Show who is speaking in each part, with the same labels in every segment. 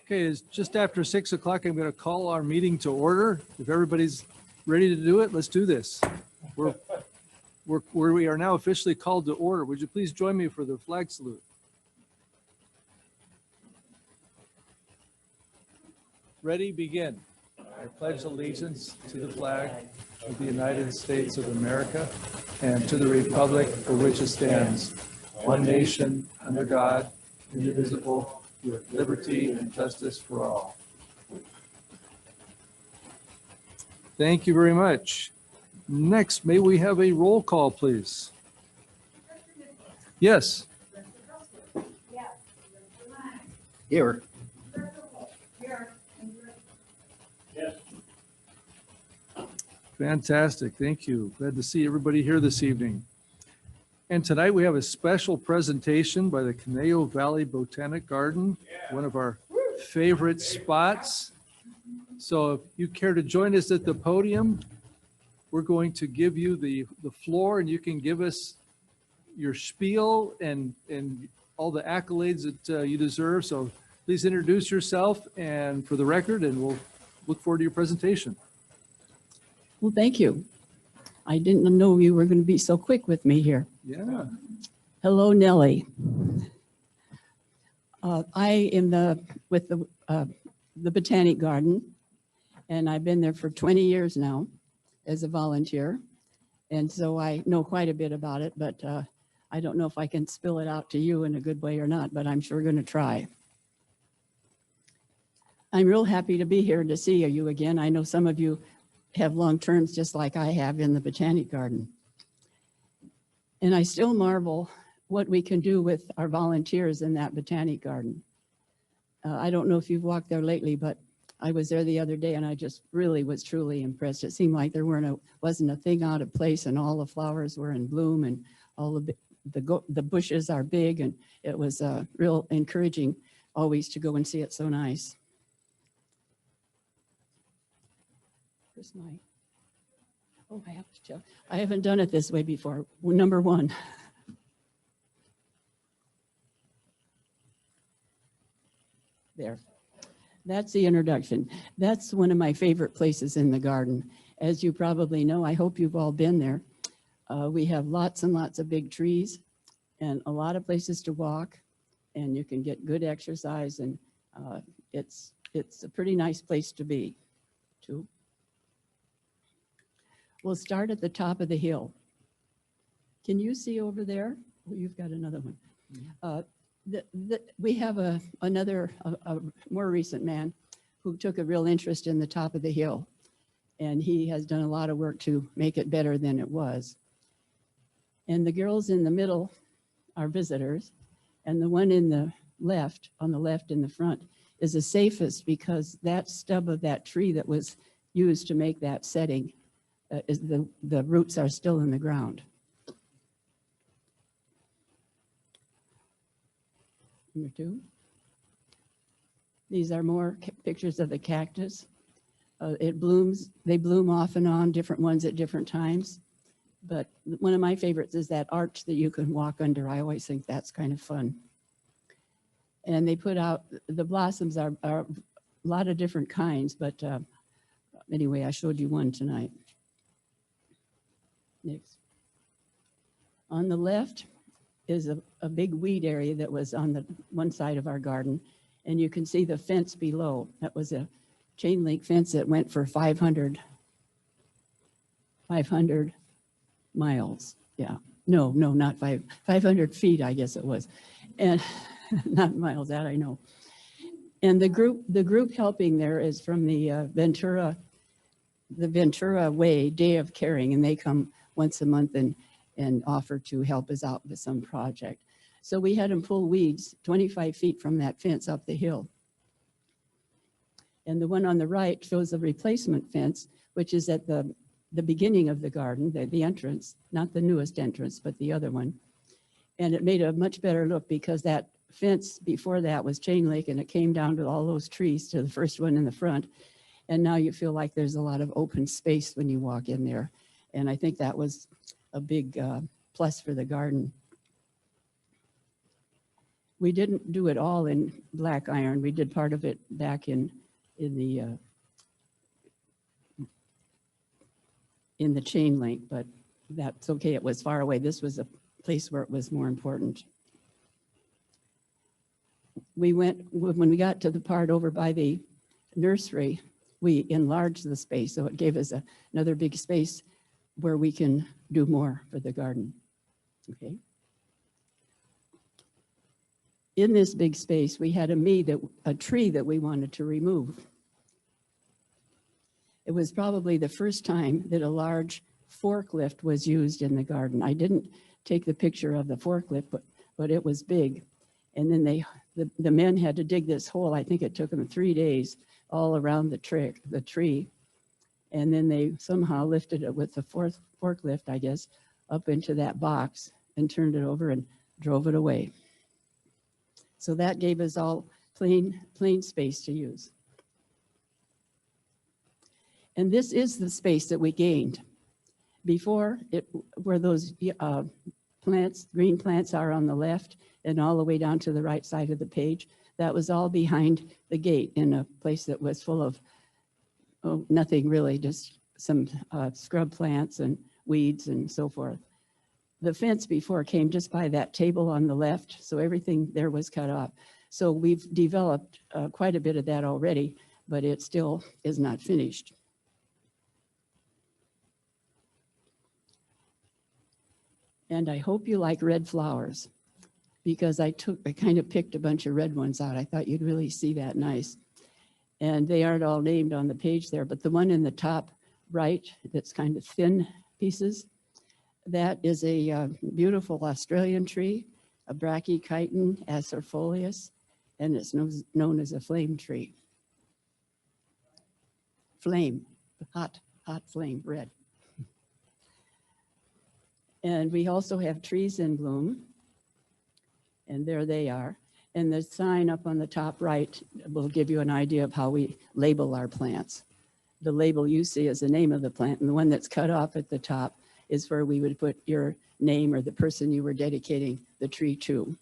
Speaker 1: Okay, it's just after 6 o'clock. I'm going to call our meeting to order. If everybody's ready to do it, let's do this. We are now officially called to order. Would you please join me for the flag salute? Ready, begin. I pledge allegiance to the flag of the United States of America and to the republic for which it stands, one nation, under God, indivisible, with liberty and justice for all. Thank you very much. Next, may we have a roll call, please? Yes.
Speaker 2: Here.
Speaker 1: Fantastic. Thank you. Glad to see everybody here this evening. And tonight we have a special presentation by the Conejo Valley Botanic Garden, one of our favorite spots. So if you care to join us at the podium, we're going to give you the floor and you can give us your spiel and all the accolades that you deserve. So please introduce yourself and for the record, and we'll look forward to your presentation.
Speaker 3: Well, thank you. I didn't know you were going to be so quick with me here.
Speaker 1: Yeah.
Speaker 3: Hello, Nellie. I am with the Botanic Garden, and I've been there for 20 years now as a volunteer. And so I know quite a bit about it, but I don't know if I can spill it out to you in a good way or not, but I'm sure going to try. I'm real happy to be here to see you again. I know some of you have long terms just like I have in the Botanic Garden. And I still marvel what we can do with our volunteers in that Botanic Garden. I don't know if you've walked there lately, but I was there the other day and I just really was truly impressed. It seemed like there wasn't a thing out of place, and all the flowers were in bloom, and all the bushes are big, and it was real encouraging always to go and see it. So nice. Where's my, oh, I have to tell. I haven't done it this way before. Number one. There. That's the introduction. That's one of my favorite places in the garden. As you probably know, I hope you've all been there. We have lots and lots of big trees and a lot of places to walk, and you can get good exercise, and it's a pretty nice place to be, too. We'll start at the top of the hill. Can you see over there? Oh, you've got another one. We have another more recent man who took a real interest in the top of the hill, and he has done a lot of work to make it better than it was. And the girls in the middle are visitors, and the one in the left, on the left in the front, is the safest because that stub of that tree that was used to make that setting, the roots are still in the ground. Number two. These are more pictures of the cactus. It blooms, they bloom off and on, different ones at different times. But one of my favorites is that arch that you can walk under. I always think that's kind of fun. And they put out, the blossoms are a lot of different kinds, but anyway, I showed you one tonight. Next. On the left is a big weed area that was on the one side of our garden, and you can see the fence below. That was a chain link fence that went for 500 miles. Yeah, no, not 500 feet, I guess it was, and not miles, that I know. And the group helping there is from the Ventura Way Day of Caring, and they come once a month and offer to help us out with some project. So we had them pull weeds 25 feet from that fence up the hill. And the one on the right shows a replacement fence, which is at the beginning of the garden, the entrance, not the newest entrance, but the other one. And it made a much better look because that fence before that was chain link, and it came down to all those trees to the first one in the front. And now you feel like there's a lot of open space when you walk in there. And I think that was a big plus for the garden. We didn't do it all in black iron. We did part of it back in the chain link, but that's okay. It was far away. This was a place where it was more important. When we got to the part over by the nursery, we enlarged the space, so it gave us another big space where we can do more for the garden. Okay. In this big space, we had a tree that we wanted to remove. It was probably the first time that a large forklift was used in the garden. I didn't take the picture of the forklift, but it was big. And then the men had to dig this hole. I think it took them 3 days all around the tree. And then they somehow lifted it with the forklift, I guess, up into that box and turned it over and drove it away. So that gave us all plain space to use. And this is the space that we gained. Before, where those plants, green plants are on the left and all the way down to the right side of the page, that was all behind the gate in a place that was full of nothing really, just some scrub plants and weeds and so forth. The fence before came just by that table on the left, so everything there was cut off. So we've developed quite a bit of that already, but it still is not finished. And I hope you like red flowers, because I kind of picked a bunch of red ones out. I thought you'd really see that nice. And they aren't all named on the page there, but the one in the top right that's kind of thin pieces, that is a beautiful Australian tree, a Brachychiton acerifolius, and it's known as a flame tree. Flame, hot flame, red. And we also have trees in bloom, and there they are. And the sign up on the top right will give you an idea of how we label our plants. The label you see is the name of the plant, and the one that's cut off at the top is where we would put your name or the person you were dedicating the tree to.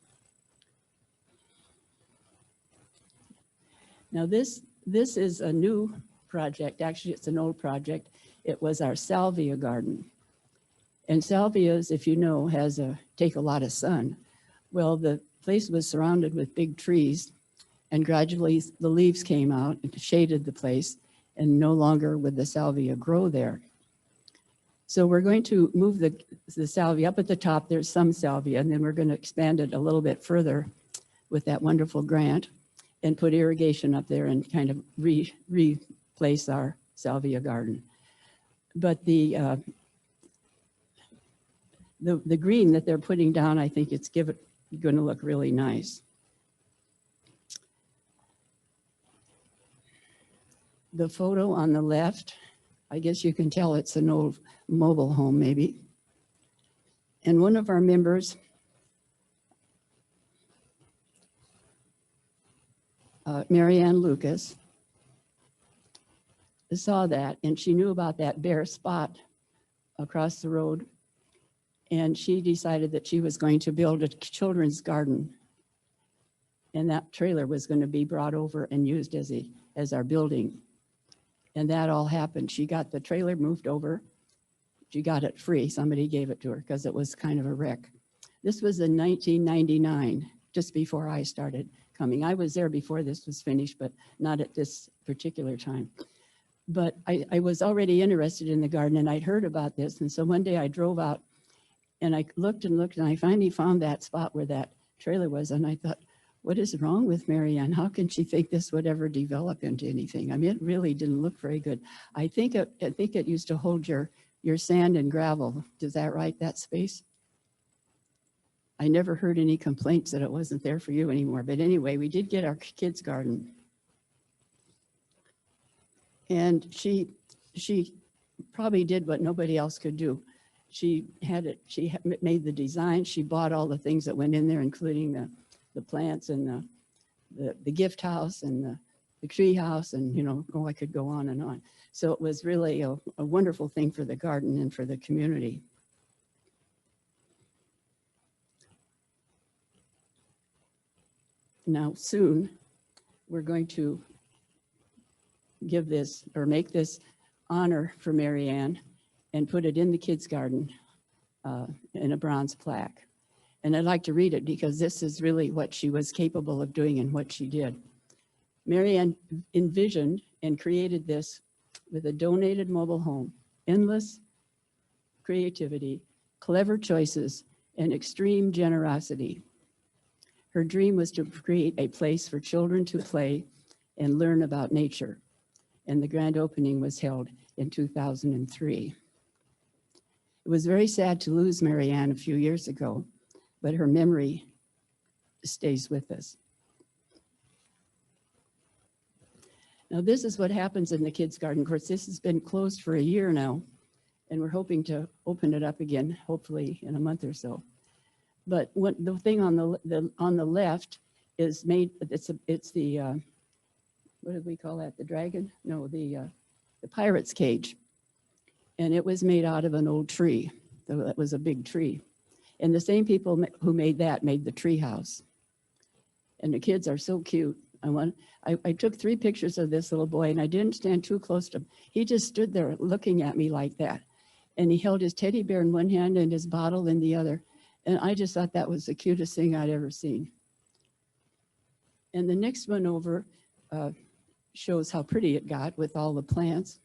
Speaker 3: Now this is a new project. Actually, it's an old project. It was our salvia garden. And salvias, if you know, take a lot of sun. Well, the place was surrounded with big trees, and gradually the leaves came out and shaded the place, and no longer would the salvia grow there. So we're going to move the salvia up at the top. There's some salvia, and then we're going to expand it a little bit further with that wonderful grant and put irrigation up there and kind of replace our salvia garden. But the green that they're putting down, I think it's going to look really nice. The photo on the left, I guess you can tell it's an old mobile home maybe. And one of our members, Marianne Lucas, saw that, and she knew about that bare spot across the road. And she decided that she was going to build a children's garden. And that trailer was going to be brought over and used as our building. And that all happened. She got the trailer moved over. She got it free. Somebody gave it to her because it was kind of a wreck. This was in 1999, just before I started coming. I was there before this was finished, but not at this particular time. But I was already interested in the garden, and I'd heard about this. And so one day I drove out, and I looked and looked, and I finally found that spot where that trailer was. And I thought, what is wrong with Marianne? How can she think this would ever develop into anything? I mean, it really didn't look very good. I think it used to hold your sand and gravel. Is that right, that space? I never heard any complaints that it wasn't there for you anymore. But anyway, we did get our kids' garden. And she probably did what nobody else could do. She made the design. She bought all the things that went in there, including the plants and the gift house and the tree house, and I could go on and on. So it was really a wonderful thing for the garden and for the community. Now, soon, we're going to give this or make this honor for Mary Ann and put it in the kids' garden in a bronze plaque. And I'd like to read it because this is really what she was capable of doing and what she did. Mary Ann envisioned and created this with a donated mobile home, endless creativity, clever choices, and extreme generosity. Her dream was to create a place for children to play and learn about nature. And the grand opening was held in 2003. It was very sad to lose Mary Ann a few years ago, but her memory stays with us. Now, this is what happens in the kids' garden. Of course, this has been closed for a year now, and we're hoping to open it up again, hopefully in a month or so. But the thing on the left is made. It's the what did we call that? The dragon? No, the pirate's cage, and it was made out of an old tree. That was a big tree, and the same people who made that made the tree house. And the kids are so cute. I took 3 pictures of this little boy, and I didn't stand too close to him. He just stood there looking at me like that. And he held his teddy bear in one hand and his bottle in the other. And I just thought that was the cutest thing I'd ever seen. And the next one over shows how pretty it got with all the plants.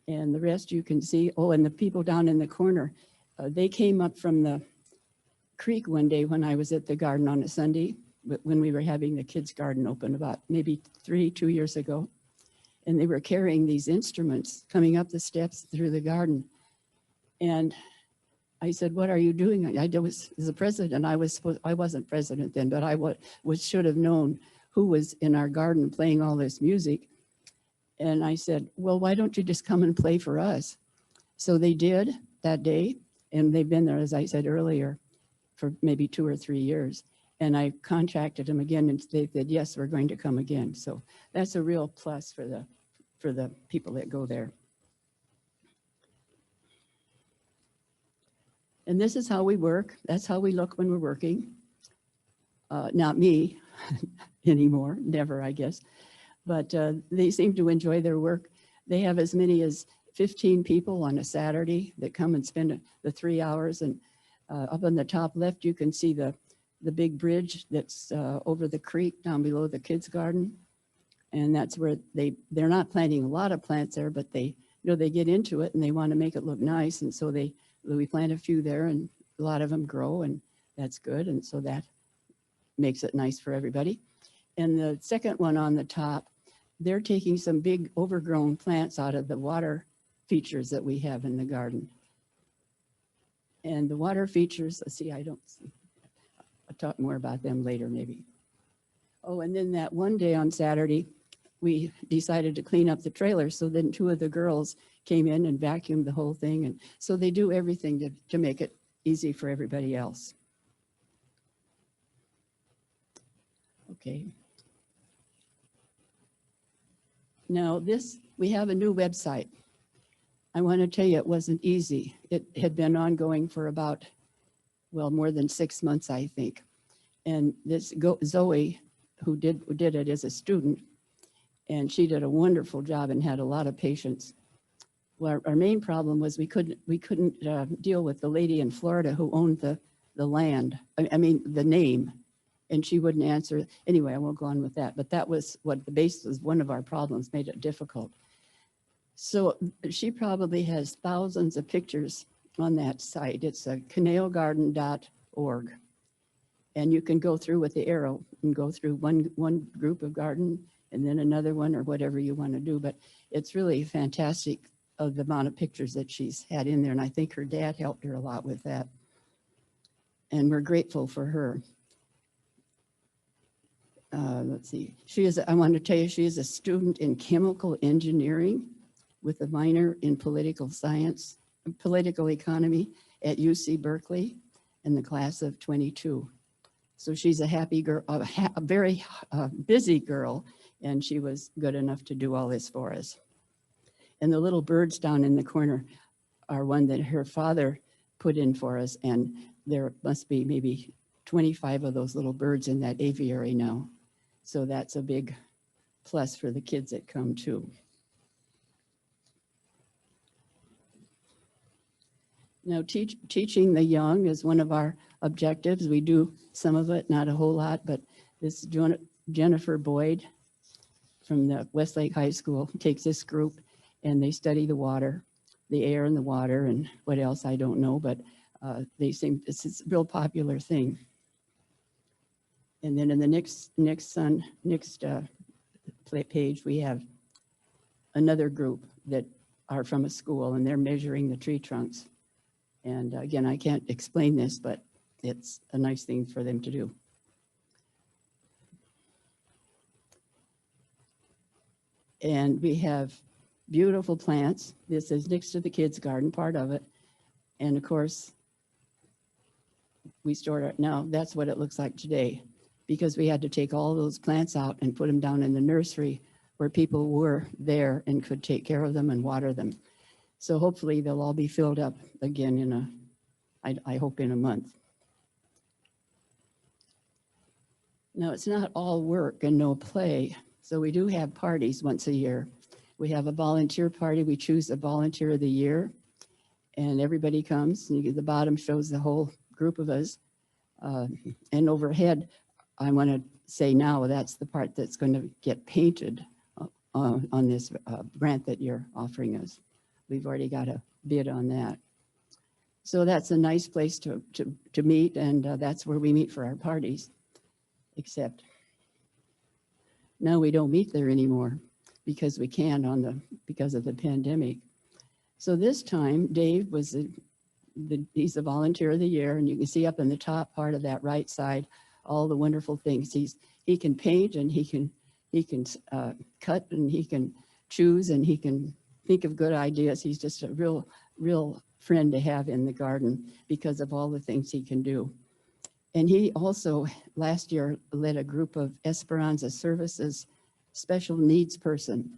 Speaker 3: And the rest you can see. Oh, and the people down in the corner, they came up from the creek one day when I was at the garden on a Sunday, when we were having the kids' garden open about maybe 2 years ago. And they were carrying these instruments coming up the steps through the garden. And I said, "What are you doing?" I was the president. I wasn't president then, but I should have known who was in our garden playing all this music. And I said, "Well, why don't you just come and play for us?" So they did that day. And they've been there, as I said earlier, for maybe 2 or 3 years. And I contacted them again, and they said, "Yes, we're going to come again." So that's a real plus for the people that go there. And this is how we work. That's how we look when we're working. Not me anymore, never, I guess. But they seem to enjoy their work. They have as many as 15 people on a Saturday that come and spend the 3 hours. And up on the top left, you can see the big bridge that's over the creek down below the kids' garden. And that's where they're not planting a lot of plants there, but they get into it and they want to make it look nice. And so we plant a few there, and a lot of them grow, and that's good. And so that makes it nice for everybody. And the second one on the top, they're taking some big overgrown plants out of the water features that we have in the garden. And the water features, let's see, I don't see. I'll talk more about them later, maybe. Oh, and then that one day on Saturday, we decided to clean up the trailer. So then 2 of the girls came in and vacuumed the whole thing. And so they do everything to make it easy for everybody else. Okay. Now we have a new website. I want to tell you, it wasn't easy. It had been ongoing for about, well, more than 6 months, I think. And this Zoe, who did it as a student, and she did a wonderful job and had a lot of patience. Well, our main problem was we couldn't deal with the lady in Florida who owned the land. I mean, the name, and she wouldn't answer. Anyway, I won't go on with that. But that was what the base was. One of our problems made it difficult. So she probably has thousands of pictures on that site. It's a canaogarden.org. And you can go through with the arrow and go through one group of garden and then another one or whatever you want to do. But it's really fantastic of the amount of pictures that she's had in there. And I think her dad helped her a lot with that. And we're grateful for her. Let's see. I want to tell you, she is a student in chemical engineering with a minor in political science, political economy at UC Berkeley in the class of 22. So she's a happy girl, a very busy girl, and she was good enough to do all this for us. And the little birds down in the corner are one that her father put in for us, and there must be maybe 25 of those little birds in that aviary now. So that's a big plus for the kids that come too. Now, teaching the young is one of our objectives. We do some of it, not a whole lot, but this Jennifer Boyd from the Westlake High School takes this group and they study the water, the air and the water, and what else I don't know, but they seem it's a real popular thing. And then in the next page, we have another group that are from a school, and they're measuring the tree trunks. And again, I can't explain this, but it's a nice thing for them to do. And we have beautiful plants. This is next to the kids' garden, part of it. And of course, we stored it. Now, that's what it looks like today, because we had to take all those plants out and put them down in the nursery where people were there and could take care of them and water them. So hopefully they'll all be filled up again in I hope in a month. Now, it's not all work and no play. So we do have parties once a year. We have a volunteer party. We choose a volunteer of the year, and everybody comes. And the bottom shows the whole group of us. And overhead, I want to say now, that's the part that's going to get painted on this grant that you're offering us. We've already got a bid on that. So that's a nice place to meet, and that's where we meet for our parties, except now we don't meet there anymore because we can't because of the pandemic. So this time, Dave was he's the volunteer of the year, and you can see up in the top part of that right side all the wonderful things. He can paint, and he can cut, and he can choose, and he can think of good ideas. He's just a real friend to have in the garden because of all the things he can do. And he also last year led a group of Esperanza Services special needs person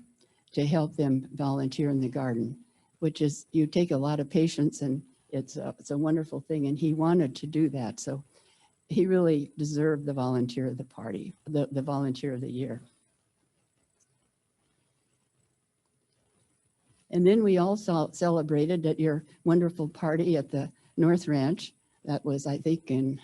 Speaker 3: to help them volunteer in the garden, which is, you take a lot of patience, and it's a wonderful thing. And he wanted to do that. So he really deserved the volunteer of the party, the volunteer of the year. And then we also celebrated at your wonderful party at the North Ranch. That was, I think, in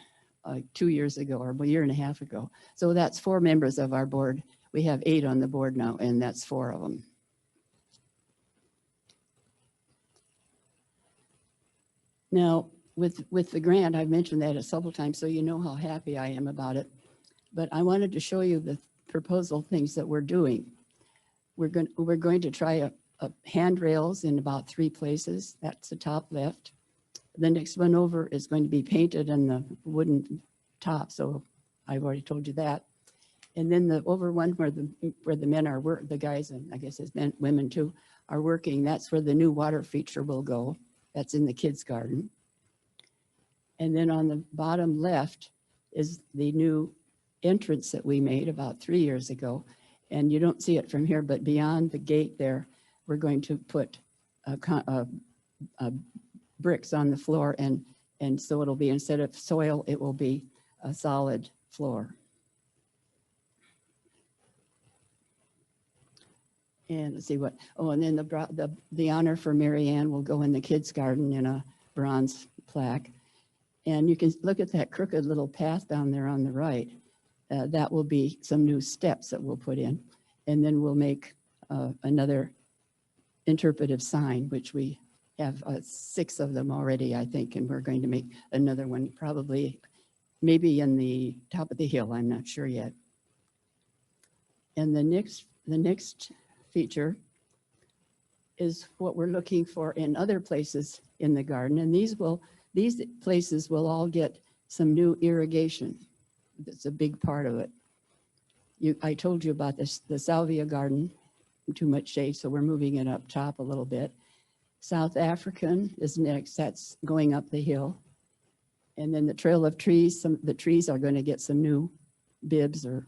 Speaker 3: 2 years ago or a year and a half ago. So that's 4 members of our board. We have 8 on the board now, and that's 4 of them. Now, with the grant, I've mentioned that several times, so you know how happy I am about it. But I wanted to show you the proposal things that we're doing. We're going to try handrails in about 3 places. That's the top left. The next one over is going to be painted in the wooden top, so I've already told you that. And then the over one where the men are the guys, and I guess it's women too, are working. That's where the new water feature will go. That's in the kids' garden. And then on the bottom left is the new entrance that we made about 3 years ago. And you don't see it from here, but beyond the gate there, we're going to put bricks on the floor, and so it'll be, instead of soil, it will be a solid floor. And let's see what, and then the honor for Mary Ann will go in the kids' garden in a bronze plaque. And you can look at that crooked little path down there on the right. That will be some new steps that we'll put in. And then we'll make another interpretive sign, which we have 6 of them already, I think, and we're going to make another one probably maybe in the top of the hill. I'm not sure yet. And the next feature is what we're looking for in other places in the garden. And these places will all get some new irrigation. That's a big part of it. I told you about this, the salvia garden, too much shade, so we're moving it up top a little bit. South African is next, that's going up the hill. And then the trail of trees, the trees are going to get some new bibs or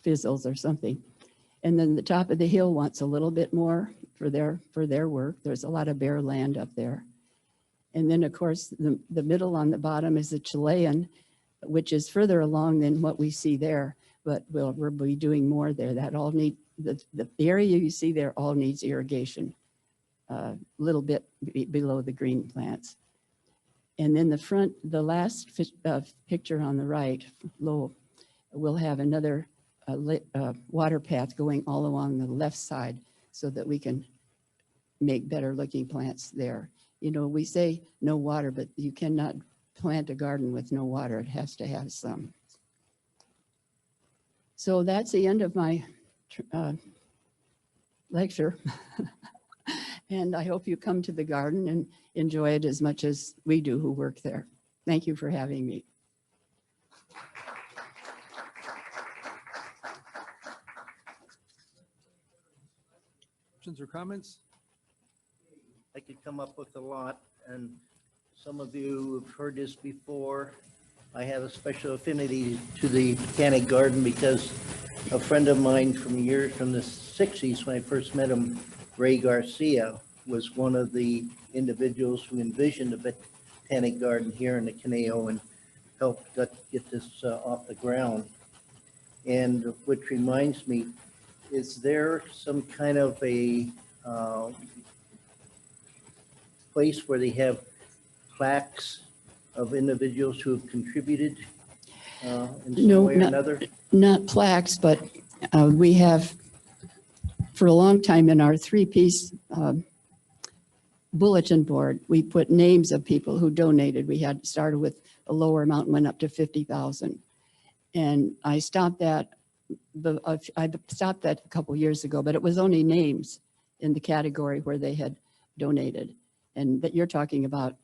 Speaker 3: fizzles or something. And then the top of the hill wants a little bit more for their work. There's a lot of bare land up there. And then, of course, the middle on the bottom is the Chilean, which is further along than what we see there, but we'll be doing more there. That all need, the area you see there all needs irrigation, a little bit below the green plants. And then the front, the last picture on the right, low, we'll have another water path going all along the left side so that we can make better looking plants there. You know, we say no water, but you cannot plant a garden with no water. It has to have some. So that's the end of my lecture. And I hope you come to the garden and enjoy it as much as we do who work there. Thank you for having me.
Speaker 1: Questions or comments?
Speaker 2: I could come up with a lot, and some of you have heard this before. I have a special affinity to the Botanic Garden because a friend of mine from the 60s, when I first met him, Ray Garcia, was one of the individuals who envisioned the Botanic Garden here in the Caneo and helped get this off the ground. And which reminds me, is there some kind of a place where they have plaques of individuals who have contributed in some
Speaker 3: No,
Speaker 2: way or another?
Speaker 3: Not plaques, but we have, for a long time in our three-piece bulletin board, we put names of people who donated. We had started with a lower amount and went up to 50,000. And I stopped that. I stopped that a couple years ago, but it was only names in the category where they had donated. And that you're talking about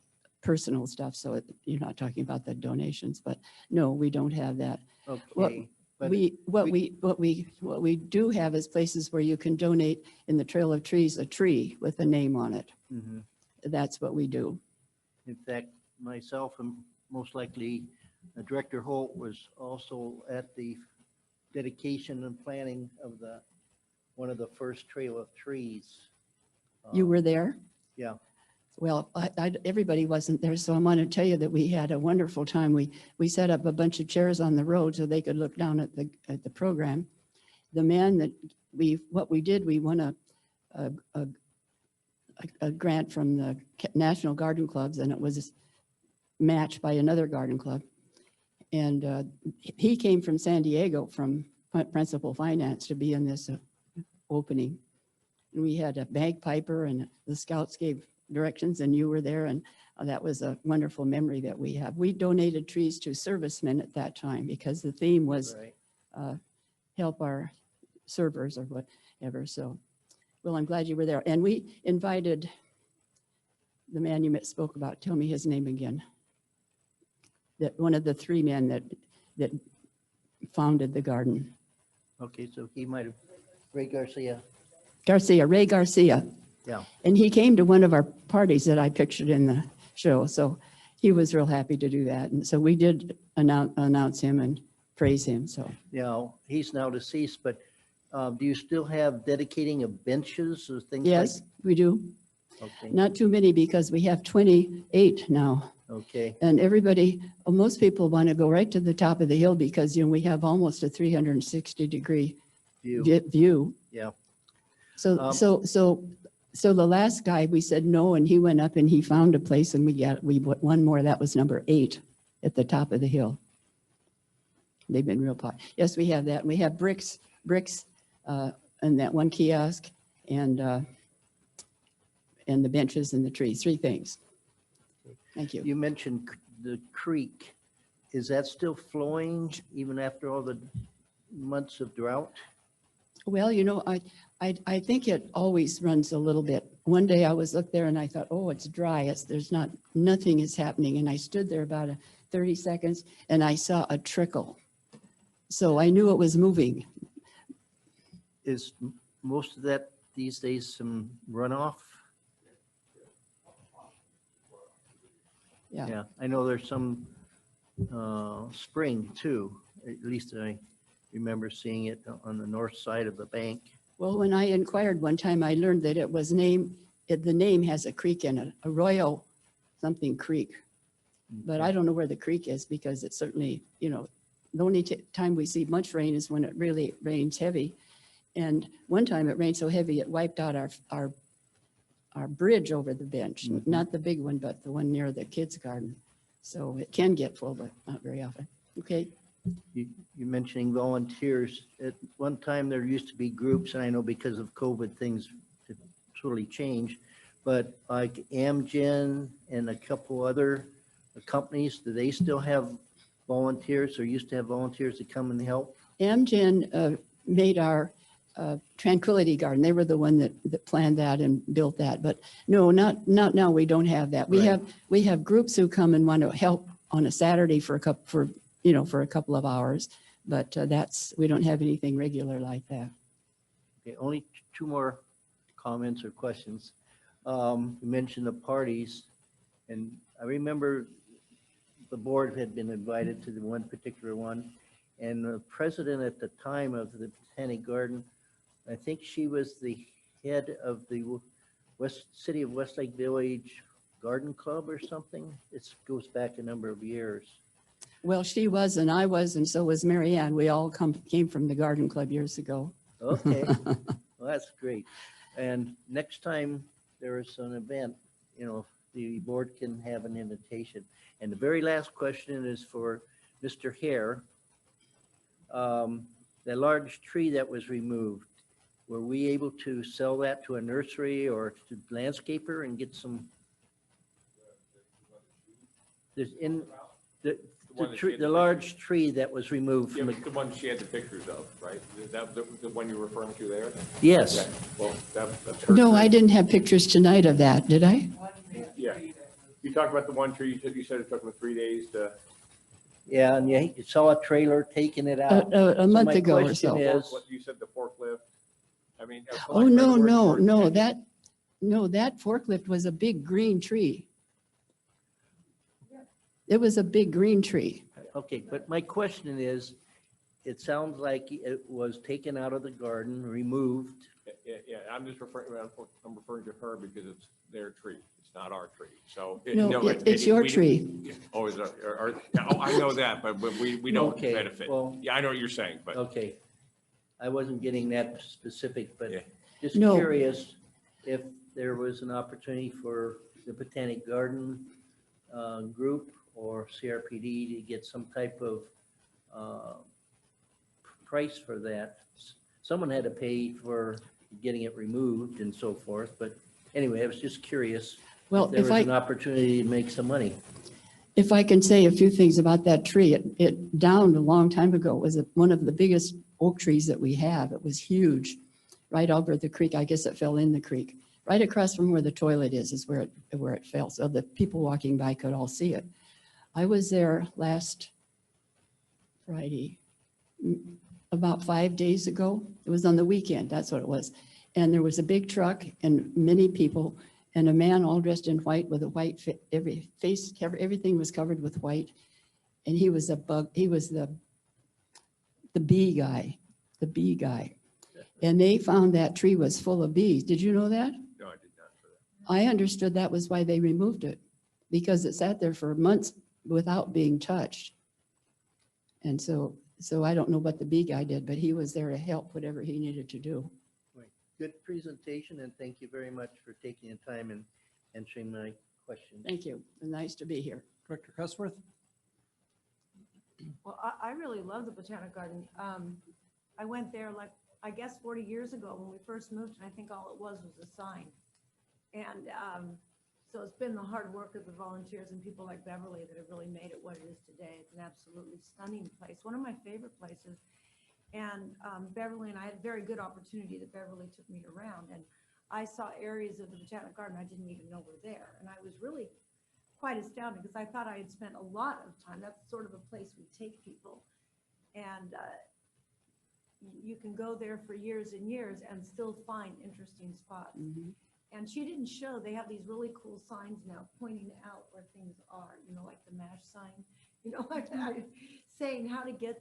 Speaker 3: personal stuff, so you're not talking about the donations. But no, we don't have that.
Speaker 2: Okay.
Speaker 3: What we do have is places where you can donate in the Trail of Trees a tree with a name on it.
Speaker 2: Mhm.
Speaker 3: That's what we do.
Speaker 2: In fact, myself and most likely Director Holt was also at the dedication and planning of one of the first Trail of Trees.
Speaker 3: You were there?
Speaker 2: Yeah.
Speaker 3: Well, everybody wasn't there, so I want to tell you that we had a wonderful time. We set up a bunch of chairs on the road so they could look down at the program. The man that what we did, we won a grant from the National Garden Clubs, and it was matched by another garden club. And he came from San Diego from Principal Finance to be in this opening. And we had a bagpiper, and the scouts gave directions, and you were there, and that was a wonderful memory that we have. We donated trees to servicemen at that time because the theme was
Speaker 2: Right.
Speaker 3: help our servers or whatever. So, well, I'm glad you were there. And we invited the man you spoke about. Tell me his name again. That one of the three men that founded the garden.
Speaker 2: Okay, so he might have, Ray Garcia.
Speaker 3: Ray Garcia.
Speaker 2: Yeah.
Speaker 3: And he came to one of our parties that I pictured in the show. So he was real happy to do that. And so we did announce him and praise him. So
Speaker 2: Yeah, he's now deceased, but do you still have dedicating of benches or things like?
Speaker 3: yes, we do.
Speaker 2: Okay,
Speaker 3: Not too many because we have 28 now.
Speaker 2: okay,
Speaker 3: And everybody, most people want to go right to the top of the hill because, you know, we have almost a 360-degree view.
Speaker 2: yeah.
Speaker 3: So the last guy, we said no, and he went up and he found a place, and we put one more. That was number 8 at the top of the hill. They've been real popular. Yes, we have that. And we have bricks, and that one kiosk, and the benches and the trees. 3 things. Thank you.
Speaker 2: You mentioned the creek. Is that still flowing even after all the months of drought?
Speaker 3: Well, you know, I think it always runs a little bit. One day I was up there and I thought, oh, it's dry. Nothing is happening. And I stood there about 30 seconds and I saw a trickle. So I knew it was moving.
Speaker 2: Is most of that these days some runoff?
Speaker 3: Yeah.
Speaker 2: Yeah, I know there's some spring too. At least I remember seeing it on the north side of the bank.
Speaker 3: Well, when I inquired one time, I learned that the name has a creek in it, Arroyo something creek. But I don't know where the creek is because it's certainly, the only time we see much rain is when it really rains heavy. And one time it rained so heavy, it wiped out our bridge over the bench, not the big one, but the one near the kids' garden. So it can get full, but not very often. Okay.
Speaker 2: You mentioning volunteers. At one time, there used to be groups, and I know because of COVID, things have totally changed. But like Amgen and a couple other companies, do they still have volunteers or used to have volunteers to come and help?
Speaker 3: Amgen made our Tranquility Garden. They were the one that planned that and built that. But no, not now. We don't have that. We have groups who come and want to help on a Saturday for a couple of hours. But we don't have anything regular like that.
Speaker 2: Okay, only two more comments or questions. You mentioned the parties, and I remember the board had been invited to the one particular one, and the president at the time of the Botanic Garden, I think she was the head of the City of Westlake Village Garden Club or something. It goes back a number of years.
Speaker 3: Well, she was, and I was, and so was Mary Ann. We all came from the garden club years ago.
Speaker 2: Okay, well, that's great. And next time there is an event, the board can have an invitation. And the very last question is for Mr. Hare. The large tree that was removed, were we able to sell that to a nursery or to landscaper and get some? There's in the large tree that was removed
Speaker 4: Yeah,
Speaker 2: from
Speaker 4: the one she had the pictures of, right? Is that the one you're referring to there?
Speaker 2: Yes.
Speaker 4: Okay. Well, that's her
Speaker 3: No,
Speaker 4: tree.
Speaker 3: I didn't have pictures tonight of that, did I?
Speaker 4: Yeah. You talked about the one tree, you said it took them 3 days to.
Speaker 2: Yeah, and you saw a trailer taking it out.
Speaker 3: A
Speaker 2: So
Speaker 3: month
Speaker 2: my
Speaker 3: ago or
Speaker 2: question
Speaker 3: so.
Speaker 2: is-
Speaker 4: What you said, the forklift? I mean.
Speaker 3: Oh, no, that forklift was a big green tree. It was a big green tree.
Speaker 2: Okay, but my question is, it sounds like it was taken out of the garden, removed.
Speaker 4: Yeah, I'm referring to her because it's their tree. It's not our tree. So.
Speaker 3: No, it's your tree.
Speaker 4: Oh, is that, I know that, but we don't
Speaker 2: Okay,
Speaker 4: benefit.
Speaker 2: well-
Speaker 4: Yeah, I know what you're saying, but.
Speaker 2: Okay. I wasn't getting that specific, but
Speaker 4: Yeah.
Speaker 2: just
Speaker 3: No.
Speaker 2: curious if there was an opportunity for the Botanic Garden group or CRPD to get some type of price for that. Someone had to pay for getting it removed and so forth, but anyway, I was just curious
Speaker 3: Well,
Speaker 2: if there was an opportunity to make some money.
Speaker 3: If I can say a few things about that tree, it downed a long time ago. It was one of the biggest oak trees that we have. It was huge, right over the creek. I guess it fell in the creek. Right across from where the toilet is where it fell. So the people walking by could all see it. I was there last Friday, about 5 days ago. It was on the weekend, that's what it was. And there was a big truck and many people and a man all dressed in white with a white face cover, everything was covered with white. And he was the bee guy. And they found that tree was full of bees. Did you know that?
Speaker 4: No, I did not.
Speaker 3: I understood that was why they removed it, because it sat there for months without being touched. And so I don't know what the bee guy did, but he was there to help whatever he needed to do.
Speaker 2: Good presentation, and thank you very much for taking the time and answering my questions.
Speaker 3: Thank you. Nice to be here.
Speaker 1: Director Cusworth?
Speaker 5: Well, I really love the Botanic Garden. I went there like, I guess 40 years ago when we first moved, and I think all it was a sign. And so it's been the hard work of the volunteers and people like Beverly that have really made it what it is today. It's an absolutely stunning place, one of my favorite places. And Beverly and I had a very good opportunity that Beverly took me around, and I saw areas of the Botanic Garden I didn't even know were there. And I was really quite astounded because I thought I had spent a lot of time. That's sort of a place we take people. And you can go there for years and years and still find interesting spots.
Speaker 3: Mhm.
Speaker 5: And she didn't show, they have these really cool signs now pointing out where things are, like the MASH sign, saying how to get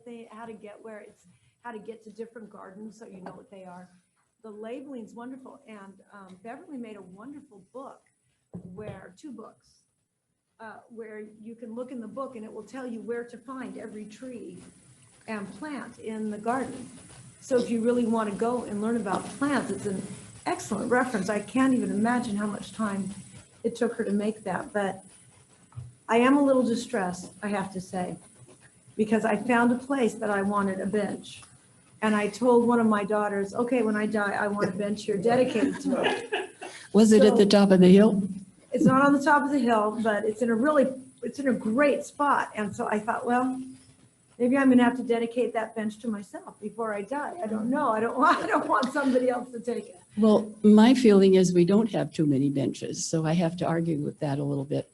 Speaker 5: where it's, how to get to different gardens so you know what they are. The labeling's wonderful. And Beverly made a wonderful book two books where you can look in the book and it will tell you where to find every tree and plant in the garden. So if you really want to go and learn about plants, it's an excellent reference. I can't even imagine how much time it took her to make that, but I am a little distressed, I have to say, because I found a place that I wanted a bench. And I told one of my daughters, okay, when I die, I want a bench here dedicated to me.
Speaker 3: Was it at the top of the hill?
Speaker 5: It's not on the top of the hill, but it's in a great spot. And so I thought, well, maybe I'm gonna have to dedicate that bench to myself before I die. I don't know. I don't want somebody else to take it.
Speaker 3: Well, my feeling is we don't have too many benches, so I have to argue with that a little bit.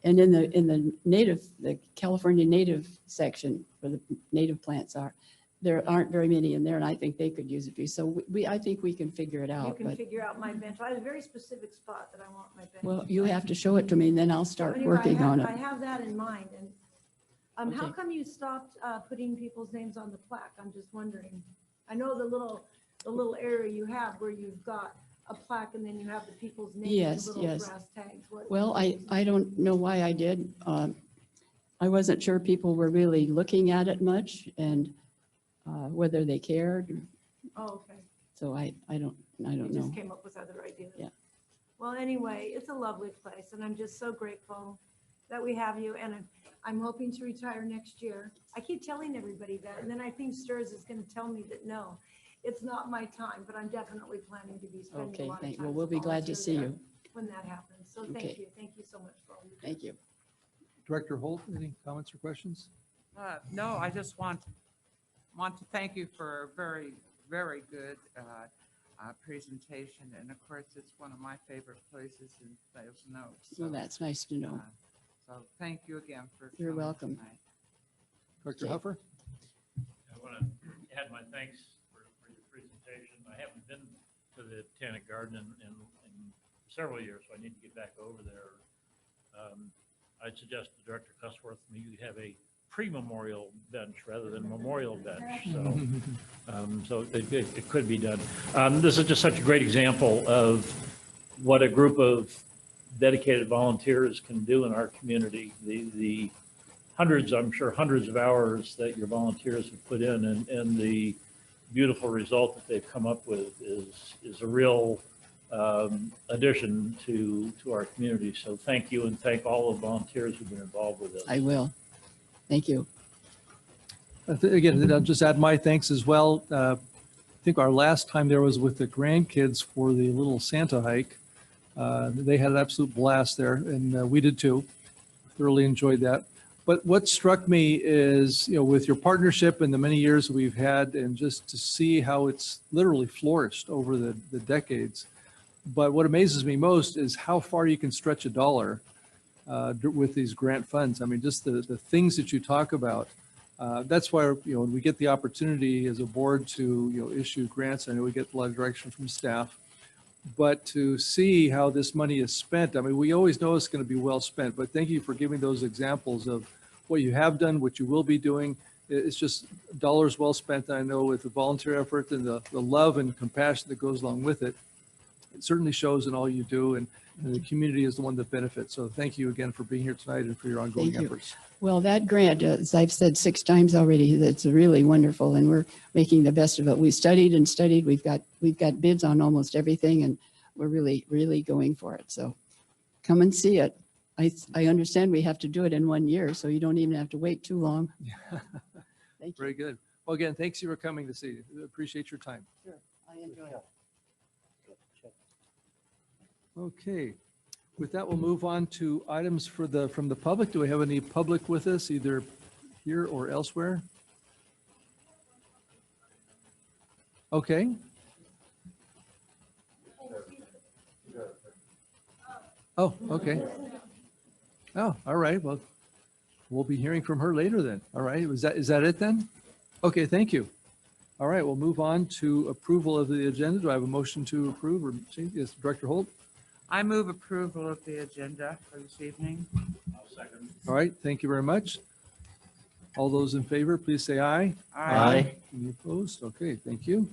Speaker 3: And in the California native section, where the native plants are, there aren't very many in there, and I think they could use a few. So I think we can figure it
Speaker 5: You
Speaker 3: out,
Speaker 5: can
Speaker 3: but,
Speaker 5: figure out my bench. I have a very specific spot that I want my bench.
Speaker 3: well, you have to show it to me, and then I'll start
Speaker 5: Anyway,
Speaker 3: working on
Speaker 5: I
Speaker 3: it.
Speaker 5: have that in mind. And how
Speaker 3: Okay.
Speaker 5: come you stopped putting people's names on the plaque? I'm just wondering. I know the little area you have where you've got a plaque and then you have the people's names,
Speaker 3: Yes,
Speaker 5: the little
Speaker 3: yes.
Speaker 5: brass tags.
Speaker 3: Well, I don't know why I did. I wasn't sure people were really looking at it much and whether they cared.
Speaker 5: Oh, okay.
Speaker 3: So I don't
Speaker 5: You
Speaker 3: know.
Speaker 5: just came up with other ideas.
Speaker 3: Yeah.
Speaker 5: Well, anyway, it's a lovely place and I'm just so grateful that we have you. And I'm hoping to retire next year. I keep telling everybody that. And then I think STIRS is going to tell me that, no, it's not my time, but I'm definitely planning to be spending a
Speaker 3: Okay,
Speaker 5: lot of time.
Speaker 3: well,
Speaker 5: as
Speaker 3: we'll
Speaker 5: a
Speaker 3: be glad to
Speaker 5: volunteer
Speaker 3: see
Speaker 5: there
Speaker 3: you.
Speaker 5: when that happens. So
Speaker 3: Okay.
Speaker 5: thank you. Thank you so much for all you do.
Speaker 3: Thank you.
Speaker 1: Director Holt, any comments or questions?
Speaker 6: No, I just want to thank you for a very, very good presentation. And of course, it's one of my favorite places in Thousand Oaks.
Speaker 3: Well, that's nice to know.
Speaker 6: So thank you again for.
Speaker 3: You're
Speaker 6: coming
Speaker 3: welcome.
Speaker 6: tonight.
Speaker 1: Director
Speaker 3: Okay.
Speaker 1: Huffer?
Speaker 7: I want to add my thanks for your presentation. I haven't been to the Botanic Garden in several years, so I need to get back over there. I'd suggest to Director Cusworth, you have a pre-memorial bench rather than memorial bench. So it could be done. This is just such a great example of what a group of dedicated volunteers can do in our community. The hundreds, I'm sure hundreds of hours that your volunteers have put in and the beautiful result that they've come up with is a real addition to our community. So thank you and thank all the volunteers who've been involved with this.
Speaker 3: I will. Thank you.
Speaker 1: Again, I'll just add my thanks as well. I think our last time there was with the grandkids for the little Santa hike. They had an absolute blast there, and we did too. Thoroughly enjoyed that. But what struck me is, with your partnership and the many years we've had, and just to see how it's literally flourished over the decades. But what amazes me most is how far you can stretch a dollar with these grant funds. I mean, just the things that you talk about. That's why, when we get the opportunity as a board to, issue grants, I know we get a lot of direction from staff, but to see how this money is spent, I mean, we always know it's going to be well spent, but thank you for giving those examples of what you have done, what you will be doing. It's just dollars well spent. I know with the volunteer effort and the love and compassion that goes along with it, it certainly shows in all you do, and the community is the one that benefits. So thank you again for being here tonight and for your ongoing
Speaker 3: Thank you.
Speaker 1: efforts.
Speaker 3: Well, that grant, as I've said 6 times already, that's really wonderful, and we're making the best of it. We studied and studied. We've got bids on almost everything, and we're really, really going for it. So come and see it. I understand we have to do it in 1 year, so you don't even have to wait too long. Thank you.
Speaker 1: Very good. Well, again, thanks you for coming this evening. Appreciate your time.
Speaker 3: Sure. I enjoy it.
Speaker 1: Okay. With that, we'll move on to items from the public. Do we have any public with us, either here or elsewhere? Okay. Oh, okay. Oh, all right. Well, we'll be hearing from her later then. All right. Is that it then? Okay, thank you. All right, we'll move on to approval of the agenda. Do I have a motion to approve or change? Yes, Director Holt?
Speaker 6: I move approval of the agenda for this evening.
Speaker 7: I'll second.
Speaker 1: All right, thank you very much. All those in favor, please say aye.
Speaker 2: Aye.
Speaker 1: Any opposed? Okay, thank you.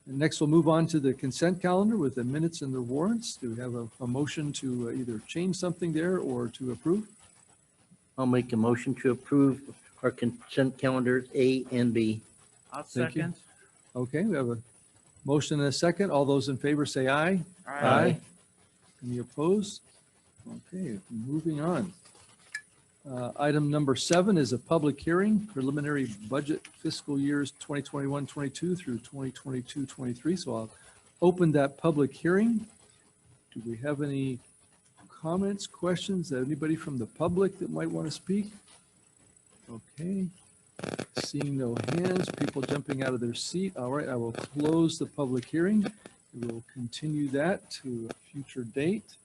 Speaker 1: And next, we'll move on to the consent calendar with the minutes and the warrants. Do we have a motion to either change something there or to approve?
Speaker 2: I'll make a motion to approve our consent calendars A and B.
Speaker 6: I'll
Speaker 1: Thank you.
Speaker 6: second.
Speaker 1: Okay, we have a motion and a second. All those in favor say aye.
Speaker 2: Aye.
Speaker 1: Any opposed? Okay, moving on. Item number 7 is a public hearing, preliminary budget fiscal years 2021-22 through 2022-23. So I'll open that public hearing. Do we have any comments, questions? Anybody from the public that might want to speak? Okay. Seeing no hands, people jumping out of their seat. All right, I will close the public hearing. We will continue that to a future date.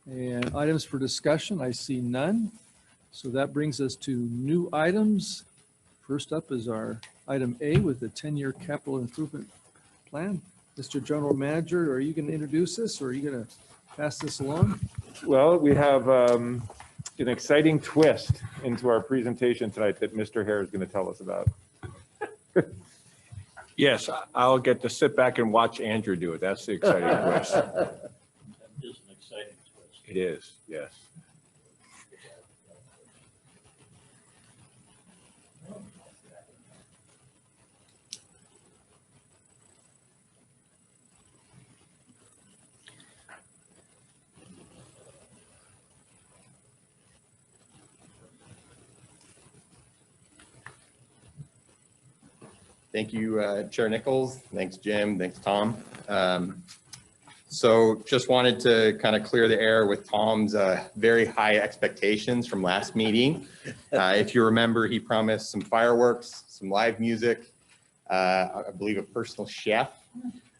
Speaker 1: And items for discussion, I see none. So that brings us to new items. First up is our item A with the 10-year capital improvement plan. Mr. General Manager, are you going to introduce this or are you going to pass this along?
Speaker 4: Well, we have an exciting twist into our presentation tonight that Mr. Hare is going to tell us about. Yes, I'll get to sit back and watch Andrew do it. That's the exciting twist.
Speaker 7: That is an exciting twist.
Speaker 4: It is, yes.
Speaker 8: Thank you, Chair Nichols. Thanks, Jim. Thanks, Tom. So just wanted to kind of clear the air with Tom's very high expectations from last meeting. If you remember, he promised some fireworks, some live music, I believe a personal chef.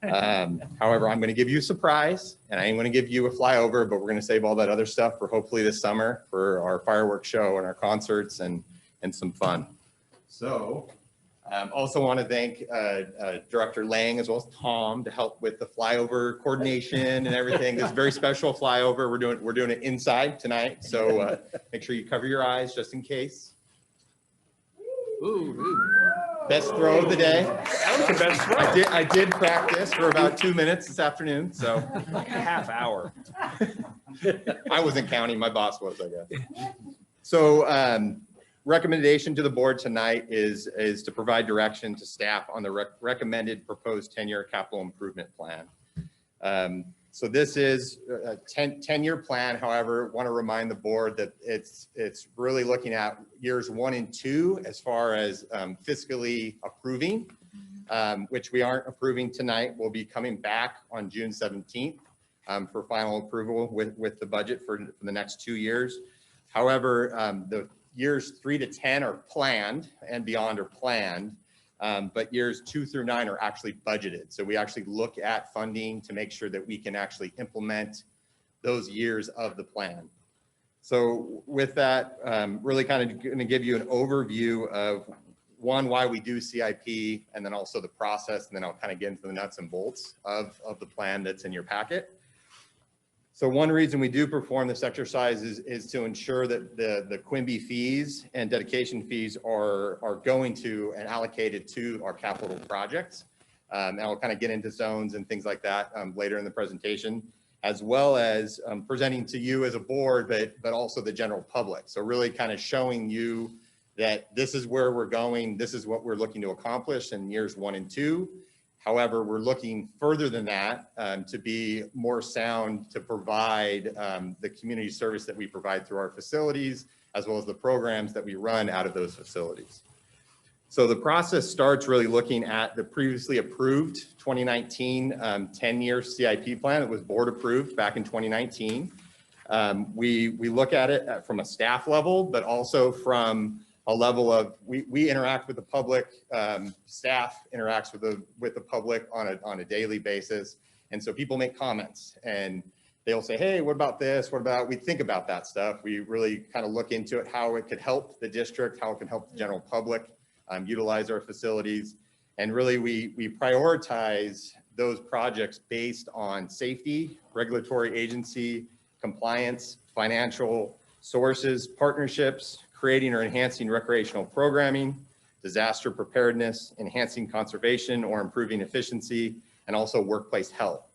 Speaker 8: However, I'm going to give you a surprise, and I ain't going to give you a flyover, but we're going to save all that other stuff for hopefully this summer for our fireworks show and our concerts and some fun. So also want to thank Director Lang as well as Tom to help with the flyover coordination and everything. This is a very special flyover. We're doing it inside tonight, so make sure you cover your eyes just in case. Best throw of the day.
Speaker 4: That was the best throw.
Speaker 8: I did practice for about 2 minutes this afternoon, so
Speaker 4: Like a half hour.
Speaker 8: I wasn't counting. My boss was, I guess. So recommendation to the board tonight is to provide direction to staff on the recommended proposed 10-year capital improvement plan. So this is a 10-year plan. However, want to remind the board that it's really looking at years 1 and 2 as far as fiscally approving, which we aren't approving tonight. We'll be coming back on June 17th for final approval with the budget for the next 2 years. However, the years 3 to 10 are planned and beyond are planned, but years 2 through 9 are actually budgeted. So we actually look at funding to make sure that we can actually implement those years of the plan. So with that, really kind of going to give you an overview of one, why we do CIP, and then also the process, and then I'll kind of get into the nuts and bolts of the plan that's in your packet. So one reason we do perform this exercise is to ensure that the Quimby fees and dedication fees are going to and allocated to our capital projects. And I'll kind of get into zones and things like that later in the presentation, as well as presenting to you as a board, but also the general public. So really kind of showing you that this is where we're going, this is what we're looking to accomplish in years 1 and 2. However, we're looking further than that to be more sound to provide the community service that we provide through our facilities, as well as the programs that we run out of those facilities. So the process starts really looking at the previously approved 2019 10-year CIP plan. It was board approved back in 2019. We look at it from a staff level, but also from a level of we interact with the public, staff interacts with the public on a daily basis, and so people make comments and they'll say, hey, what about this? What about, we think about that stuff. We really kind of look into it, how it could help the district, how it can help the general public utilize our facilities, and really we prioritize those projects based on safety, regulatory agency, compliance, financial sources, partnerships, creating or enhancing recreational programming, disaster preparedness, enhancing conservation or improving efficiency, and also workplace health.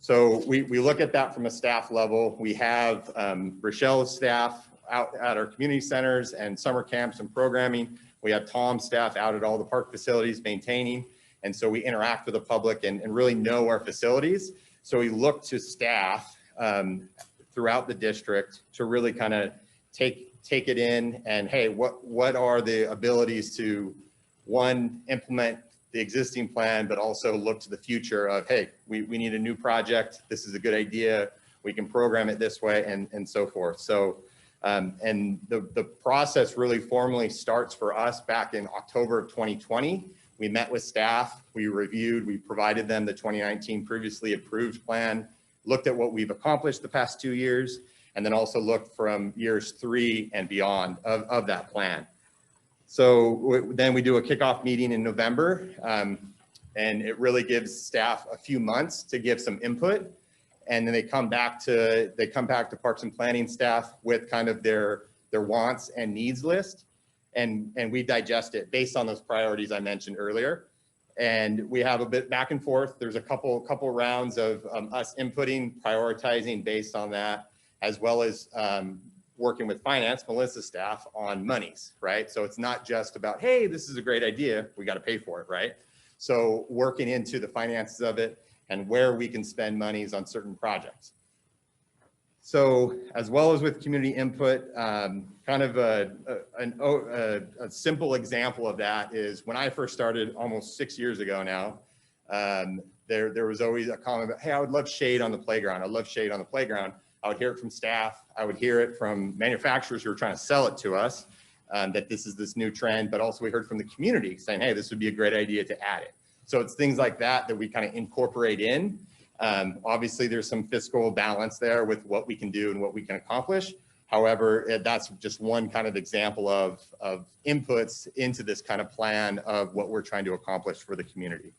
Speaker 8: So we look at that from a staff level. We have Rochelle's staff out at our community centers and summer camps and programming. We have Tom's staff out at all the park facilities maintaining. And so we interact with the public and really know our facilities. So we look to staff throughout the district to really kind of take it in and, hey, what are the abilities to, one, implement the existing plan, but also look to the future of, hey, we need a new project. This is a good idea. We can program it this way and so forth. So, and the process really formally starts for us back in October of 2020. We met with staff, we reviewed, we provided them the 2019 previously approved plan, looked at what we've accomplished the past 2 years, and then also looked from years 3 and beyond of that plan. So then we do a kickoff meeting in November, and it really gives staff a few months to give some input. And then they come back to Parks and Planning staff with kind of their wants and needs list. And we digest it based on those priorities I mentioned earlier. And we have a bit back and forth. There's a couple rounds of us inputting, prioritizing based on that, as well as working with finance, Melissa's staff, on monies, right? So it's not just about, hey, this is a great idea, we got to pay for it, right? So working into the finances of it and where we can spend monies on certain projects. So as well as with community input, kind of a simple example of that is when I first started almost 6 years ago now, there was always a comment about, hey, I would love shade on the playground. I'd love shade on the playground. I would hear it from staff. I would hear it from manufacturers who were trying to sell it to us, that this is this new trend, but also we heard from the community saying, hey, this would be a great idea to add it. So it's things like that that we kind of incorporate in. Obviously, there's some fiscal balance there with what we can do and what we can accomplish. However, that's just one kind of example of inputs into this kind of plan of what we're trying to accomplish for the community.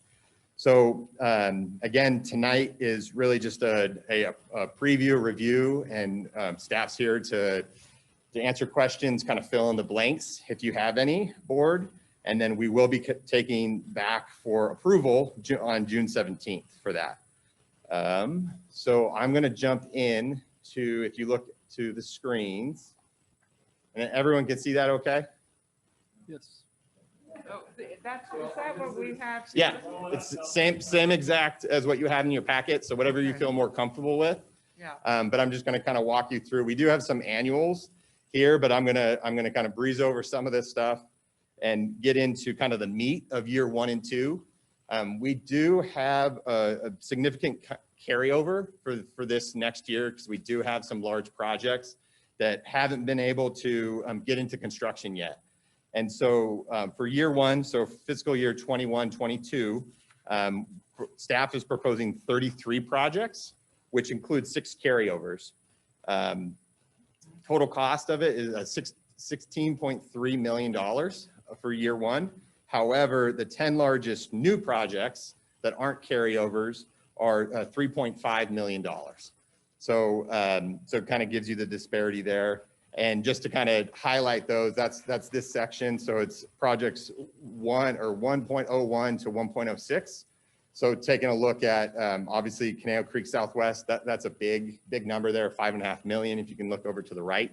Speaker 8: So again, tonight is really just a preview, review, and staff's here to answer questions, kind of fill in the blanks if you have any, board. And then we will be taking back for approval on June 17th for that. So I'm going to jump in to, if you look to the screens, and everyone can see that okay?
Speaker 1: Yes.
Speaker 6: Oh, is that what we have?
Speaker 8: Yeah, it's same exact as what you have in your packet. So whatever you feel more comfortable with.
Speaker 6: Yeah.
Speaker 8: But I'm just going to kind of walk you through. We do have some annuals here, but I'm going to kind of breeze over some of this stuff and get into kind of the meat of year 1 and 2. We do have a significant carryover for this next year because we do have some large projects that haven't been able to get into construction yet. And so for year 1, so fiscal year 21-22, staff is proposing 33 projects, which includes 6 carryovers. Total cost of it is $16.3 million for year 1. However, the 10 largest new projects that aren't carryovers are $3.5 million. So so it kind of gives you the disparity there. And just to kind of highlight those, that's this section. So it's projects 1.01 to 1.06. So taking a look at obviously Conejo Creek Southwest, that's a big number there, $5.5 million. If you can look over to the right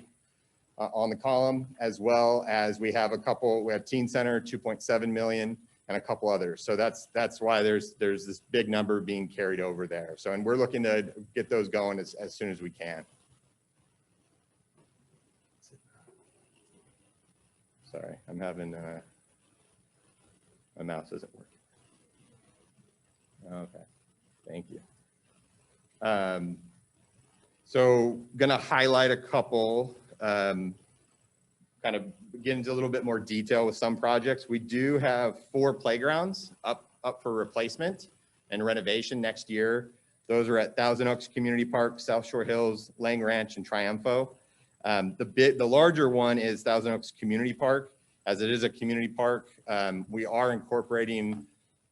Speaker 8: on the column, as well as we have Teen Center, 2.7 million, and a couple others. So that's why there's this big number being carried over there. So, and we're looking to get those going as soon as we can. Sorry, I'm having, my mouse isn't working. Okay, thank you. So gonna highlight a couple, kind of get into a little bit more detail with some projects. We do have 4 playgrounds up for replacement and renovation next year. Those are at Thousand Oaks Community Park, South Shore Hills, Lang Ranch, and Triumpho. The larger one is Thousand Oaks Community Park. As it is a community park, we are incorporating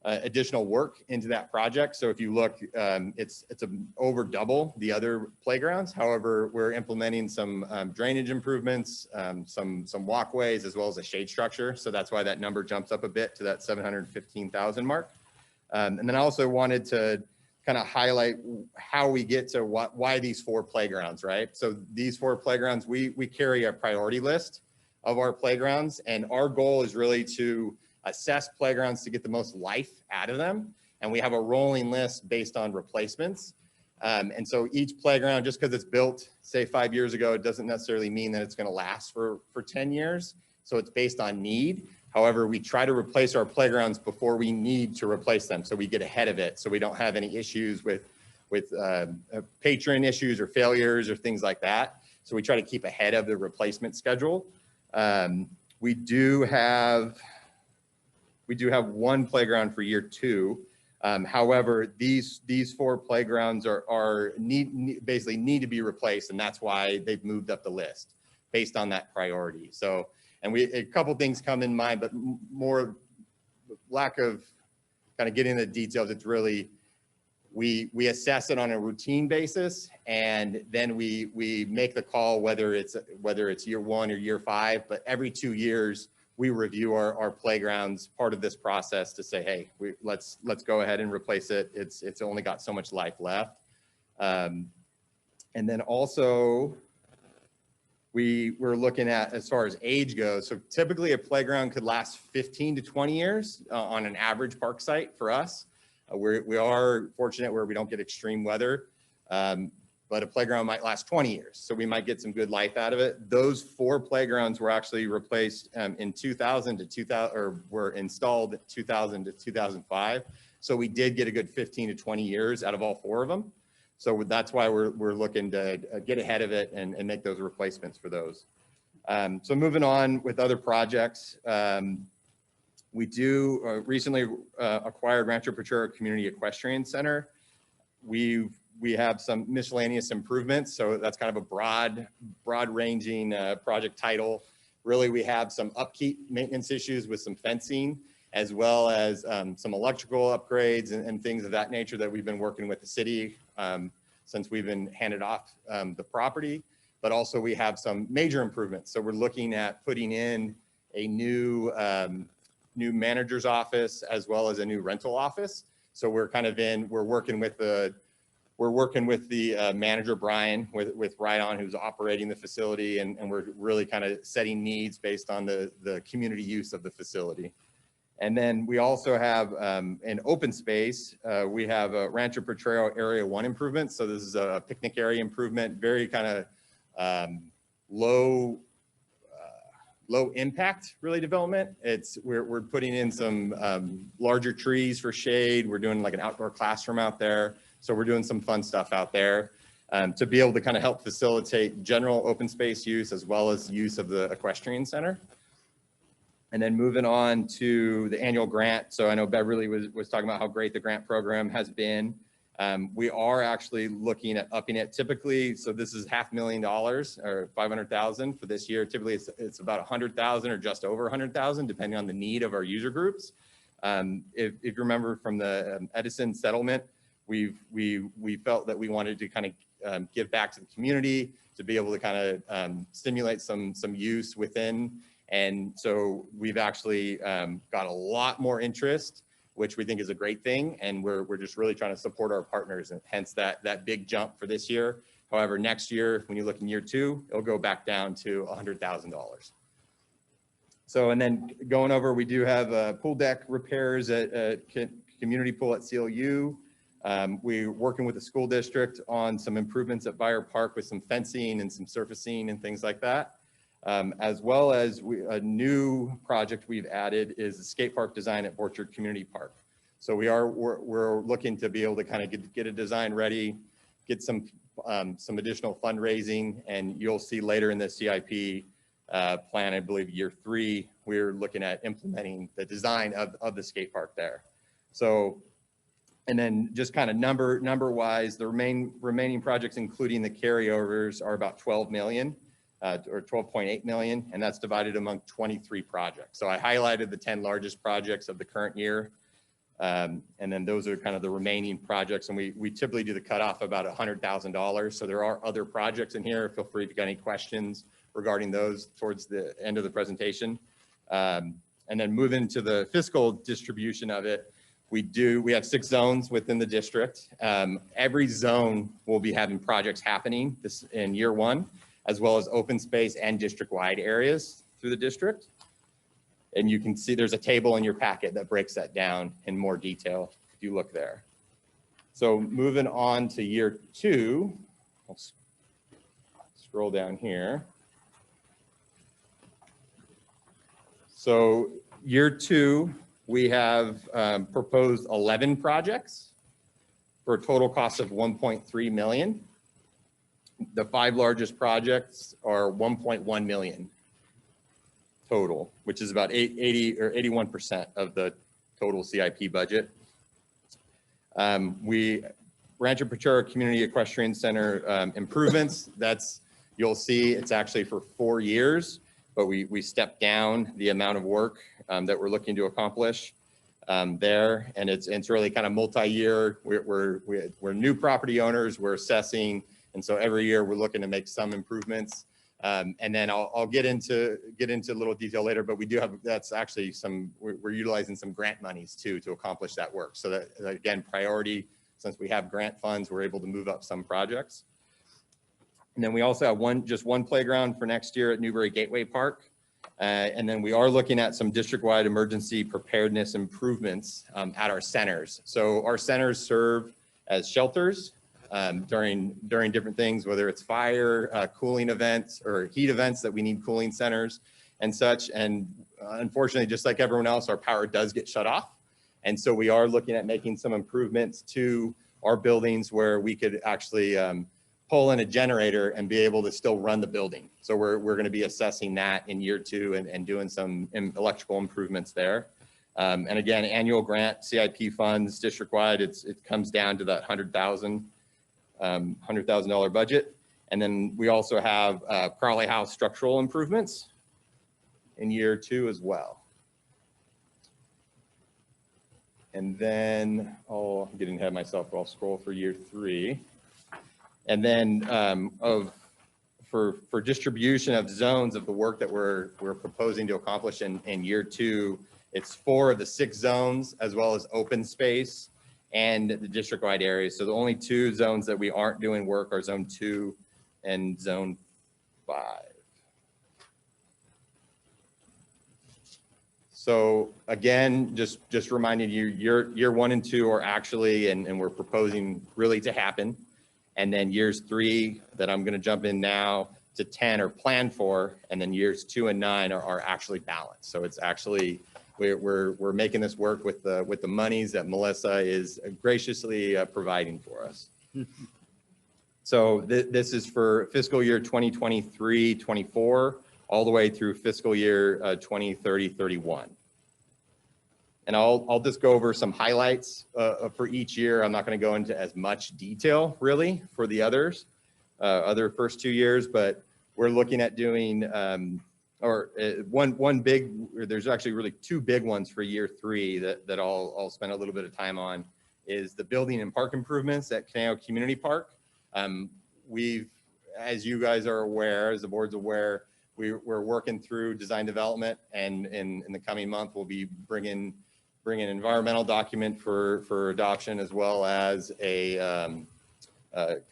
Speaker 8: additional work into that project. So if you look, it's over double the other playgrounds. However, we're implementing some drainage improvements, some walkways, as well as a shade structure. So that's why that number jumps up a bit to that 715,000 mark. And then I also wanted to kind of highlight how we get to why these 4 playgrounds, right? So these 4 playgrounds, we carry a priority list of our playgrounds, and our goal is really to assess playgrounds to get the most life out of them. And we have a rolling list based on replacements. And so each playground, just because it's built, say 5 years ago, it doesn't necessarily mean that it's going to last for 10 years. So it's based on need. However, we try to replace our playgrounds before we need to replace them. So we get ahead of it. So we don't have any issues with patron issues or failures or things like that. So we try to keep ahead of the replacement schedule. We do have 1 playground for year 2. However, these 4 playgrounds basically need to be replaced, and that's why they've moved up the list based on that priority. So, and a couple things come in mind, but more lack of kind of getting into the details. It's really, we assess it on a routine basis, and then we make the call whether it's year 1 or year 5. But every 2 years, we review our playgrounds, part of this process, to say, hey, let's go ahead and replace it. It's only got so much life left. And then also, we're looking at as far as age goes. So typically a playground could last 15 to 20 years on an average park site for us. We are fortunate where we don't get extreme weather, but a playground might last 20 years. So we might get some good life out of it. Those 4 playgrounds were actually replaced in 2000 to 2000, or were installed 2000 to 2005. So we did get a good 15 to 20 years out of all 4 of them. So that's why we're looking to get ahead of it and make those replacements for those. So moving on with other projects, we do recently acquired Rancho Pacheco Community Equestrian Center. We have some miscellaneous improvements, so that's kind of a broad ranging project title. Really, we have some upkeep maintenance issues with some fencing, as well as some electrical upgrades and things of that nature that we've been working with the city since we've been handed off the property. But also we have some major improvements. So we're looking at putting in a new manager's office, as well as a new rental office. So we're working with the manager, Brian, with Ride-On, who's operating the facility, and we're really kind of setting needs based on the community use of the facility. And then we also have an open space. We have a Rancho Potrero Area 1 improvement. So this is a picnic area improvement, very kind of low impact really development. We're putting in some larger trees for shade. We're doing like an outdoor classroom out there. So we're doing some fun stuff out there to be able to kind of help facilitate general open space use, as well as use of the equestrian center. And then moving on to the annual grant. So I know Beverly was talking about how great the grant program has been. We are actually looking at upping it typically. So this is $500,000 or $500,000 for this year. Typically it's about $100,000 or just over $100,000, depending on the need of our user groups. If you remember from the Edison settlement, we felt that we wanted to kind of give back to the community, to be able to kind of stimulate some use within. And so we've actually got a lot more interest, which we think is a great thing. And we're just really trying to support our partners, and hence that big jump for this year. However, next year, when you look in year 2, it'll go back down to $100,000. So, and then going over, we do have pool deck repairs at community pool at CLU. We're working with the school district on some improvements at Buyer Park with some fencing and some surfacing and things like that. As well as a new project we've added is the skate park design at Orchard Community Park. So we're looking to be able to kind of get a design ready, get some additional fundraising, and you'll see later in the CIP plan, I believe year 3, we're looking at implementing the design of the skate park there. So, and then just kind of number wise, the remaining projects, including the carryovers, are about 12 million. Or 12.8 million, and that's divided among 23 projects. So I highlighted the 10 largest projects of the current year. And then those are kind of the remaining projects. And we typically do the cutoff about $100,000. So there are other projects in here. Feel free if you got any questions regarding those towards the end of the presentation. And then moving to the fiscal distribution of it, we have 6 zones within the district. Every zone will be having projects happening this in year 1, as well as open space and district-wide areas through the district. And you can see there's a table in your packet that breaks that down in more detail if you look there. So moving on to year 2, let's scroll down here. So year 2, we have proposed 11 projects for a total cost of $1.3 million. The 5 largest projects are $1.1 million total, which is about 80 or 81% of the total CIP budget. Rancho Pachoa Community Equestrian Center improvements, you'll see it's actually for 4 years, but we stepped down the amount of work that we're looking to accomplish there. And it's really kind of multi-year. We're new property owners, we're assessing. And so every year we're looking to make some improvements. And then I'll get into a little detail later, but we do have, that's actually we're utilizing some grant monies too to accomplish that work. So that again, priority, since we have grant funds, we're able to move up some projects. And then we also have just one playground for next year at Newberry Gateway Park. And then we are looking at some district-wide emergency preparedness improvements at our centers. So our centers serve as shelters during different things, whether it's fire, cooling events, or heat events that we need cooling centers and such. And unfortunately, just like everyone else, our power does get shut off. And so we are looking at making some improvements to our buildings where we could actually pull in a generator and be able to still run the building. So we're going to be assessing that in year 2 and doing some electrical improvements there. And again, annual grant CIP funds district-wide, it comes down to that $100,000 budget. And then we also have Crowley House structural improvements in year 2 as well. And then, I'm getting ahead of myself, but I'll scroll for year 3. And then for distribution of zones of the work that we're proposing to accomplish in year 2, it's 4 of the 6 zones, as well as open space and the district-wide areas. So the only 2 zones that we aren't doing work are zone 2 and zone 5. So again, just reminding you, year 1 and 2 are actually, and we're proposing really to happen. And then years 3 that I'm going to jump in now to 10 are planned for, and then years 2 and 9 are actually balanced. So it's actually, we're making this work with the monies that Melissa is graciously providing for us. So this is for fiscal year 2023-24, all the way through fiscal year 2030-31. And I'll just go over some highlights for each year. I'm not going to go into as much detail really for the other first 2 years, but we're looking at doing there's actually really 2 big ones for year 3 that I'll spend a little bit of time on, is the building and park improvements at Caneo Community Park. As you guys are aware, as the board's aware, we're working through design development, and in the coming month, we'll be bringing an environmental document for adoption, as well as a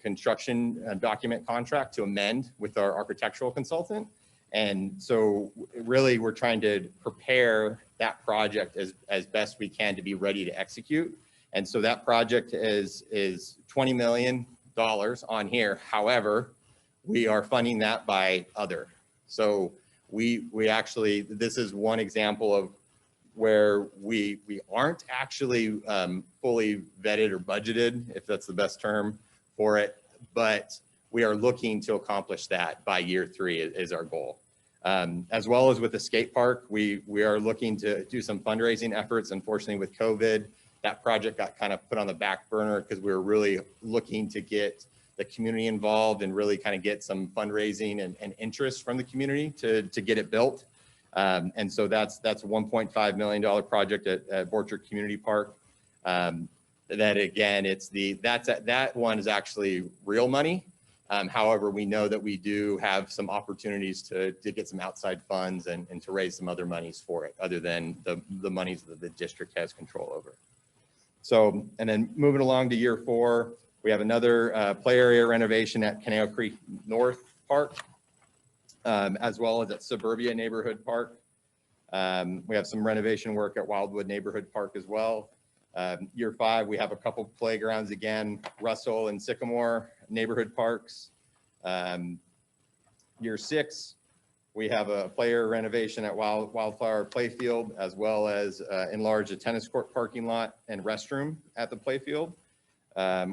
Speaker 8: construction document contract to amend with our architectural consultant. And so really we're trying to prepare that project as best we can to be ready to execute. And so that project is $20 million on here. However, we are funding that by other. So we actually, this is one example of where we aren't actually fully vetted or budgeted, if that's the best term for it, but we are looking to accomplish that by year 3 is our goal. As well as with the skate park, we are looking to do some fundraising efforts. Unfortunately, with COVID, that project got kind of put on the back burner because we were really looking to get the community involved and really kind of get some fundraising and interest from the community to get it built. And so that's a $1.5 million project at Borchert Community Park. That again, that one is actually real money. However, we know that we do have some opportunities to get some outside funds and to raise some other monies for it, other than the monies that the district has control over. So, and then moving along to year 4, we have another play area renovation at Canal Creek North Park, as well as at Suburbia Neighborhood Park. We have some renovation work at Wildwood Neighborhood Park as well. Year 5, we have a couple playgrounds again, Russell and Sycamore Neighborhood Parks. Year 6, we have a player renovation at Wildflower Playfield, as well as enlarge the tennis court parking lot and restroom at the playfield.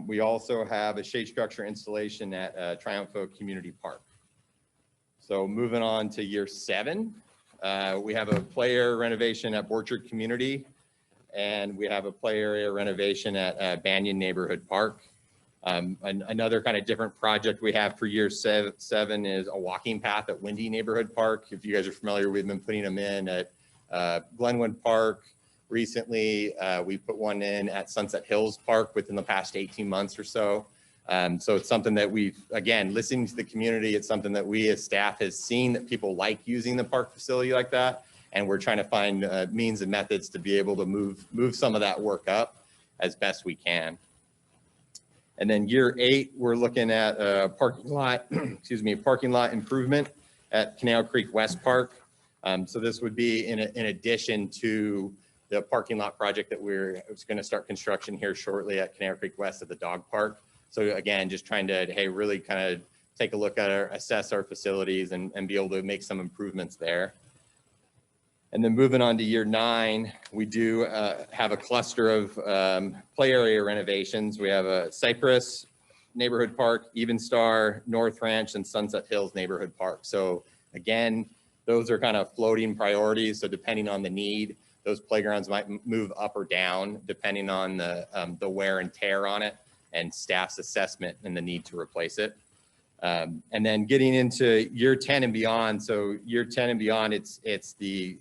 Speaker 8: We also have a shade structure installation at Triumph Oak Community Park. So moving on to year 7, we have a play area renovation at Orchard Community, and we have a play area renovation at Banyan Neighborhood Park. Another kind of different project we have for year 7 is a walking path at Windy Neighborhood Park. If you guys are familiar, we've been putting them in at Glenwood Park. Recently, we put one in at Sunset Hills Park within the past 18 months or so. So it's something that we've, again, listening to the community, it's something that we as staff has seen that people like using the park facility like that. And we're trying to find means and methods to be able to move some of that work up as best we can. And then year 8, we're looking at a parking lot, excuse me, parking lot improvement at Canal Creek West Park. So this would be in addition to the parking lot project that we're going to start construction here shortly at Canal Creek West at the dog park. So again, just trying to, hey, really kind of take a look at assess our facilities and be able to make some improvements there. And then moving on to year 9, we do have a cluster of play area renovations. We have a Cypress Neighborhood Park, Even Star, North Ranch, and Sunset Hills Neighborhood Park. So again, those are kind of floating priorities. So depending on the need, those playgrounds might move up or down depending on the wear and tear on it and staff's assessment and the need to replace it. And then getting into year 10 and beyond. So year 10 and beyond, it's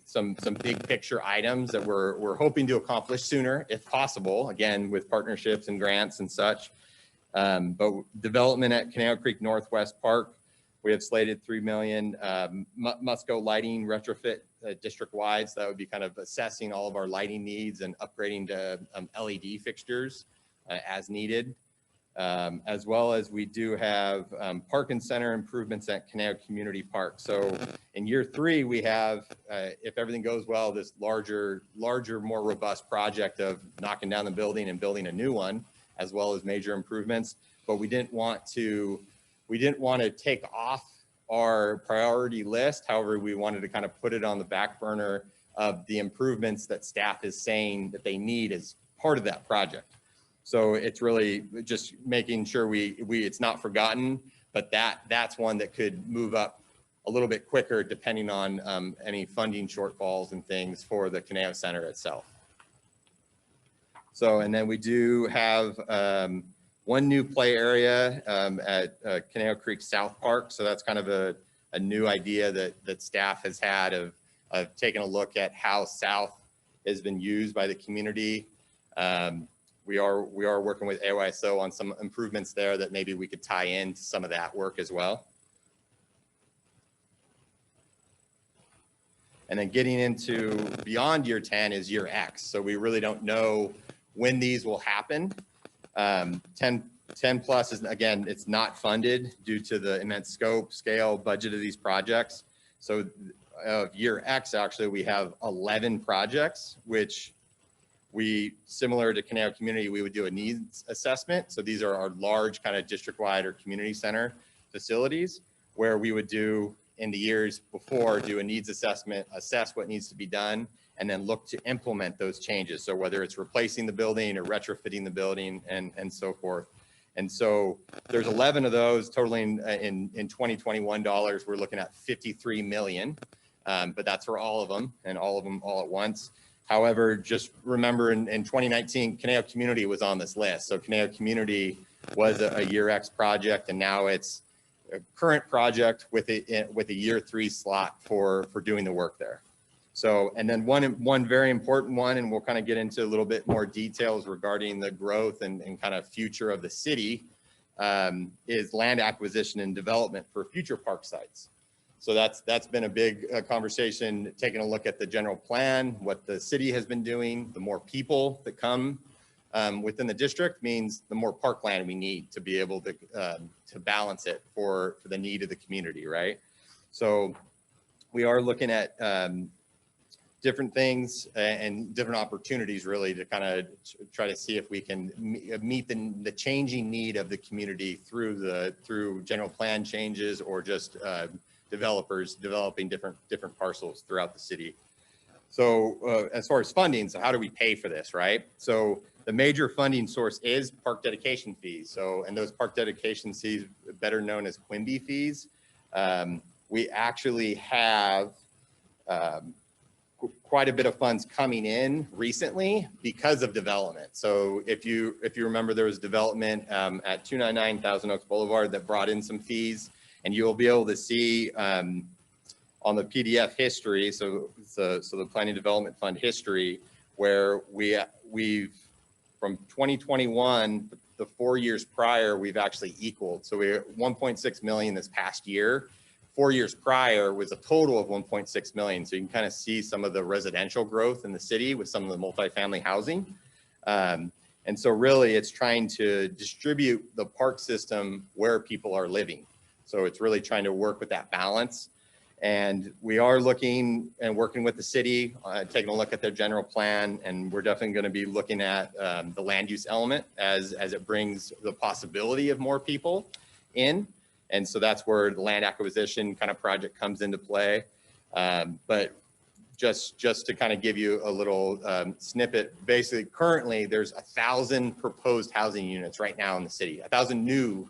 Speaker 8: some big picture items that we're hoping to accomplish sooner if possible, again, with partnerships and grants and such. But development at Canal Creek Northwest Park, we have slated $3 million. Musco lighting retrofit district-wide. So that would be kind of assessing all of our lighting needs and upgrading to LED fixtures as needed. As well as we do have park and center improvements at Canal Community Park. So in year 3, we have, if everything goes well, this larger, more robust project of knocking down the building and building a new one, as well as major improvements. But we didn't want to take off our priority list. However, we wanted to kind of put it on the back burner of the improvements that staff is saying that they need as part of that project. So it's really just making sure it's not forgotten, but that's one that could move up a little bit quicker depending on any funding shortfalls and things for the Canal Center itself. So, and then we do have one new play area at Canal Creek South Park. So that's kind of a new idea that staff has had of taking a look at how South has been used by the community. We are working with AYSO on some improvements there that maybe we could tie into some of that work as well. And then getting into beyond year 10 is year X. So we really don't know when these will happen. 10 plus is, again, it's not funded due to the immense scope, scale, budget of these projects. So year X, actually, we have 11 projects, which similar to Canal Community, we would do a needs assessment. So these are our large kind of district-wide or community center facilities where we would do in the years before, do a needs assessment, assess what needs to be done, and then look to implement those changes. So whether it's replacing the building or retrofitting the building and so forth. And so there's 11 of those totaling in 2021 dollars, we're looking at 53 million, but that's for all of them and all of them all at once. However, just remember in 2019, Canal Community was on this list. So Canal Community was a year X project, and now it's a current project with a year 3 slot for doing the work there. So, and then one very important one, and we'll kind of get into a little bit more details regarding the growth and kind of future of the city, is land acquisition and development for future park sites. So that's been a big conversation, taking a look at the general plan, what the city has been doing. The more people that come within the district means the more parkland we need to be able to balance it for the need of the community, right? So we are looking at different things and different opportunities really to kind of try to see if we can meet the changing need of the community through general plan changes or just developers developing different parcels throughout the city. So as far as funding, so how do we pay for this, right? So the major funding source is park dedication fees. So, and those park dedication fees, better known as Quimby fees, we actually have quite a bit of funds coming in recently because of development. So if you remember, there was development at 299 Thousand Oaks Boulevard that brought in some fees, and you'll be able to see on the PDF history, so the Planning Development Fund history, where we've from 2021, the 4 years prior, we've actually equaled. So we're 1.6 million this past year. 4 years prior was a total of 1.6 million. So you can kind of see some of the residential growth in the city with some of the multifamily housing. And so really it's trying to distribute the park system where people are living. So it's really trying to work with that balance. And we are looking and working with the city, taking a look at their general plan, and we're definitely going to be looking at the land use element as it brings the possibility of more people in. And so that's where the land acquisition kind of project comes into play. But just to kind of give you a little snippet, basically currently there's 1,000 proposed housing units right now in the city, 1,000 new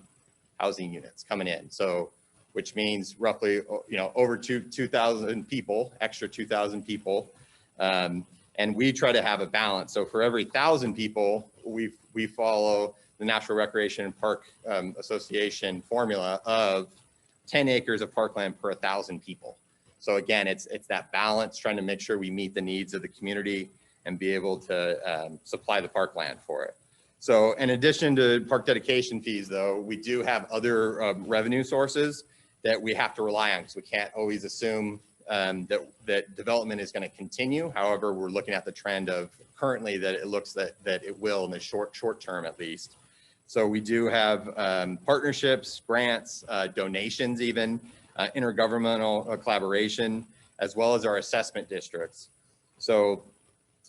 Speaker 8: housing units coming in. So, which means roughly, over 2,000 people, extra 2,000 people. And we try to have a balance. So for every 1,000 people, we follow the National Recreation and Park Association formula of 10 acres of parkland per 1,000 people. So again, it's that balance, trying to make sure we meet the needs of the community and be able to supply the parkland for it. So in addition to park dedication fees, though, we do have other revenue sources that we have to rely on, because we can't always assume that development is going to continue. However, we're looking at the trend of currently that it looks that it will in the short term at least. So we do have partnerships, grants, donations, even intergovernmental collaboration, as well as our assessment districts. So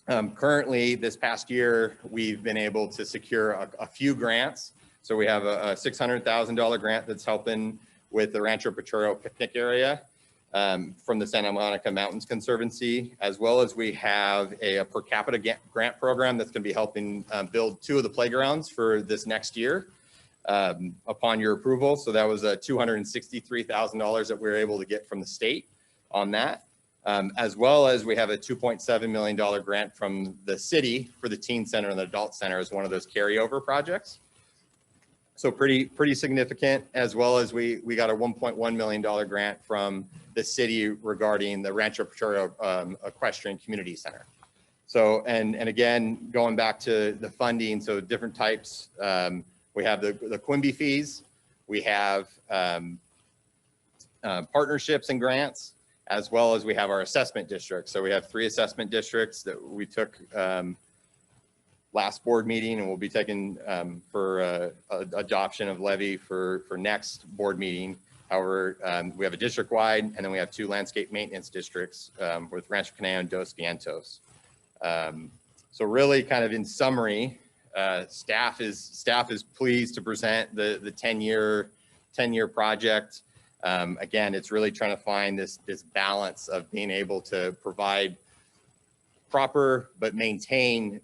Speaker 8: currently this past year, we've been able to secure a few grants. So we have a $600,000 grant that's helping with the Rancho Patrero picnic area from the Santa Monica Mountains Conservancy, as well as we have a per capita grant program that's going to be helping build 2 of the playgrounds for this next year upon your approval. So that was $263,000 that we were able to get from the state on that, as well as we have a $2.7 million grant from the city for the teen center and the adult center as one of those carryover projects. So pretty significant, as well as we got a $1.1 million grant from the city regarding the Rancho Patrero Equestrian Community Center. So, and again, going back to the funding, so different types, we have the Quimby fees, we have partnerships and grants, as well as we have our assessment districts. So we have 3 assessment districts that we took last board meeting, and we'll be taking for adoption of levy for next board meeting. However, we have a district-wide, and then we have 2 landscape maintenance districts with Rancho Caneo and Dos Vientos. So really, kind of in summary, staff is pleased to present the 10-year project. Again, it's really trying to find this balance of being able to provide proper but maintain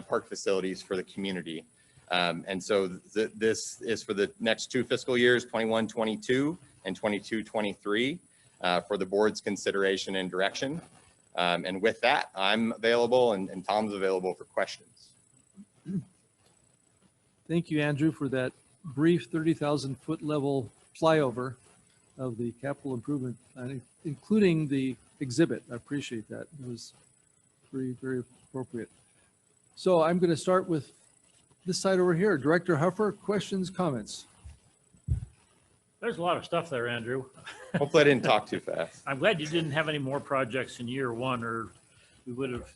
Speaker 8: park facilities for the community. And so this is for the next 2 fiscal years, 21-22 and 22-23, for the board's consideration and direction. And with that, I'm available and Tom's available for questions.
Speaker 1: Thank you, Andrew, for that brief 30,000 foot level flyover of the capital improvement, including the exhibit. I appreciate that. It was very, very appropriate. So I'm going to start with this side over here. Director Huffer, questions, comments?
Speaker 7: There's a lot of stuff there, Andrew.
Speaker 8: Hopefully I didn't talk too fast.
Speaker 7: I'm glad you didn't have any more projects in year one, or we would have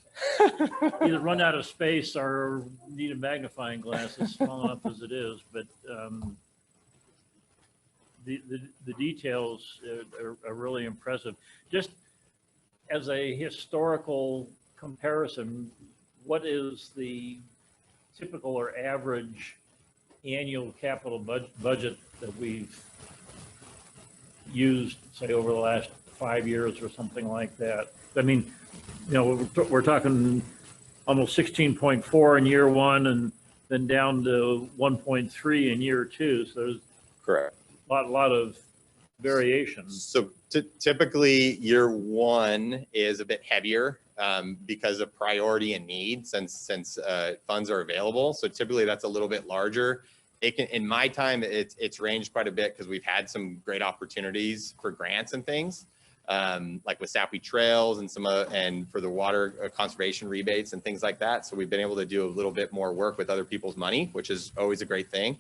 Speaker 7: either run out of space or needed magnifying glasses, small enough as it is. But the details are really impressive. Just as a historical comparison, what is the typical or average annual capital budget that we've used, say, over the last 5 years or something like that? I mean, you know, we're talking almost 16.4 in year one and then down to 1.3 in year two. So there's
Speaker 8: Correct.
Speaker 7: a lot of variation.
Speaker 8: So typically year one is a bit heavier because of priority and need since funds are available. So typically that's a little bit larger. It can, in my time, it's ranged quite a bit because we've had some great opportunities for grants and things, like with Sappi Trails and and for the water conservation rebates and things like that. So we've been able to do a little bit more work with other people's money, which is always a great thing.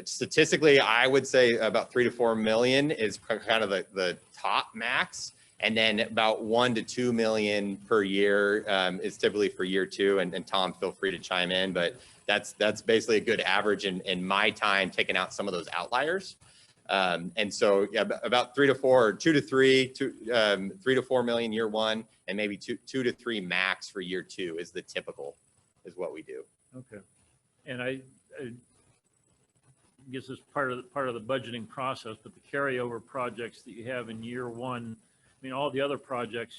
Speaker 8: Statistically, I would say about 3 to 4 million is kind of the top max. And then about 1 to 2 million per year is typically for year two. And Tom, feel free to chime in, but that's basically a good average in my time, taking out some of those outliers. And so yeah, about 3 to 4, or 2 to 3, 3 to 4 million year one, and maybe 2 to 3 max for year two is the typical, is what we do.
Speaker 7: Okay. And I guess it's part of the budgeting process, but the carryover projects that you have in year one, I mean, all the other projects,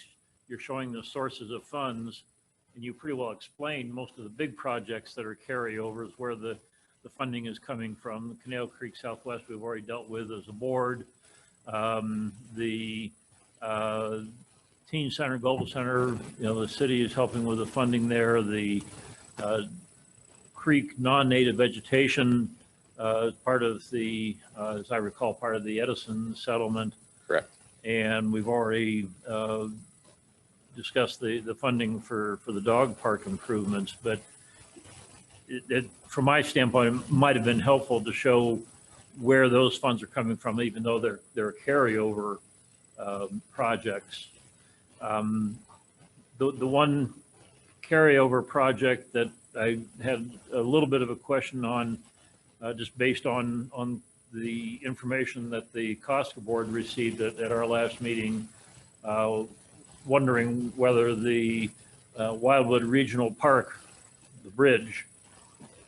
Speaker 7: you're showing the sources of funds, and you pretty well explained most of the big projects that are carryovers, where the funding is coming from. The Canal Creek Southwest, we've already dealt with as a board. The Teen Center, Global Center, you know, the city is helping with the funding there. The creek non-native vegetation, part of the, as I recall, part of the Edison settlement.
Speaker 8: Correct.
Speaker 7: And we've already discussed the funding for the dog park improvements, but from my standpoint, it might have been helpful to show where those funds are coming from, even though they're carryover projects. The one carryover project that I had a little bit of a question on, just based on the information that the Costco board received at our last meeting, wondering whether the Wildwood Regional Park, the bridge,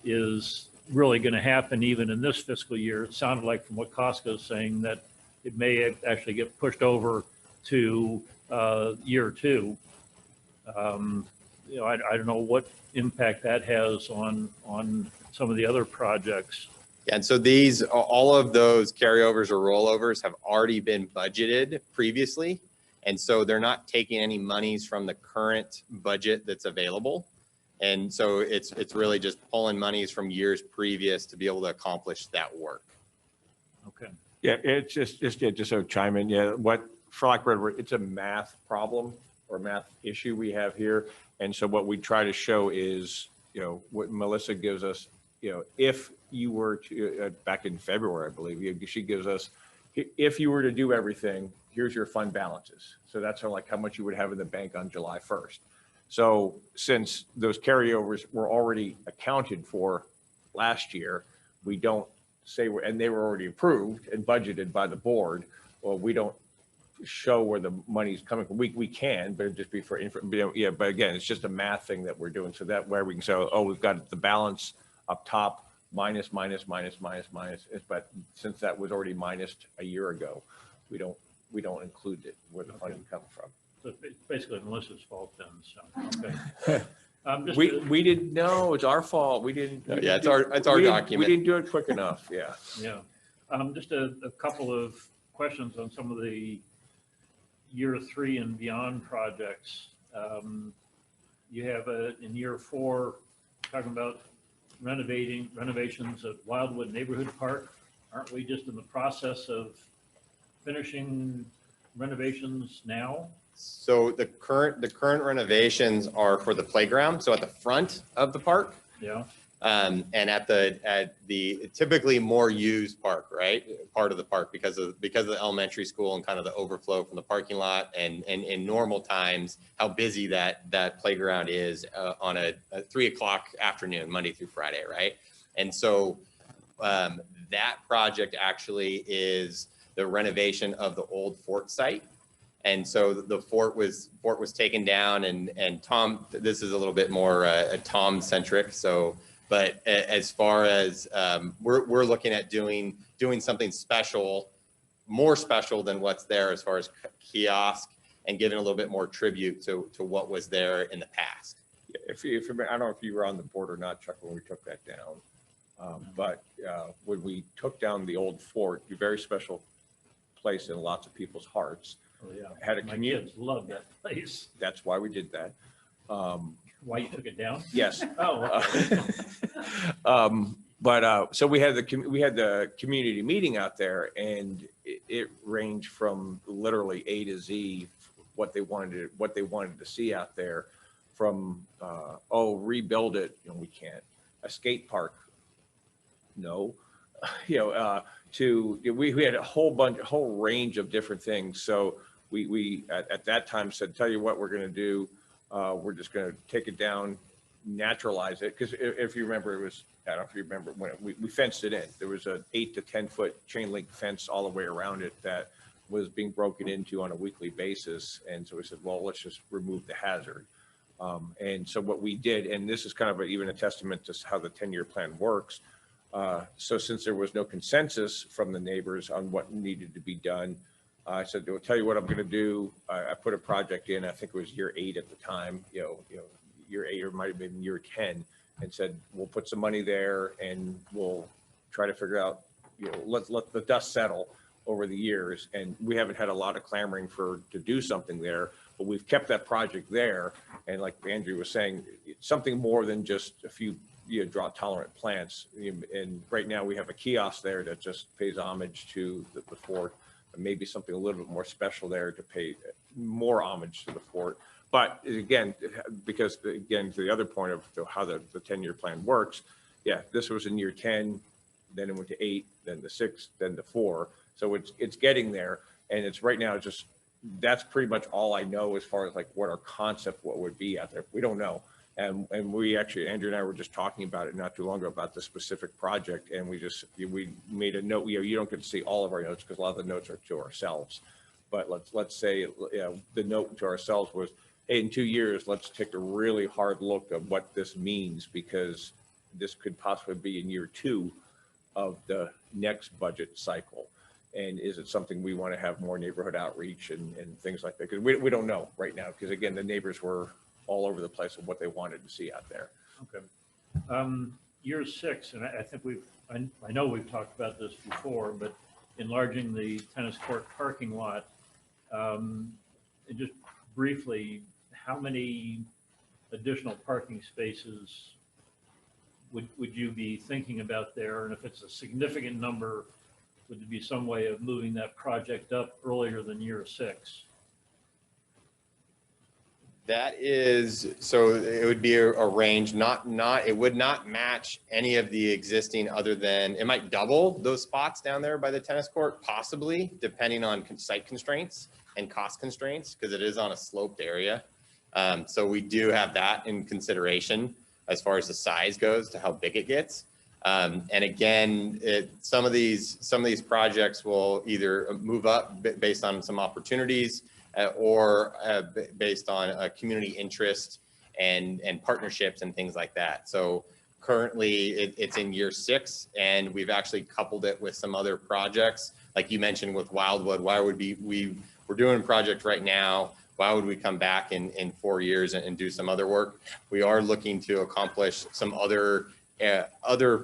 Speaker 7: is really going to happen even in this fiscal year. It sounded like from what Costco is saying that it may actually get pushed over to year two. You know, I don't know what impact that has on some of the other projects.
Speaker 8: Yeah, and so all of those carryovers or rollovers have already been budgeted previously. And so they're not taking any monies from the current budget that's available. And so it's really just pulling monies from years previous to be able to accomplish that work.
Speaker 7: Okay.
Speaker 4: Yeah, it's just so chime in. Yeah, for lack of a better word, it's a math problem or math issue we have here. And so what we try to show is, you know, what Melissa gives us, you know, if you were to, back in February, I believe, she gives us, if you were to do everything, here's your fund balances. So that's like how much you would have in the bank on July 1st. So since those carryovers were already accounted for last year, we don't say, and they were already approved and budgeted by the board, well, we don't show where the money's coming from. We can, but it'd just be for, yeah, but again, it's just a math thing that we're doing. So that way we can say, oh, we've got the balance up top, minus, but since that was already minused a year ago, we don't include it where the funding comes from.
Speaker 7: So it's basically Melissa's fault then, so, okay.
Speaker 4: We didn't know, it's our fault. We didn't.
Speaker 8: Yeah, it's our document.
Speaker 4: We didn't do it quick enough, yeah.
Speaker 7: Yeah. Just a couple of questions on some of the year 3 and beyond projects. You have in year 4, talking about renovations at Wildwood Neighborhood Park. Aren't we just in the process of finishing renovations now?
Speaker 8: So the current renovations are for the playground, so at the front of the park.
Speaker 7: Yeah,
Speaker 8: And at the typically more used park, right? Part of the park because of the elementary school and kind of the overflow from the parking lot and in normal times, how busy that playground is on a 3 o'clock afternoon, Monday through Friday, right? And so that project actually is the renovation of the old fort site. And so the fort was taken down and Tom, this is a little bit more Tom centric. So, but as far as we're looking at doing something special, more special than what's there as far as kiosk and giving a little bit more tribute to what was there in the past.
Speaker 4: If you, I don't know if you were on the board or not, Chuck, when we took that down. But when we took down the old fort, a very special place in lots of people's hearts.
Speaker 7: oh yeah.
Speaker 4: Had a
Speaker 7: My
Speaker 4: community.
Speaker 7: kids love that place.
Speaker 4: That's why we did that.
Speaker 7: Why you took it down?
Speaker 4: Yes.
Speaker 7: Oh,
Speaker 4: But so we had the community meeting out there, and it ranged from literally A to Z what they wanted to see out there. From rebuild it, we can't. A skate park, no. We had a whole range of different things. So we at that time said, tell you what we're going to do. We're just going to take it down, naturalize it. Because if you remember, I don't know if you remember when we fenced it in. There was an 8 to 10 foot chain link fence all the way around it that was being broken into on a weekly basis. And so we said, well, let's just remove the hazard. And so what we did, and this is kind of even a testament to how the 10-year plan works. So since there was no consensus from the neighbors on what needed to be done, I said, "I'll tell you what I'm going to do." I put a project in. I think it was year 8 at the time. Year 8 or might have been year 10, and said, "We'll put some money there, and we'll try to figure out. Let the dust settle over the years." And we haven't had a lot of clamoring to do something there, but we've kept that project there. And like Andrew was saying, it's something more than just a few drought tolerant plants. And right now we have a kiosk there that just pays homage to the fort, and maybe something a little bit more special there to pay more homage to the fort. But again, because to the other point of how the 10-year plan works, this was in year 10, then it went to 8, then to 6, then to 4. So it's getting there, and it's right now just that's pretty much all I know as far as like what our concept what would be out there. We don't know. And we actually, Andrew and I were just talking about it not too long ago about the specific project. And we made a note, you don't get to see all of our notes because a lot of the notes are to ourselves. But let's say the note to ourselves was, hey, in 2 years, let's take a really hard look at what this means, because this could possibly be in year 2 of the next budget cycle. And is it something we want to have more neighborhood outreach and things like that? Because we don't know right now, because again, the neighbors were all over the place of what they wanted to see out there.
Speaker 7: okay. Year 6, and I think I know we've talked about this before, but enlarging the tennis court parking lot, and just briefly, how many additional parking spaces would you be thinking about there? And if it's a significant number, would there be some way of moving that project up earlier than year 6?
Speaker 8: That is, so it would be a range, it would not match any of the existing other than, it might double those spots down there by the tennis court, possibly, depending on site constraints and cost constraints, because it is on a sloped area. So we do have that in consideration as far as the size goes to how big it gets. And again, some of these projects will either move up based on some opportunities or based on community interest and partnerships and things like that. So currently it's in year 6, and we've actually coupled it with some other projects. Like you mentioned with Wildwood, we're doing a project right now. Why would we come back in 4 years and do some other work? We are looking to accomplish some other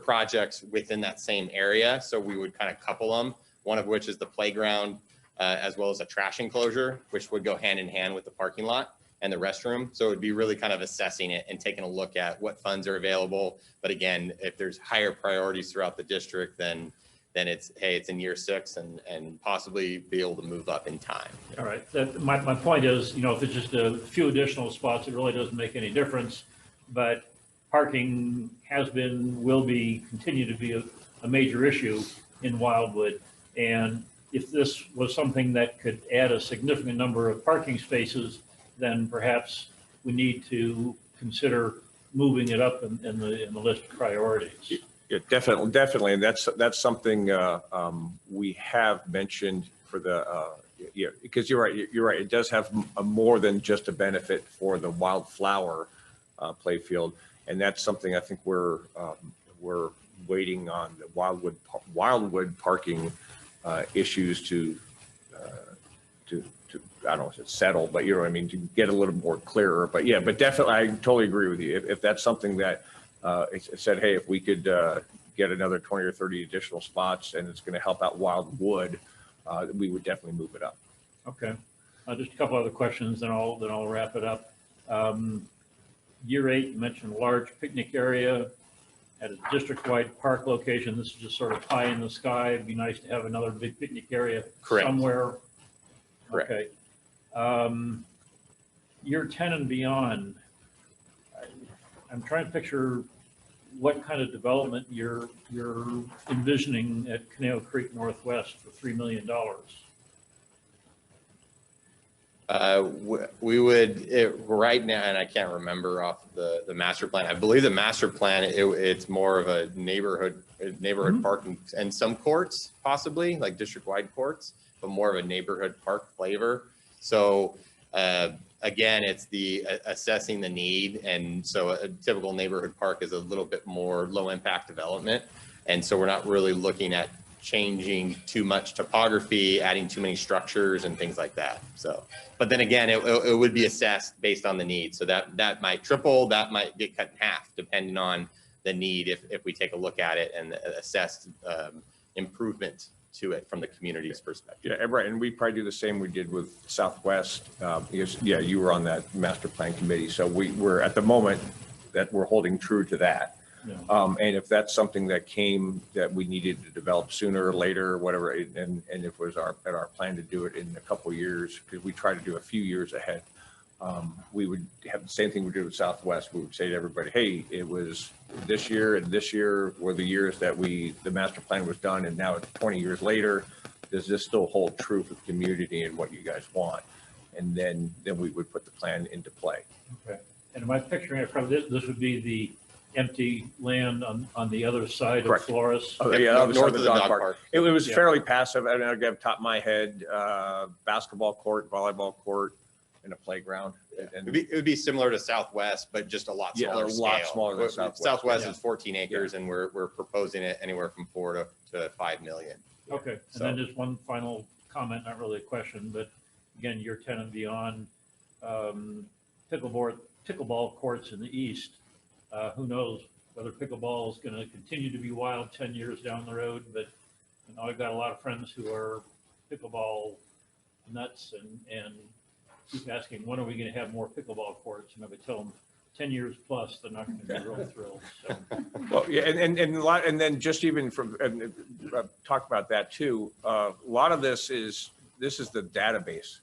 Speaker 8: projects within that same area. So we would kind of couple them, one of which is the playground, as well as a trash enclosure, which would go hand in hand with the parking lot and the restroom. So it would be really kind of assessing it and taking a look at what funds are available. But again, if there's higher priorities throughout the district, then then it's, hey, it's in year 6 and possibly be able to move up in time.
Speaker 7: All right, my point is, if it's just a few additional spots, it really doesn't make any difference. But parking has been, will be, continue to be a major issue in Wildwood. And if this was something that could add a significant number of parking spaces, then perhaps we need to consider moving it up in the list of priorities.
Speaker 4: Yeah, definitely. And that's something we have mentioned for the, because you're right. It does have more than just a benefit for the wildflower playfield. And that's something I think we're waiting on the Wildwood parking issues to I don't know if it's settled, but you know what I mean, to get a little more clearer. But yeah, but definitely, I totally agree with you. If that's something that it said, hey, if we could get another 20 or 30 additional spots and it's going to help out Wildwood, we would definitely move it up.
Speaker 7: Okay, just a couple other questions, then I'll wrap it up. Year 8, you mentioned a large picnic area at a district-wide park location. This is just sort of pie in the sky. It'd be nice to have another big picnic area
Speaker 8: Correct.
Speaker 7: somewhere.
Speaker 8: Correct.
Speaker 7: Okay. Year 10 and beyond, I'm trying to picture what kind of development you're envisioning at Canal Creek Northwest for $3 million.
Speaker 8: We would, right now, and I can't remember off the master plan. I believe the master plan, it's more of a neighborhood parking and some courts, possibly like district-wide courts, but more of a neighborhood park flavor. So again, it's the assessing the need. And so a typical neighborhood park is a little bit more low impact development. And so we're not really looking at changing too much topography, adding too many structures and things like that. So, but then again, it would be assessed based on the need. So that might triple, that might get cut in half, depending on the need, if we take a look at it and assess improvement to it from the community's perspective.
Speaker 4: Yeah, right. And we probably do the same we did with Southwest, because yeah, you were on that master plan committee. So we're at the moment that we're holding true to that.
Speaker 7: Yeah.
Speaker 4: And if that's something that came that we needed to develop sooner or later, or whatever, and if it was our plan to do it in a couple of years, because we try to do a few years ahead, we would have the same thing we did with Southwest. We would say to everybody, hey, it was this year and this year were the years that the master plan was done, and now it's 20 years later. Does this still hold true for the community and what you guys want? And then we would put the plan into play.
Speaker 7: Okay. And am I picturing it from this would be the empty land on the other side
Speaker 4: Correct.
Speaker 7: of Flores?
Speaker 4: Oh, yeah, other side
Speaker 8: North of the dog park.
Speaker 4: It was
Speaker 7: Yeah.
Speaker 4: fairly passive. I mean, I'll get top of my head, basketball court, volleyball court, and a playground. And
Speaker 8: It would be similar to Southwest, but just a lot
Speaker 4: Yeah,
Speaker 8: smaller
Speaker 4: a lot
Speaker 8: scale.
Speaker 4: smaller than Southwest.
Speaker 8: Southwest
Speaker 7: Yeah.
Speaker 8: is 14 acres, and we're proposing it anywhere from 4 to 5 million.
Speaker 7: Okay, and
Speaker 8: So-
Speaker 7: then just one final comment, not really a question, but again, year 10 and beyond, pickleball courts in the east. Who knows whether pickleball is going to continue to be wild 10 years down the road, but you know, I've got a lot of friends who are pickleball nuts and keep asking, when are we going to have more pickleball courts? And if I tell them 10 years plus, they're not going to be real thrilled. So,
Speaker 4: Well, yeah, and a lot, and then just even from talk about that too. A lot of this is the database.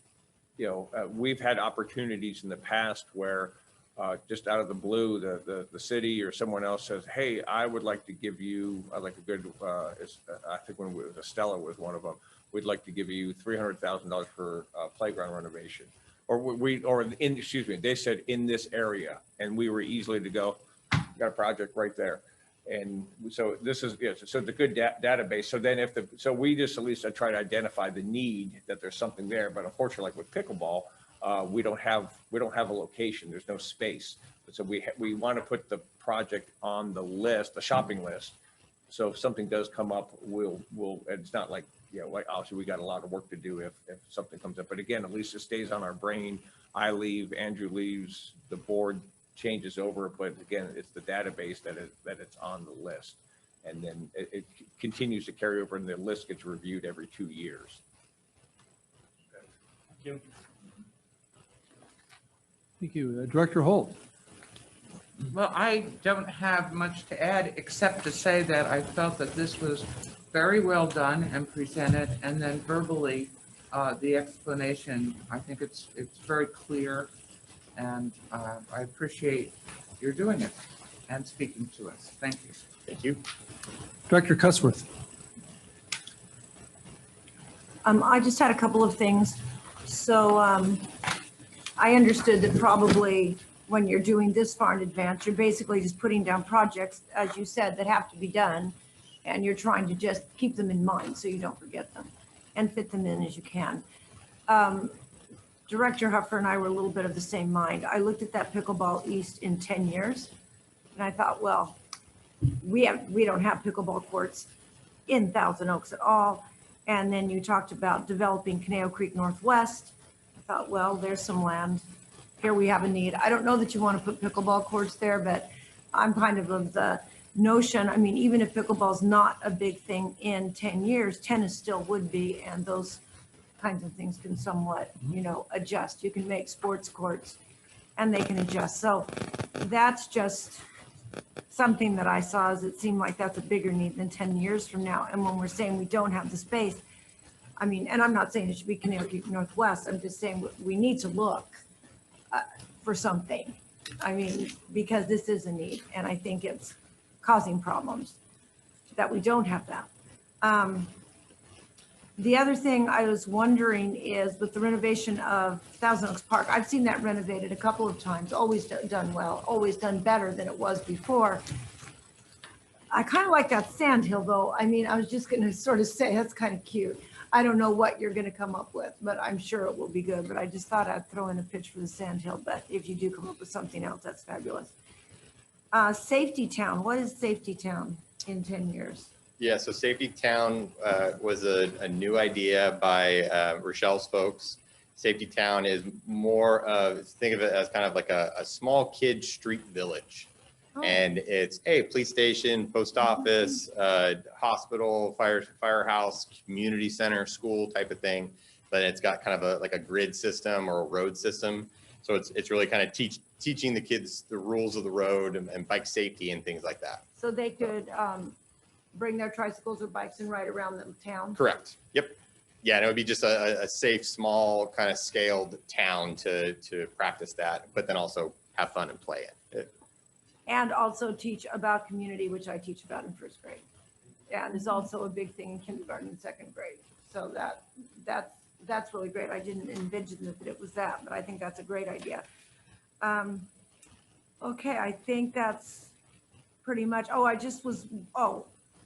Speaker 4: You know, we've had opportunities in the past where just out of the blue, the city or someone else says, "Hey, I would like to give you, I'd like a good." I think when it was Estella was one of them. We'd like to give you $300,000 for playground renovation. They said in this area, and we were easily to go, got a project right there. And so this is, so the good database. So then so we just at least try to identify the need that there's something there. But unfortunately, like with pickleball, we don't have a location. There's no space. So we want to put the project on the list, the shopping list. So if something does come up, we'll, it's not like, like obviously we got a lot of work to do if something comes up, but again, at least it stays on our brain. I leave, Andrew leaves, the board changes over, but again, it's the database that it's on the list. And then it continues to carry over and the list gets reviewed every 2 years.
Speaker 7: thank you.
Speaker 1: Thank you. Director Holt.
Speaker 6: Well, I don't have much to add, except to say that I felt that this was very well done and presented, and then verbally, the explanation, I think it's very clear, and I appreciate your doing it and speaking to us. Thank you.
Speaker 8: Thank you.
Speaker 1: Director Cutsworth.
Speaker 5: I just had a couple of things. So I understood that probably when you're doing this far in advance, you're basically just putting down projects, as you said, that have to be done. And you're trying to just keep them in mind so you don't forget them and fit them in as you can. Director Huffer and I were a little bit of the same mind. I looked at that pickleball East in 10 years and I thought, well, we don't have pickleball courts in Thousand Oaks at all. And then you talked about developing Caneo Creek Northwest. I thought, well, there's some land. Here we have a need. I don't know that you want to put pickleball courts there, but I'm kind of the notion, I mean, even if pickleball's not a big thing in 10 years, tennis still would be, and those kinds of things can somewhat, adjust. You can make sports courts and they can adjust. So that's just something that I saw, as it seemed like that's a bigger need than 10 years from now. And when we're saying we don't have the space, I mean, and I'm not saying it should be Caneo Creek Northwest, I'm just saying we need to look for something. I mean, because this is a need, and I think it's causing problems that we don't have that. The other thing I was wondering is with the renovation of Thousand Oaks Park, I've seen that renovated a couple of times, always done well, always done better than it was before. I kind of like that sand hill though. I mean, I was just going to sort of say that's kind of cute. I don't know what you're going to come up with, but I'm sure it will be good. But I just thought I'd throw in a pitch for the sand hill. But if you do come up with something else, that's fabulous. Safety Town, what is Safety Town in 10 years?
Speaker 8: Yeah, so Safety Town was a new idea by Rochelle's folks. Safety Town is more of, think of it as kind of like a small kid street village.
Speaker 5: Oh.
Speaker 8: And it's a police station, post office, hospital, firehouse, community center, school type of thing. But it's got kind of like a grid system or a road system. So it's really kind of teaching the kids the rules of the road and bike safety and things like that.
Speaker 5: So they could bring their tricycles or bikes and ride around the town?
Speaker 8: Correct. Yep. Yeah, and it would be just a safe, small, kind of scaled town to practice that, but then also have fun and play it.
Speaker 5: And also teach about community, which I teach about in first grade. And is also a big thing in kindergarten and second grade. So that's really great. I didn't envision that it was that, but I think that's a great idea. Okay, I think that's pretty much,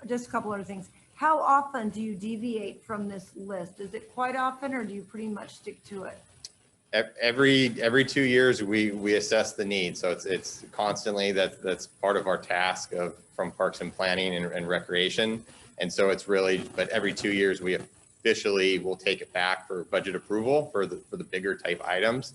Speaker 5: just a couple other things. How often do you deviate from this list? Is it quite often, or do you pretty much stick to it?
Speaker 8: Every 2 years we assess the need. So it's constantly that's part of our task from Parks and Planning and Recreation. And so it's really, but every 2 years we officially will take it back for budget approval for the bigger type items,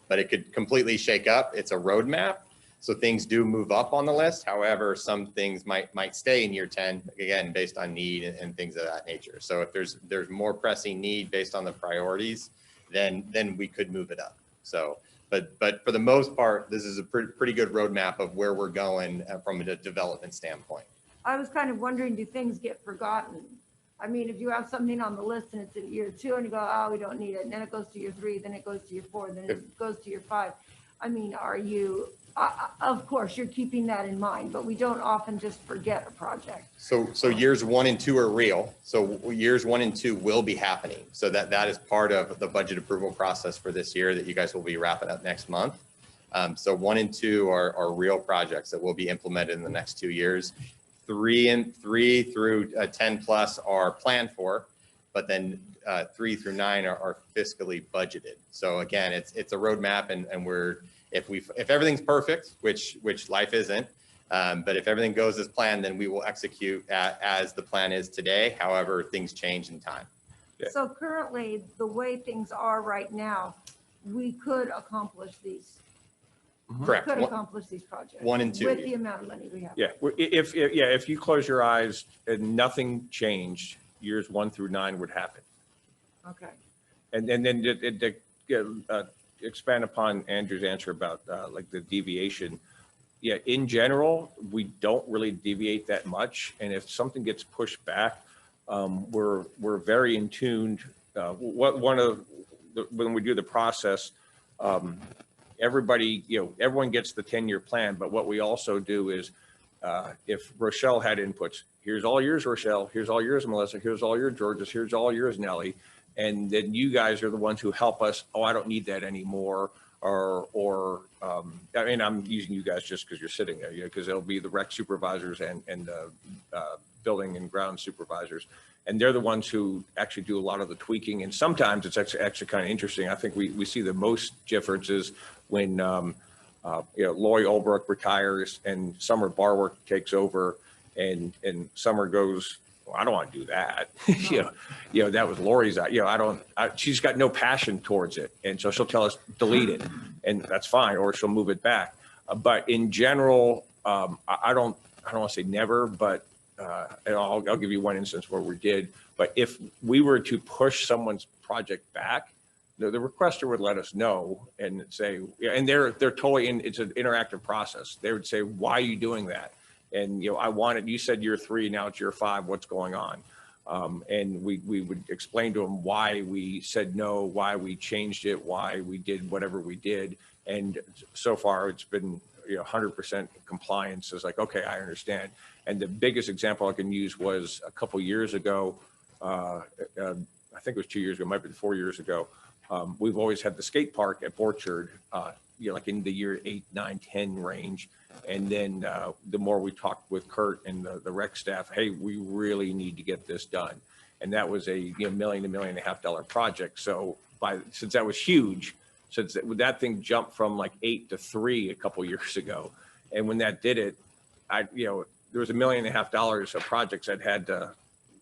Speaker 8: but it could completely shake up. It's a roadmap. So things do move up on the list. However, some things might stay in year 10, again, based on need and things of that nature. So if there's more pressing need based on the priorities, then we could move it up. So, but for the most part, this is a pretty good roadmap of where we're going from a development standpoint.
Speaker 5: I was kind of wondering, do things get forgotten? I mean, if you have something on the list and it's in year 2 and you go, oh, we don't need it. And then it goes to year 3, then it goes to year 4, then it goes to year 5. I mean, are you, of course, you're keeping that in mind, but we don't often just forget a project.
Speaker 8: So years 1 and 2 are real. So years 1 and 2 will be happening. So that is part of the budget approval process for this year that you guys will be wrapping up next month. So 1 and 2 are real projects that will be implemented in the next 2 years. 3 through 10 plus are planned for, but then 3 through 9 are fiscally budgeted. So again, it's a roadmap, and if everything's perfect, which life isn't, but if everything goes as planned, then we will execute as the plan is today. However, things change in time.
Speaker 4: Yeah.
Speaker 5: So currently, the way things are right now, we could accomplish these.
Speaker 8: Correct.
Speaker 5: We could accomplish these projects.
Speaker 8: 1 and 2.
Speaker 5: With the amount of money we have.
Speaker 4: Yeah, if you close your eyes and nothing changed, years 1 through 9 would happen.
Speaker 5: Okay.
Speaker 4: And then expand upon Andrew's answer about like the deviation. Yeah, in general, we don't really deviate that much. And if something gets pushed back, we're very in tuned. When we do the process, everybody, everyone gets the 10-year plan, but what we also do is, if Rochelle had inputs, here's all yours, Rochelle, here's all yours, Melissa, here's all your Georges, here's all yours, Nellie. And then you guys are the ones who help us, oh, I don't need that anymore. I mean, I'm using you guys just because you're sitting there, because it'll be the rec supervisors and the building and ground supervisors. And they're the ones who actually do a lot of the tweaking. And sometimes it's actually kind of interesting. I think we see the most differences when, Lori Olbrook retires and Summer Barwork takes over, and Summer goes, well, I don't want to do that. That was Lori's, she's got no passion towards it. And so she'll tell us, delete it, and that's fine, or she'll move it back. But in general, I don't want to say never, but and I'll give you one instance where we did. But if we were to push someone's project back, the requester would let us know and say, and they're totally it's an interactive process. They would say, why are you doing that? And, you said year 3, now it's year 5, what's going on? And we would explain to them why we said no, why we changed it, why we did whatever we did. And so far it's been 100% compliance. Is like, okay, I understand. And the biggest example I can use was a couple years ago. I think it was 2 years ago, might be 4 years ago. We've always had the skate park at Orchard, like in the year 8, 9, 10 range. And then the more we talked with Kurt and the rec staff, hey, we really need to get this done. And that was a $1 million to $1.5 million project. So since that was huge, since that thing jumped from like 8 to 3 a couple years ago. And when that did it, there was $1.5 million of projects that had to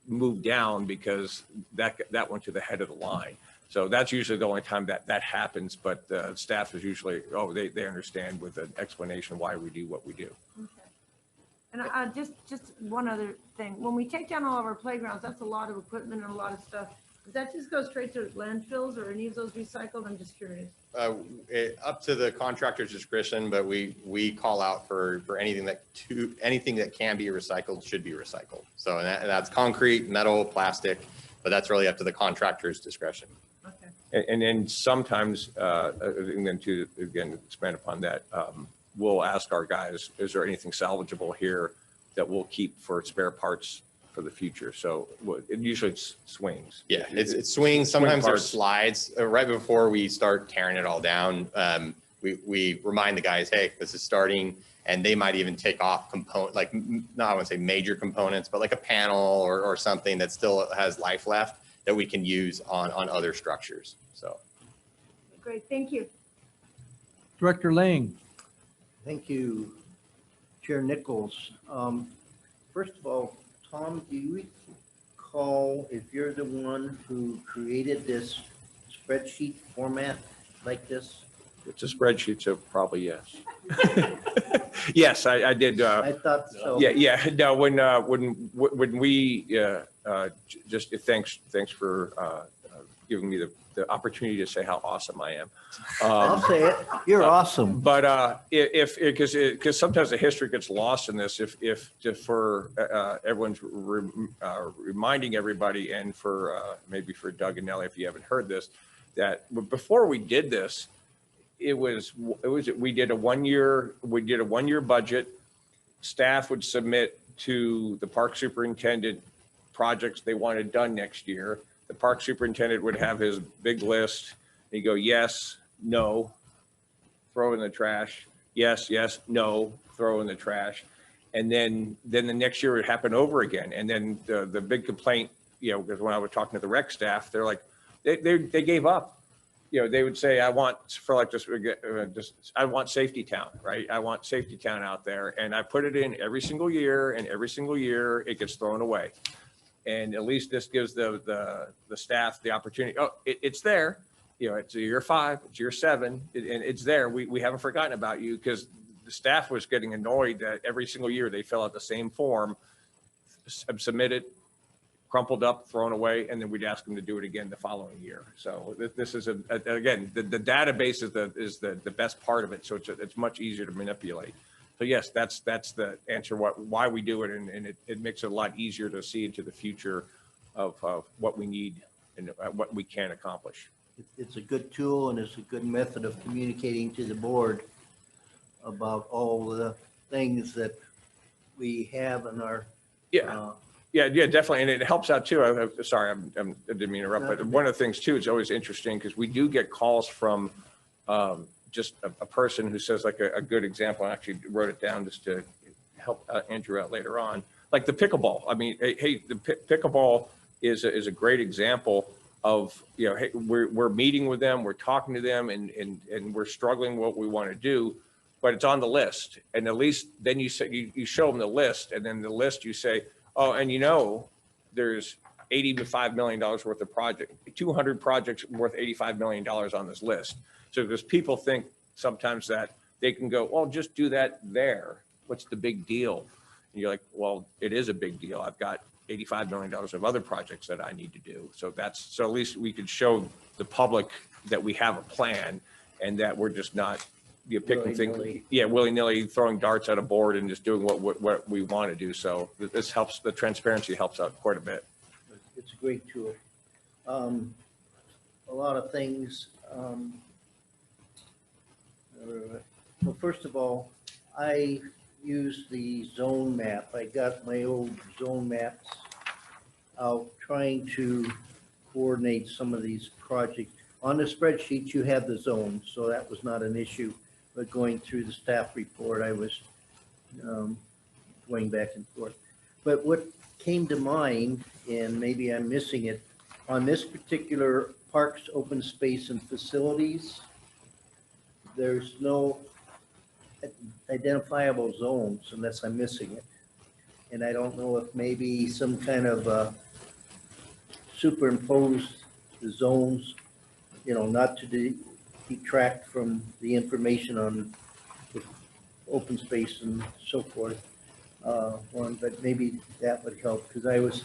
Speaker 4: move down because that went to the head of the line. So that's usually the only time that happens, but staff is usually, they understand with an explanation why we do what we do.
Speaker 5: Okay. And just one other thing, when we take down all of our playgrounds, that's a lot of equipment and a lot of stuff. Does that just go straight to landfills, or any of those recycled? I'm just curious.
Speaker 8: Up to the contractor's discretion, but we call out for anything that can be recycled should be recycled. So that's concrete, metal, plastic, but that's really up to the contractor's discretion.
Speaker 5: Okay.
Speaker 4: And then sometimes, and then to again expand upon that, we'll ask our guys, is there anything salvageable here that we'll keep for spare parts for the future? So it usually swings.
Speaker 8: Yeah, it swings. Sometimes there's slides. Right before we start tearing it all down, we remind the guys, hey, this is starting, and they might even take off component, like, not I want to say major components, but like a panel or something that still has life left that we can use on other structures. So
Speaker 5: Great, thank you.
Speaker 1: Director Lang.
Speaker 2: Thank you, Chair Nichols. First of all, Tom, do you recall if you're the one who created this spreadsheet format like this?
Speaker 4: It's a spreadsheet, so probably yes. Yes, I did.
Speaker 2: I thought so.
Speaker 4: Yeah. No, when we just thanks for giving me the opportunity to say how awesome I am.
Speaker 2: I'll say it. You're awesome.
Speaker 4: But because sometimes the history gets lost in this, if just for everyone's reminding everybody, and for maybe for Doug and Nellie, if you haven't heard this, that before we did this, we did a 1 year budget. Staff would submit to the park superintendent projects they wanted done next year. The park superintendent would have his big list. He'd go, yes, no, throw in the trash. Yes, no, throw in the trash. And then the next year it would happen over again. And then the big complaint, because when I was talking to the rec staff, they're like, they gave up. They would say, I want I want Safety Town, right? I want Safety Town out there. And I put it in every single year, and every single year it gets thrown away. And at least this gives the staff the opportunity. Oh, it's there. It's year 5, it's year 7, and it's there. We haven't forgotten about you, because the staff was getting annoyed that every single year they fill out the same form, submit it, crumpled up, thrown away, and then we'd ask them to do it again the following year. So this is again, the database is the best part of it. So it's much easier to manipulate. So yes, that's the answer why we do it, and it makes it a lot easier to see into the future of what we need and what we can accomplish.
Speaker 2: It's a good tool and it's a good method of communicating to the board about all the things that we have in our.
Speaker 4: Yeah. Yeah, definitely. And it helps out too. Sorry, I didn't mean to interrupt, but one of the things too, it's always interesting because we do get calls from just a person who says like a good example. I actually wrote it down just to help Andrew out later on. Like the pickleball. I mean, hey, the pickleball is a great example of, you know, hey, we're meeting with them, we're talking to them, and we're struggling what we want to do, but it's on the list. And at least then you say you show them the list, and then the list you say, oh, and you know, there's $85 million worth of project, 200 projects worth $85 million on this list. So because people think sometimes that they can go, well, just do that there. What's the big deal? And you're like, well, it is a big deal. I've got $85 million of other projects that I need to do. So so at least we could show the public that we have a plan and that we're just not picking things, willy-nilly throwing darts at a board and just doing what we want to do. So this helps, the transparency helps out quite a bit.
Speaker 2: It's a great tool. A lot of things. Well, first of all, I use the zone map. I got my old zone maps out trying to coordinate some of these projects. On the spreadsheet, you have the zones, so that was not an issue. But going through the staff report, I was going back and forth. But what came to mind, and maybe I'm missing it, on this particular parks, open space and facilities, there's no identifiable zones unless I'm missing it. And I don't know if maybe some kind of superimposed the zones, you know, not to detract from the information on the open space and so forth. But maybe that would help, because I was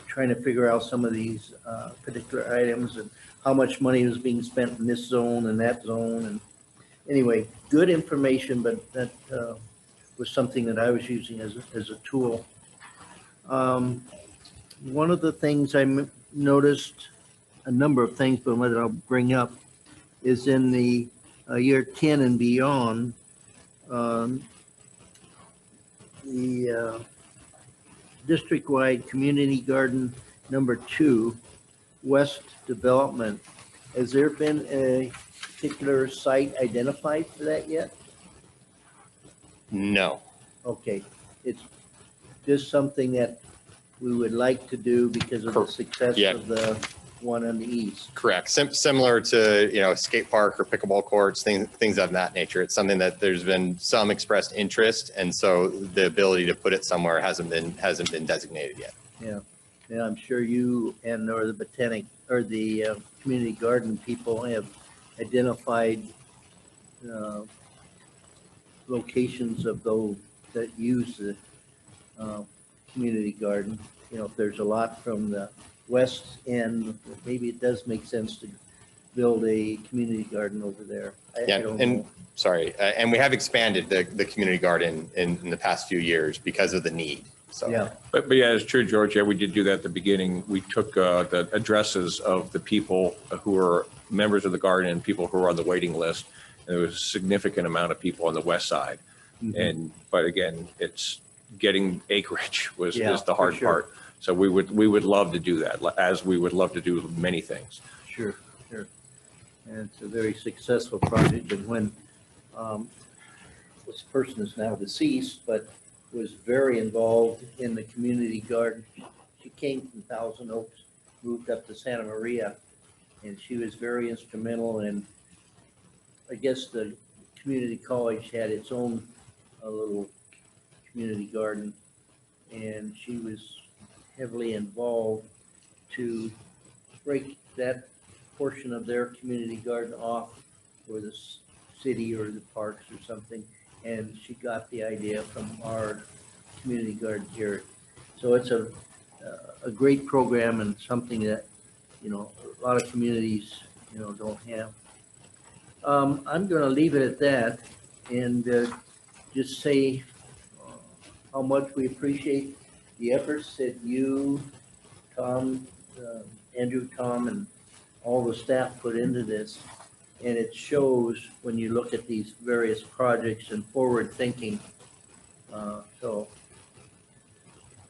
Speaker 2: trying to figure out some of these particular items and how much money was being spent in this zone and that zone. And anyway, good information, but that was something that I was using as a tool. One of the things I noticed, a number of things, but what I'll bring up, is in the year 10 and beyond, the district-wide community garden number 2, West Development. Has there been a particular site identified for that yet?
Speaker 8: No.
Speaker 2: Okay, it's just something that we would like to do because of the success
Speaker 8: Yeah.
Speaker 2: of the one on the east.
Speaker 8: Correct. Similar to, you know, skate park or pickleball courts, things of that nature. It's something that there's been some expressed interest, and so the ability to put it somewhere hasn't been designated yet.
Speaker 2: Yeah, I'm sure you and or the botanic or the community garden people have identified locations of those that use the community garden. You know, if there's a lot from the west end, maybe it does make sense to build a community garden over there. I don't know.
Speaker 8: Sorry, and we have expanded the community garden in the past few years because of the need. So
Speaker 2: Yeah,
Speaker 4: But yeah, it's true, George. Yeah, we did do that at the beginning. We took the addresses of the people who are members of the garden and people who are on the waiting list. And there was a significant amount of people on the west side.
Speaker 2: Mhm.
Speaker 4: But again, it's getting acreage is the
Speaker 2: for
Speaker 4: hard
Speaker 2: sure.
Speaker 4: part. So we would love to do that, as we would love to do many things.
Speaker 2: Sure. And it's a very successful project. And when this person is now deceased, but was very involved in the community garden. She came from Thousand Oaks, moved up to Santa Maria, and she was very instrumental in, I guess the community college had its own little community garden, and she was heavily involved to break that portion of their community garden off for the city or the parks or something. And she got the idea from our community garden here. So it's a great program and something that, you know, a lot of communities, you know, don't have. I'm going to leave it at that and just say how much we appreciate the efforts that you, Tom, Andrew, Tom, and all the staff put into this. And it shows when you look at these various projects and forward thinking. So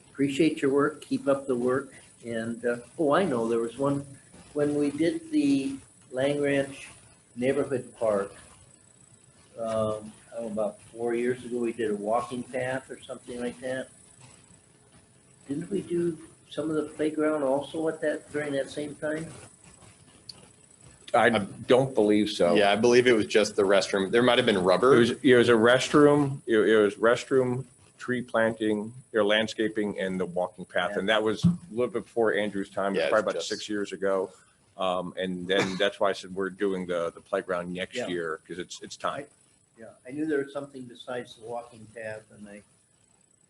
Speaker 2: appreciate your work, keep up the work. And, oh, I know, there was one, when we did the Lang Ranch Neighborhood Park, about 4 years ago, we did a walking path or something like that. Didn't we do some of the playground also at that, during that same time?
Speaker 4: I don't believe so.
Speaker 8: Yeah, I believe it was just the restroom. There might have been
Speaker 4: It
Speaker 8: rubber.
Speaker 4: was a restroom, it was restroom, tree planting, landscaping, and the walking path. And that was a little bit before Andrew's time,
Speaker 8: Yeah, it's
Speaker 4: probably about
Speaker 8: just-
Speaker 4: 6 years ago. And then that's why I said we're doing the playground next
Speaker 2: Yeah.
Speaker 4: year, because it's time.
Speaker 2: Yeah, I knew there was something besides the walking path and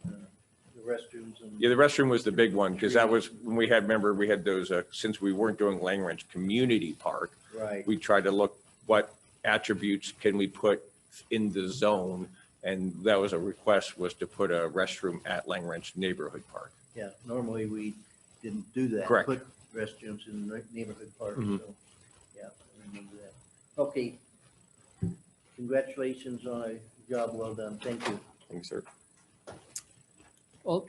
Speaker 2: the restrooms and.
Speaker 4: Yeah, the restroom was the big one, because that was when we had, remember, we had those, since we weren't doing Lang Ranch Community Park,
Speaker 2: Right,
Speaker 4: we tried to look what attributes can we put in the zone. And that was a request, was to put a restroom at Lang Ranch Neighborhood Park.
Speaker 2: yeah, normally we didn't do that.
Speaker 4: Correct.
Speaker 2: Put restrooms in the neighborhood parks,
Speaker 4: Mhm.
Speaker 2: so, yeah, I remember that. Okay. Congratulations on a job well done, thank you.
Speaker 8: Thanks, sir.
Speaker 1: Well,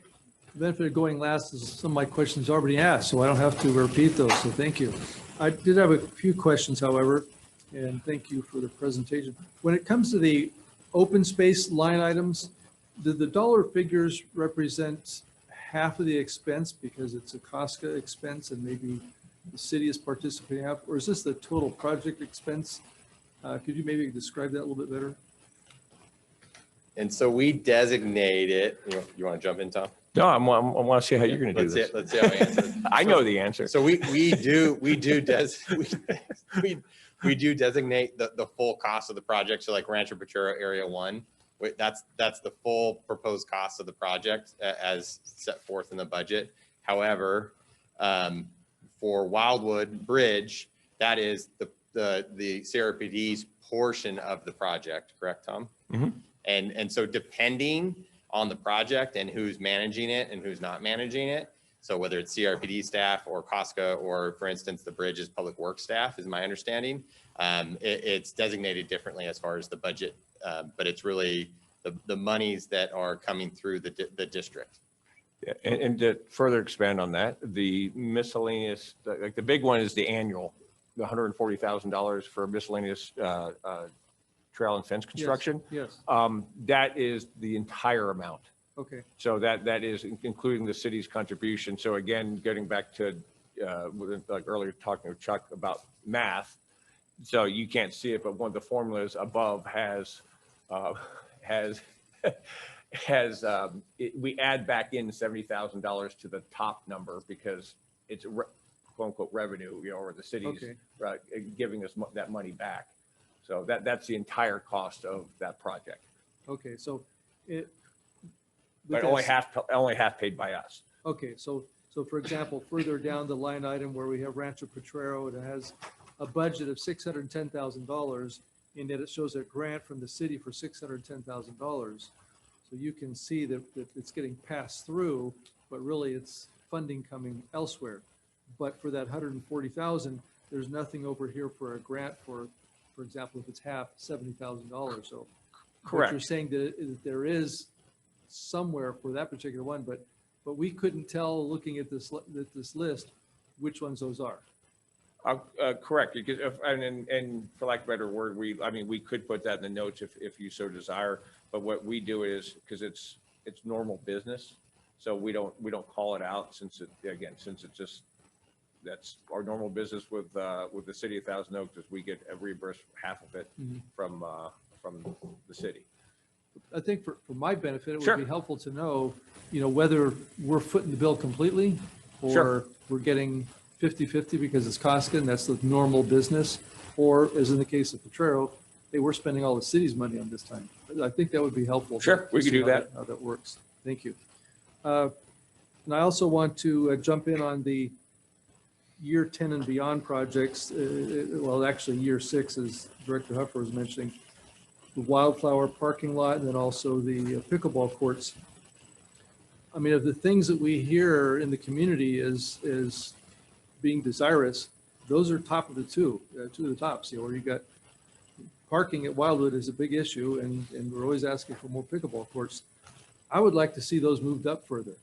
Speaker 1: the benefit of going last is some of my questions already asked, so I don't have to repeat those, so thank you. I did have a few questions, however, and thank you for the presentation. When it comes to the open space line items, did the dollar figures represent half of the expense because it's a COSCA expense and maybe the city is participating half, or is this the total project expense? Could you maybe describe that a little bit better?
Speaker 8: And so we designate it, you want to jump in, Tom?
Speaker 4: No, I want to see how you're going to do this.
Speaker 8: Let's see how we answer it.
Speaker 4: I know the answer.
Speaker 8: So we do designate the full cost of the project. So like Rancho Potrero Area 1, that's the full proposed cost of the project as set forth in the budget. However, for Wildwood Bridge, that is the CRPD's portion of the project, correct, Tom?
Speaker 4: Mhm.
Speaker 8: And so depending on the project and who's managing it and who's not managing it, so whether it's CRPD staff or COSCA, or for instance, the bridge's public works staff, is my understanding, it's designated differently as far as the budget, but it's really the monies that are coming through the district.
Speaker 4: Yeah, and to further expand on that, the miscellaneous, like the big one is the annual, the $140,000 for miscellaneous trail and fence construction.
Speaker 1: Yes,
Speaker 4: That is the entire amount.
Speaker 1: okay,
Speaker 4: So that is including the city's contribution. So again, getting back to like earlier talking with Chuck about math. So you can't see it, but one of the formulas above we add back in $70,000 to the top number because it's quote unquote revenue, or the city's
Speaker 1: okay.
Speaker 4: giving us that money back. So that's the entire cost of that project,
Speaker 1: Okay, so it.
Speaker 4: but only half paid by us.
Speaker 1: Okay, so for example, further down the line item where we have Rancho Potrero, it has a budget of $610,000, and yet it shows a grant from the city for $610,000. So you can see that it's getting passed through, but really it's funding coming elsewhere. But for that 140,000, there's nothing over here for a grant for example, if it's half, $70,000. So what
Speaker 4: Correct.
Speaker 1: you're saying that there is somewhere for that particular one, but we couldn't tell looking at this list which ones those are.
Speaker 4: Correct, because and for lack of a better word, we could put that in the notes if you so desire. But what we do is, because it's normal business, so we don't call it out since it's just, that's our normal business with the city of Thousand Oaks, is we get reimbursed half of it
Speaker 1: Mhm.
Speaker 4: from the city.
Speaker 1: I think for my benefit, it
Speaker 4: Sure.
Speaker 1: would be helpful to know, whether we're footing the bill completely or
Speaker 4: Sure.
Speaker 1: we're getting 50-50 because it's COSCA and that's the normal business, or as in the case of Potrero, hey, we're spending all the city's money on this time. I think that would be helpful.
Speaker 4: Sure,
Speaker 1: to
Speaker 4: we could
Speaker 1: see
Speaker 4: do that.
Speaker 1: How that works. Thank you. And I also want to jump in on the year 10 and beyond projects. Well, actually year 6, as Director Huffer was mentioning, the Wildflower parking lot, and then also the pickleball courts. I mean, of the things that we hear in the community is being desirous, those are top of the two of the tops. You know, where you got parking at Wildwood is a big issue, and we're always asking for more pickleball courts. I would like to see those moved up further.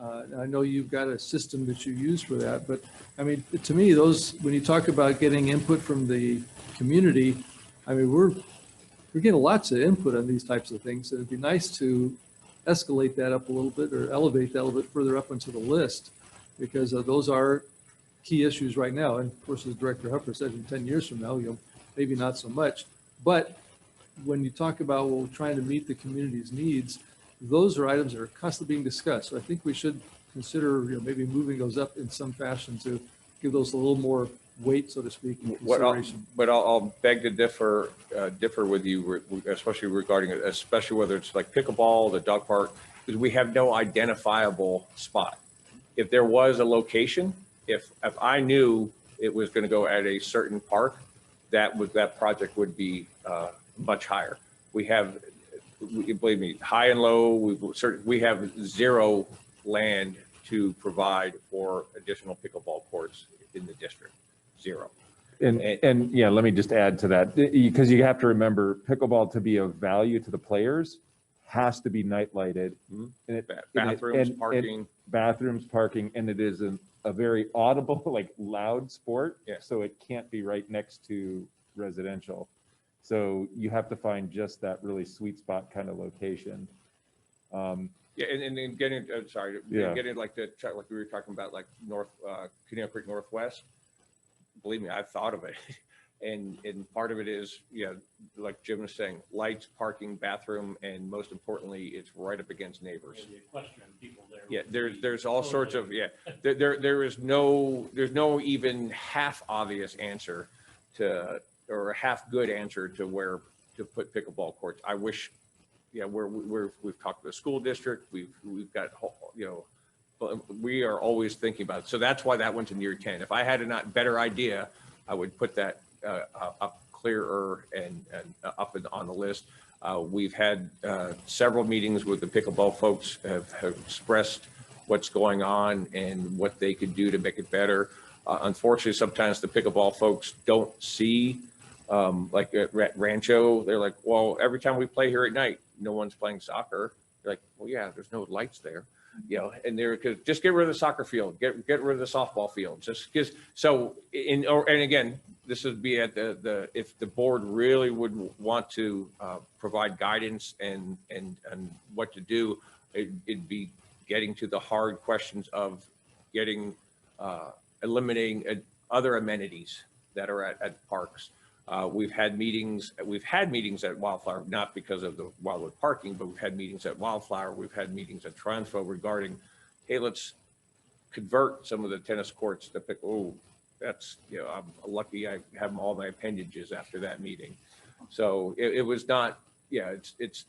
Speaker 1: I know you've got a system that you use for that, but I mean, to me, those, when you talk about getting input from the community, I mean, we're getting lots of input on these types of things. And it'd be nice to escalate that up a little bit or elevate that a little bit further up into the list, because those are key issues right now. And of course, as Director Hupper said, in 10 years from now, you know, maybe not so much. But when you talk about, well, trying to meet the community's needs, those are items that are constantly being discussed. So I think we should consider, you know, maybe moving those up in some fashion to give those a little more weight, so to speak, and consideration.
Speaker 4: But I'll beg to differ with you, especially regarding, especially whether it's like pickleball, the dog park, because we have no identifiable spot. If there was a location, if I knew it was going to go at a certain park, that project would be much higher. We have, believe me, high and low, we have zero land to provide for additional pickleball courts in the district. Zero.
Speaker 9: And yeah, let me just add to that, because you have to remember, pickleball, to be of value to the players, has to be night lighted. And
Speaker 4: Bathrooms, parking.
Speaker 9: Bathrooms, parking, and it is a very audible, like loud sport.
Speaker 4: Yeah.
Speaker 9: So it can't be right next to residential. So you have to find just that really sweet spot kind of location.
Speaker 4: Yeah, and then getting, sorry,
Speaker 9: Yeah.
Speaker 4: getting like like we were talking about, like Canal Creek Northwest. Believe me, I've thought of it. And part of it is, you know, like Jim was saying, lights, parking, bathroom, and most importantly, it's right up against neighbors.
Speaker 7: Maybe equestrian people there.
Speaker 4: Yeah,
Speaker 7: would be
Speaker 4: there's all sorts of,
Speaker 7: totally-
Speaker 4: yeah, there's no even half obvious answer to, or a half good answer to where to put pickleball courts. I wish, yeah, we've talked to the school district, we've got, you know, but we are always thinking about it. So that's why that went to near 10. If I had a better idea, I would put that up clearer and up on the list. We've had several meetings with the pickleball folks, have expressed what's going on and what they could do to make it better. Unfortunately, sometimes the pickleball folks don't see, like at Rancho, they're like, well, every time we play here at night, no one's playing soccer. They're like, well, yeah, there's no lights there. You know, and just get rid of the soccer field, get rid of the softball field. Just because, so and again, this would be at the if the board really would want to provide guidance and what to do, it'd be getting to the hard questions of eliminating other amenities that are at parks. We've had meetings at Wildflower, not because of the Wildwood parking, but we've had meetings at Wildflower. We've had meetings at Transfo regarding, hey, let's convert some of the tennis courts to pick. Oh, that's, you know, I'm lucky I have all my appendages after that meeting. So it was not, yeah, it's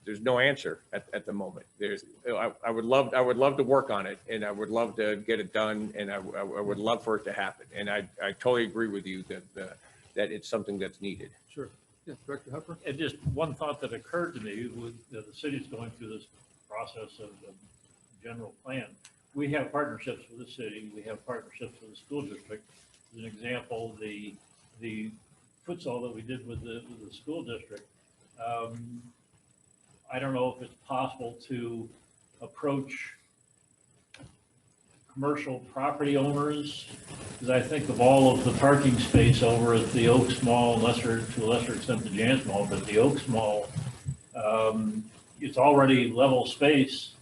Speaker 4: there's no answer at the moment. I would love to work on it, and I would love to get it done, and I would love for it to happen. And I totally agree with you that it's something that's needed.
Speaker 1: Sure. Yeah, Director Hupper?
Speaker 7: And just one thought that occurred to me, with the city's going through this process of general plan. We have partnerships with the city, we have partnerships with the school district. As an example, the futsal that we did with the school district. I don't know if it's possible to approach commercial property owners, because I think of all of the parking space over at the Oaks Mall, to a lesser extent the Jans Mall, but the Oaks Mall, it's already level space.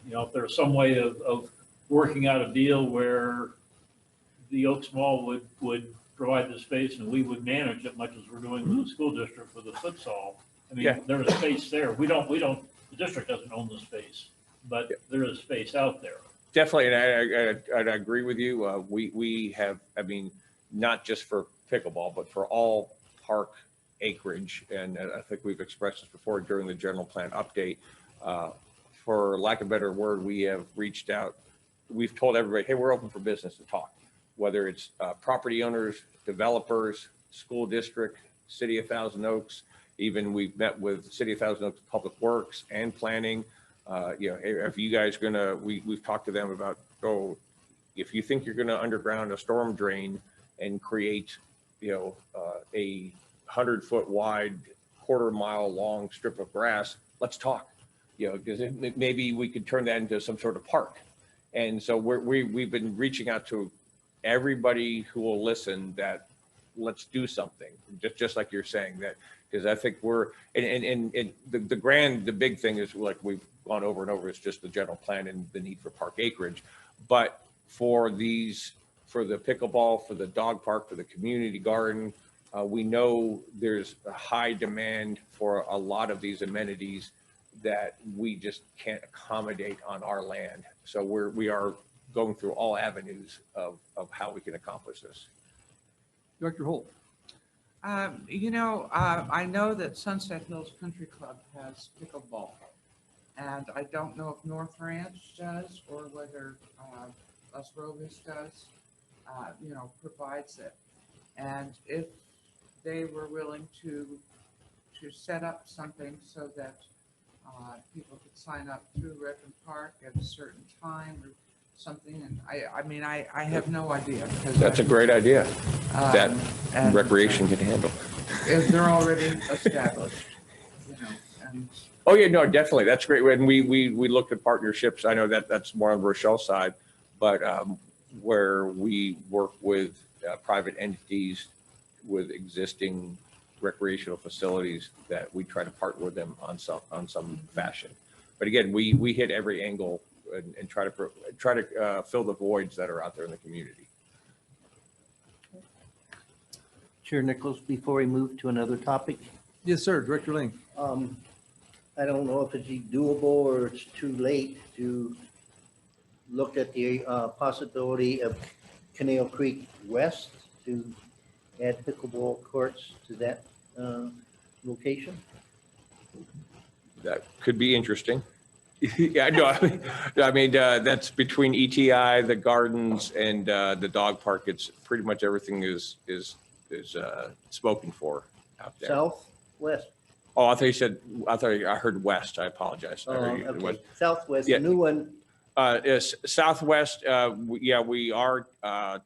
Speaker 7: You know, if there's some way of working out a deal where the Oaks Mall would provide the space and we would manage it, much as we're doing with the school district with the futsal. I mean,
Speaker 4: Yeah.
Speaker 7: there is space there. The district doesn't own the space, but there is space out there.
Speaker 4: Definitely, and I agree with you. We have, I mean, not just for pickleball, but for all park acreage. And I think we've expressed this before during the general plan update. For lack of a better word, we have reached out. We've told everybody, hey, we're open for business to talk, whether it's property owners, developers, school district, City of Thousand Oaks. Even we've met with City of Thousand Oaks Public Works and Planning. You know, if you guys we've talked to them about, oh, if you think you're gonna underground a storm drain and create, you know, a 100-foot wide, quarter-mile long strip of grass, let's talk. You know, because maybe we could turn that into some sort of park. And so we've been reaching out to everybody who will listen, that let's do something, just like you're saying that, because I think the big thing is, like we've gone over and over, is just the general plan and the need for park acreage. But for the pickleball, for the dog park, for the community garden, we know there's a high demand for a lot of these amenities that we just can't accommodate on our land. So we are going through all avenues of how we can accomplish this.
Speaker 1: Dr. Holt.
Speaker 6: You know, I know that Sunset Hills Country Club has pickleball, and I don't know if North Ranch does or whether Las Robles does, you know, provides it. And if they were willing to set up something so that people could sign up through Redmond Park at a certain time or something, and I mean, I have no idea.
Speaker 4: That's a great idea that
Speaker 6: and,
Speaker 4: recreation can handle.
Speaker 6: if they're already established, you know, and
Speaker 4: Oh yeah, no, definitely. That's great. When we looked at partnerships, I know that's more on Rochelle's side, but where we work with private entities with existing recreational facilities, that we try to partner with them on some fashion. But again, we hit every angle and try to fill the voids that are out there in the community.
Speaker 2: Chair Nichols, before we move to another topic,
Speaker 1: Yes, sir. Director Ling.
Speaker 2: I don't know if it's doable or it's too late to look at the possibility of Canal Creek West to add pickleball courts to that location.
Speaker 4: That could be interesting. Yeah, no, I mean, that's between ETI, the gardens, and the dog park. It's pretty much everything is spoken for out there.
Speaker 2: South, west?
Speaker 4: Oh, I heard west. I apologize. I heard you,
Speaker 2: Okay.
Speaker 4: west.
Speaker 2: Southwest,
Speaker 4: Yeah.
Speaker 2: the new one.
Speaker 4: Is southwest. Yeah, we are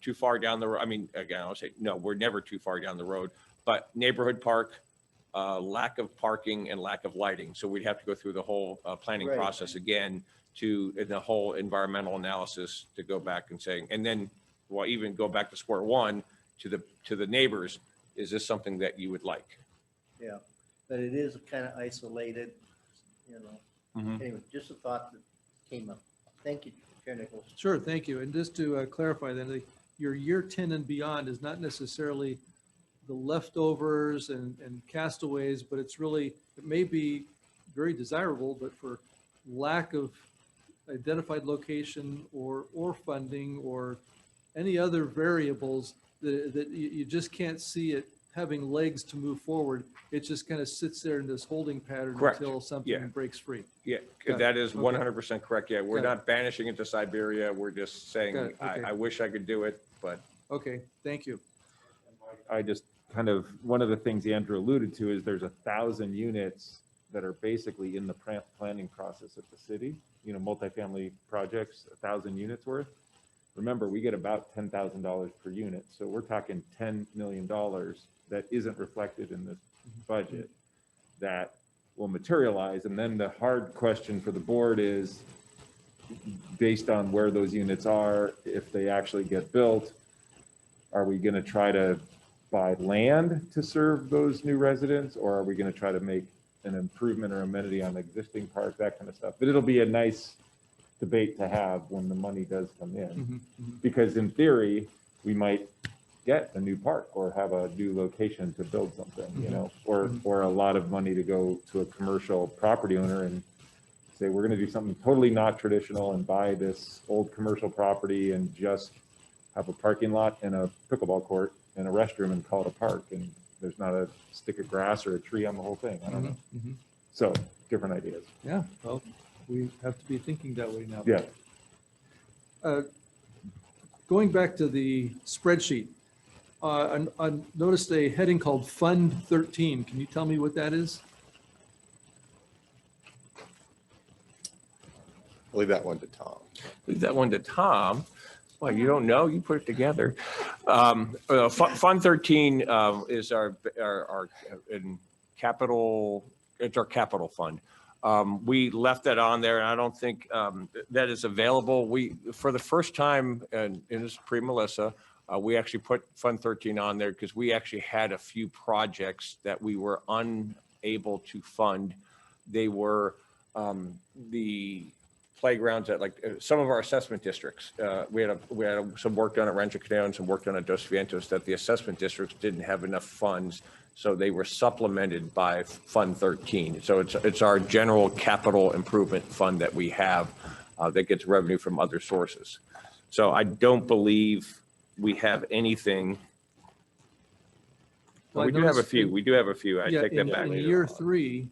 Speaker 4: too far down the road. I mean, again, I'll say, no, we're never too far down the road, but neighborhood park, lack of parking and lack of lighting. So we'd have to go through the whole planning
Speaker 2: Right.
Speaker 4: process again in the whole environmental analysis to go back and saying, and then, well, even go back to square one to the neighbors. Is this something that you would like?
Speaker 2: Yeah, but it is kind of isolated, you know.
Speaker 4: Mhm.
Speaker 2: Anyway, just a thought that came up. Thank you, Chair Nichols.
Speaker 1: Sure, thank you. And just to clarify then, your year 10 and beyond is not necessarily the leftovers and castaways, but it's really, it may be very desirable, but for lack of identified location or funding or any other variables that you just can't see it having legs to move forward. It just kind of sits there in this holding pattern
Speaker 4: Correct.
Speaker 1: until something
Speaker 4: Yeah.
Speaker 1: breaks free.
Speaker 4: Yeah,
Speaker 1: Got it.
Speaker 4: that is
Speaker 1: Okay.
Speaker 4: 100% correct. Yeah, we're
Speaker 1: Got it.
Speaker 4: not banishing it to Siberia. We're just saying,
Speaker 1: Got it. Okay.
Speaker 4: I wish I could do it, but
Speaker 1: Okay, thank you.
Speaker 9: I just kind of, one of the things Andrew alluded to is there's 1,000 units that are basically in the planning process at the city, you know, multifamily projects, 1,000 units worth. Remember, we get about $10,000 per unit. So we're talking $10 million that isn't reflected in this budget that will materialize. And then the hard question for the board is, based on where those units are, if they actually get built, are we going to try to buy land to serve those new residents, or are we going to try to make an improvement or amenity on the existing park, that kind of stuff? But it'll be a nice debate to have when the money does come in, because in theory, we might get a new park or have a new location to build something, you know, or a lot of money to go to a commercial property owner and say, we're going to do something totally not traditional and buy this old commercial property and just have a parking lot and a pickleball court and a restroom and call it a park. And there's not a stick of grass or a tree on the whole thing. I don't know. So different ideas.
Speaker 1: Yeah, well, we have to be thinking that way now.
Speaker 9: Yeah.
Speaker 1: Going back to the spreadsheet, I noticed a heading called Fund 13. Can you tell me what that is?
Speaker 8: leave that one to Tom.
Speaker 4: Leave that one to Tom. Well, you don't know, you put it together. Fund 13 is our in capital, it's our capital fund. We left that on there, and I don't think that is available. For the first time, and it's pre-Melissa, we actually put Fund 13 on there because we actually had a few projects that we were unable to fund. They were the playgrounds at some of our assessment districts. We had some work done at Rancho Cordero and some work done at Dos Vientos that the assessment districts didn't have enough funds. So they were supplemented by Fund 13. So it's our general capital improvement fund that we have that gets revenue from other sources. So I don't believe we have anything.
Speaker 1: Well, I
Speaker 4: We do have a
Speaker 1: noticed
Speaker 4: few.
Speaker 1: in-
Speaker 4: We do have a few. I
Speaker 1: Yeah,
Speaker 4: take that back.
Speaker 1: in year 3,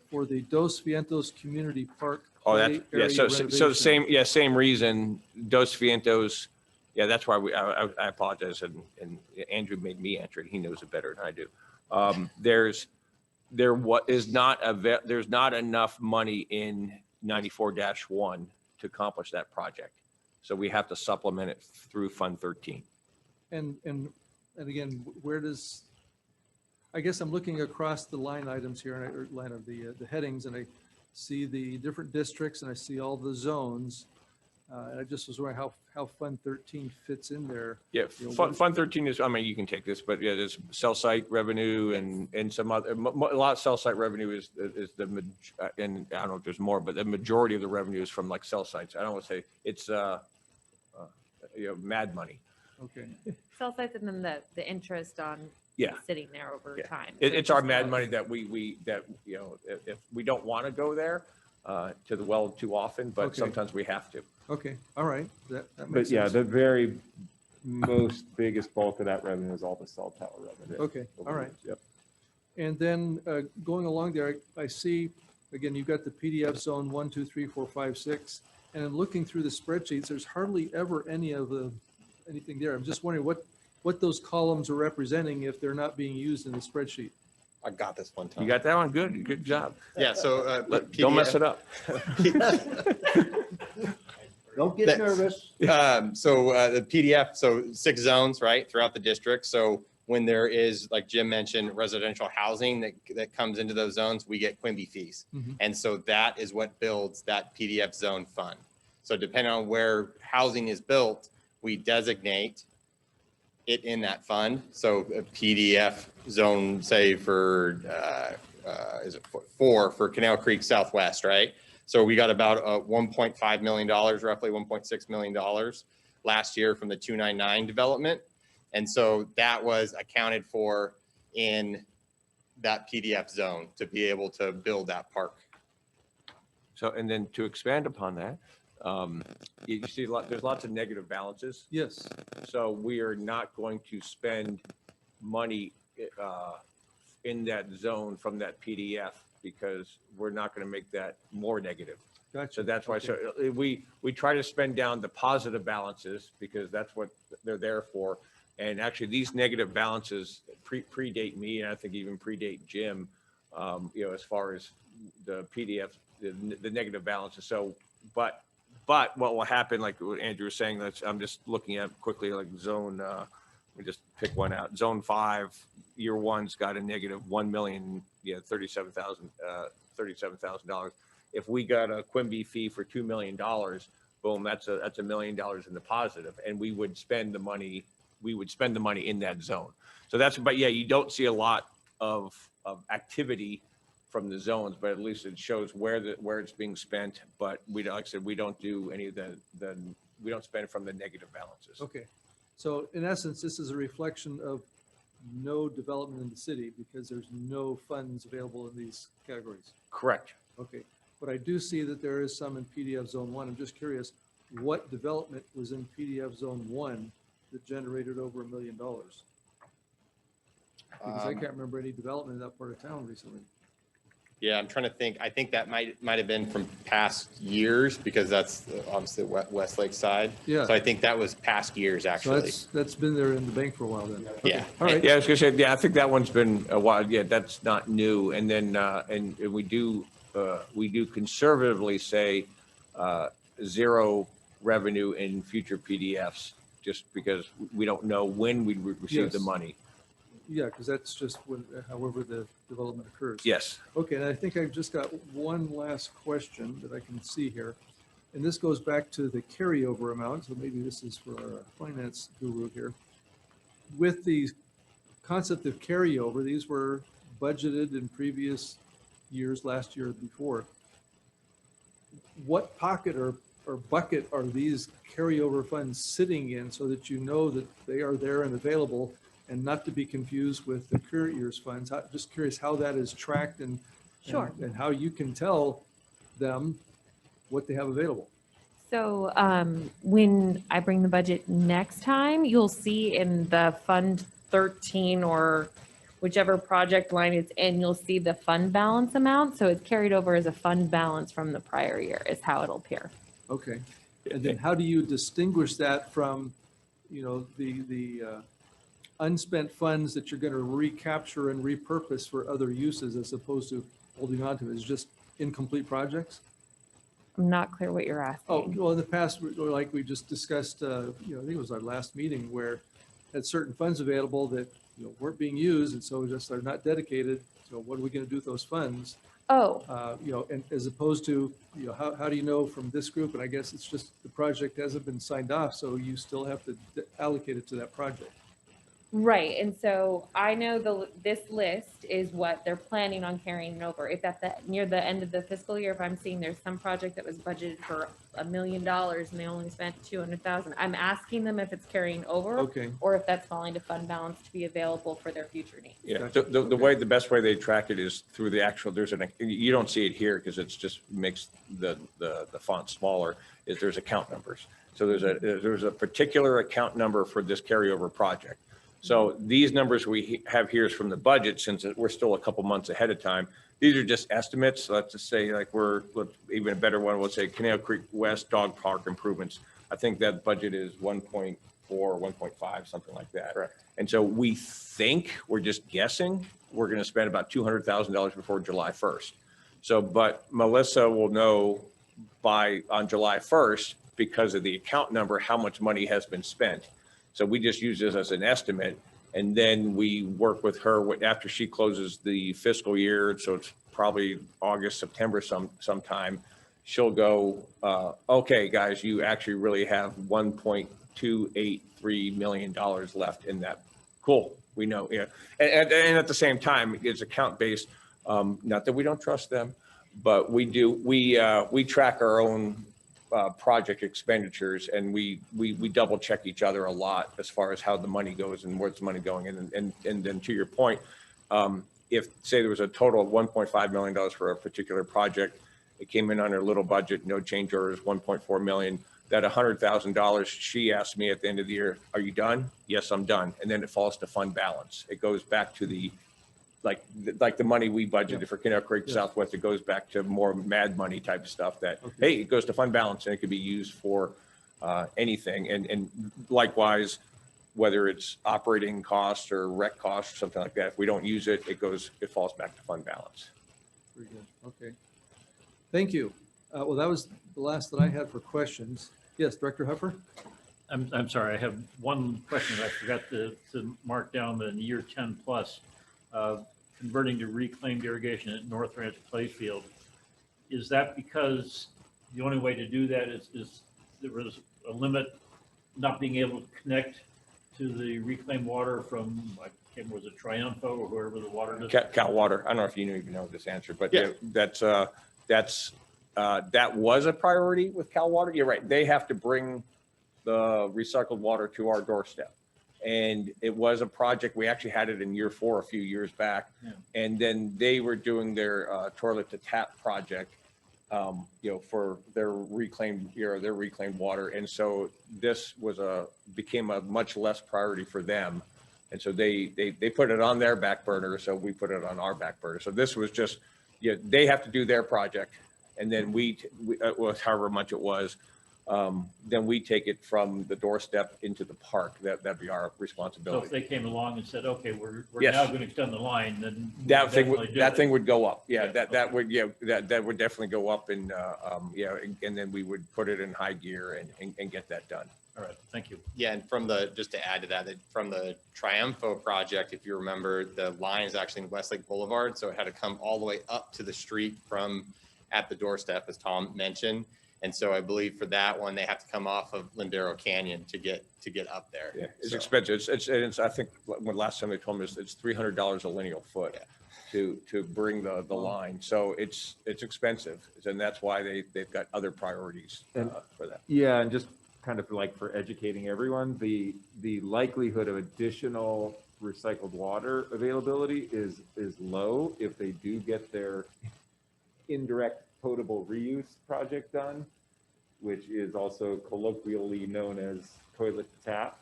Speaker 1: for the Dos Vientos Community Park.
Speaker 4: Oh, that's,
Speaker 1: play
Speaker 4: yeah, so
Speaker 1: area
Speaker 4: the same,
Speaker 1: renovation.
Speaker 4: same reason, Dos Vientos, yeah, that's why I apologize, and Andrew made me answer it, he knows it better than I do. There's not enough money in 94-1 to accomplish that project. So we have to supplement it through Fund 13.
Speaker 1: And again, where does, I guess I'm looking across the line items here, or line of the headings, and I see the different districts and I see all the zones. And I just was wondering how Fund 13 fits in there.
Speaker 4: Yeah,
Speaker 1: You know,
Speaker 4: Fund 13 is, I mean, you can take this, but yeah, there's cell site revenue and some other, a lot of cell site revenue is and I don't know if there's more, but the majority of the revenue is from cell sites. I don't want to say it's, mad money.
Speaker 1: Okay,
Speaker 10: Cell sites and then the interest on
Speaker 4: Yeah.
Speaker 10: sitting there over
Speaker 4: Yeah.
Speaker 10: time.
Speaker 4: It's
Speaker 10: So
Speaker 4: our
Speaker 10: just
Speaker 4: mad
Speaker 10: grows.
Speaker 4: money that if we don't want to go there to the well too often, but
Speaker 1: Okay.
Speaker 4: sometimes we have to.
Speaker 1: okay, all right, that
Speaker 9: But
Speaker 1: makes
Speaker 9: yeah,
Speaker 1: sense.
Speaker 9: the very most biggest bulk of that revenue is all the cell tower revenue.
Speaker 1: Okay, all right.
Speaker 9: Yep.
Speaker 1: And then going along there, I see, again, you've got the PDF zone 1, 2, 3, 4, 5, 6. And in looking through the spreadsheets, there's hardly ever anything there. I'm just wondering what those columns are representing if they're not being used in the spreadsheet.
Speaker 8: I got this one, Tom.
Speaker 4: You got that one? Good job.
Speaker 8: Yeah, so.
Speaker 4: Don't mess it up.
Speaker 2: Don't get
Speaker 8: That's-
Speaker 2: nervous.
Speaker 8: The PDF, so 6 zones, right, throughout the district. So when there is, like Jim mentioned, residential housing that comes into those zones, we get Quimby fees.
Speaker 1: Mhm.
Speaker 8: And so that is what builds that PDF zone fund. So depending on where housing is built, we designate it in that fund. So a PDF zone, say for, is it 4 for Canal Creek Southwest, right? So we got about $1.5 million, roughly $1.6 million last year from the 299 development. And so that was accounted for in that PDF zone to be able to build that park.
Speaker 4: So, and then to expand upon that, you see there's lots of negative balances.
Speaker 1: Yes,
Speaker 4: So we are not going to spend money in that zone from that PDF because we're not going to make that more negative.
Speaker 1: gotcha.
Speaker 4: So that's why,
Speaker 1: Okay.
Speaker 4: so we try to spend down the positive balances because that's what they're there for. And actually, these negative balances predate me, and I think even predate Jim, as far as the PDF, the negative balances. So, but what will happen, like what Andrew was saying, I'm just looking at quickly, like zone, let me just pick one out. Zone 5, year 1's got a negative $37,000. If we got a Quimby fee for $2 million, boom, that's $1 million in the positive, and we would spend the money in that zone. So but yeah, you don't see a lot of activity from the zones, but at least it shows where it's being spent. But like I said, we don't do any of we don't spend from the negative balances.
Speaker 1: Okay, so in essence, this is a reflection of no development in the city because there's no funds available in these categories.
Speaker 4: Correct.
Speaker 1: Okay, but I do see that there is some in PDF Zone 1. I'm just curious, what development was in PDF Zone 1 that generated over $1 million? Because I can't remember any development in that part of town recently.
Speaker 8: Yeah, I'm trying to think. I think that might have been from past years because that's obviously Westlake side.
Speaker 1: Yeah.
Speaker 8: So I think that was past years,
Speaker 1: So
Speaker 8: actually.
Speaker 1: that's been there in the bank for a while then. Okay,
Speaker 8: Yeah.
Speaker 1: all right.
Speaker 4: Yeah, I was gonna say, yeah, I think that one's been a while. Yeah, that's not new. And then, and we do, conservatively say zero revenue in future PDFs, just because we don't know when we receive the
Speaker 1: Yes.
Speaker 4: money.
Speaker 1: Yeah, because that's just when, however the development occurs.
Speaker 4: Yes.
Speaker 1: Okay, and I think I've just got one last question that I can see here. And this goes back to the carryover amount, so maybe this is for our finance guru here. With the concept of carryover, these were budgeted in previous years, last year before. What pocket or bucket are these carryover funds sitting in so that you know that they are there and available and not to be confused with the current year's funds? Just curious how that is tracked and
Speaker 10: Sure.
Speaker 1: and how you can tell them what they have available.
Speaker 10: So when I bring the budget next time, you'll see in the Fund 13 or whichever project line it's in, you'll see the fund balance amount. So it's carried over as a fund balance from the prior year is how it'll appear.
Speaker 1: Okay. And then how do you distinguish that from, you know, the unspent funds that you're going to recapture and repurpose for other uses as opposed to holding on to it? Is it just incomplete projects?
Speaker 10: I'm not clear what you're asking.
Speaker 1: Oh, well, in the past, like we just discussed, you know, I think it was our last meeting where had certain funds available that, you know, weren't being used, and so just are not dedicated. So what are we going to do with those funds?
Speaker 10: Oh,
Speaker 1: You know, and as opposed to, you know, how do you know from this group? And I guess it's just the project hasn't been signed off, so you still have to allocate it to that project.
Speaker 10: right. And so I know this list is what they're planning on carrying over. If at near the end of the fiscal year, if I'm seeing there's some project that was budgeted for $1 million and they only spent 200,000, I'm asking them if it's carrying over
Speaker 1: Okay.
Speaker 10: or if that's falling to fund balance to be available for their future needs.
Speaker 4: Yeah,
Speaker 1: Gotcha.
Speaker 4: the best way they track it is through the actual, you don't see it here because it's just makes the font smaller, is there's account numbers. So there's a particular account number for this carryover project. So these numbers we have here is from the budget, since we're still a couple months ahead of time. These are just estimates. So let's just say like even a better one, we'll say Canal Creek West Dog Park improvements. I think that budget is 1.4, 1.5, something like that.
Speaker 8: Correct.
Speaker 4: And so we think, we're just guessing, we're going to spend about $200,000 before July 1st. So, but Melissa will know on July 1st, because of the account number, how much money has been spent. So we just use this as an estimate, and then we work with her after she closes the fiscal year. So it's probably August, September sometime. She'll go, okay, guys, you actually really have $1.283 million left in that. Cool, we know, yeah. And at the same time, it's account based. Not that we don't trust them, but we track our own project expenditures, and we double check each other a lot as far as how the money goes and where's the money going. And then to your point, if say there was a total of $1.5 million for a particular project, it came in under little budget, no change orders, 1.4 million. That $100,000, she asked me at the end of the year, are you done? Yes, I'm done. And then it falls to fund balance. It goes back to the like the money we budgeted for Canal Creek Southwest. It goes back to more mad money type of stuff that, hey, it goes to fund balance and it could be used for anything. And likewise, whether it's operating costs or rec costs, something like that, if we don't use it, it falls back to fund balance.
Speaker 1: Very good. Okay. Thank you. Well, that was the last that I had for questions. Yes, Director Huffer?
Speaker 7: I'm sorry, I have one question that I forgot to mark down in year 10 plus, converting to reclaimed irrigation at North Ranch Playfield. Is that because the only way to do that is there was a limit not being able to connect to the reclaimed water from, I can't remember, was it Triumpho or wherever the water is?
Speaker 4: Cal Water. I don't know if you even know this answer, but
Speaker 8: Yeah.
Speaker 4: that was a priority with Cal Water. You're right. They have to bring the recycled water to our doorstep. And it was a project. We actually had it in year 4 a few years back.
Speaker 7: Yeah.
Speaker 4: And then they were doing their toilet to tap project, for their reclaimed water. And so this became a much less priority for them. And so they put it on their back burner. So we put it on our back burner. So this was just, they have to do their project. And then we however much it was, then we take it from the doorstep into the park. That'd be our
Speaker 7: So if
Speaker 4: responsibility.
Speaker 7: they came along and said, okay, we're
Speaker 4: Yes.
Speaker 7: now going to extend the line, then. we
Speaker 4: That thing,
Speaker 7: definitely do
Speaker 4: that
Speaker 7: it.
Speaker 4: thing would go up. Yeah,
Speaker 7: Yeah,
Speaker 4: that
Speaker 7: okay.
Speaker 4: would, yeah, that would definitely go up and, yeah, and then we would put it in high gear and get that done.
Speaker 7: All right, thank you.
Speaker 8: Yeah, and just to add to that, from the Triumpho project, if you remember, the line is actually in Westlake Boulevard, so it had to come all the way up to the street from at the doorstep, as Tom mentioned. And so I believe for that one, they have to come off of Lindero Canyon to get up there.
Speaker 4: Yeah, it's
Speaker 8: So-
Speaker 4: expensive. It's, I think, when last time they told me, it's $300 a lineal foot to bring the line. So it's expensive. And that's why they've got other priorities for that.
Speaker 9: Yeah, and just kind of like for educating everyone, the likelihood of additional recycled water availability is low if they do get their indirect potable reuse project done, which is also colloquially known as toilet to tap.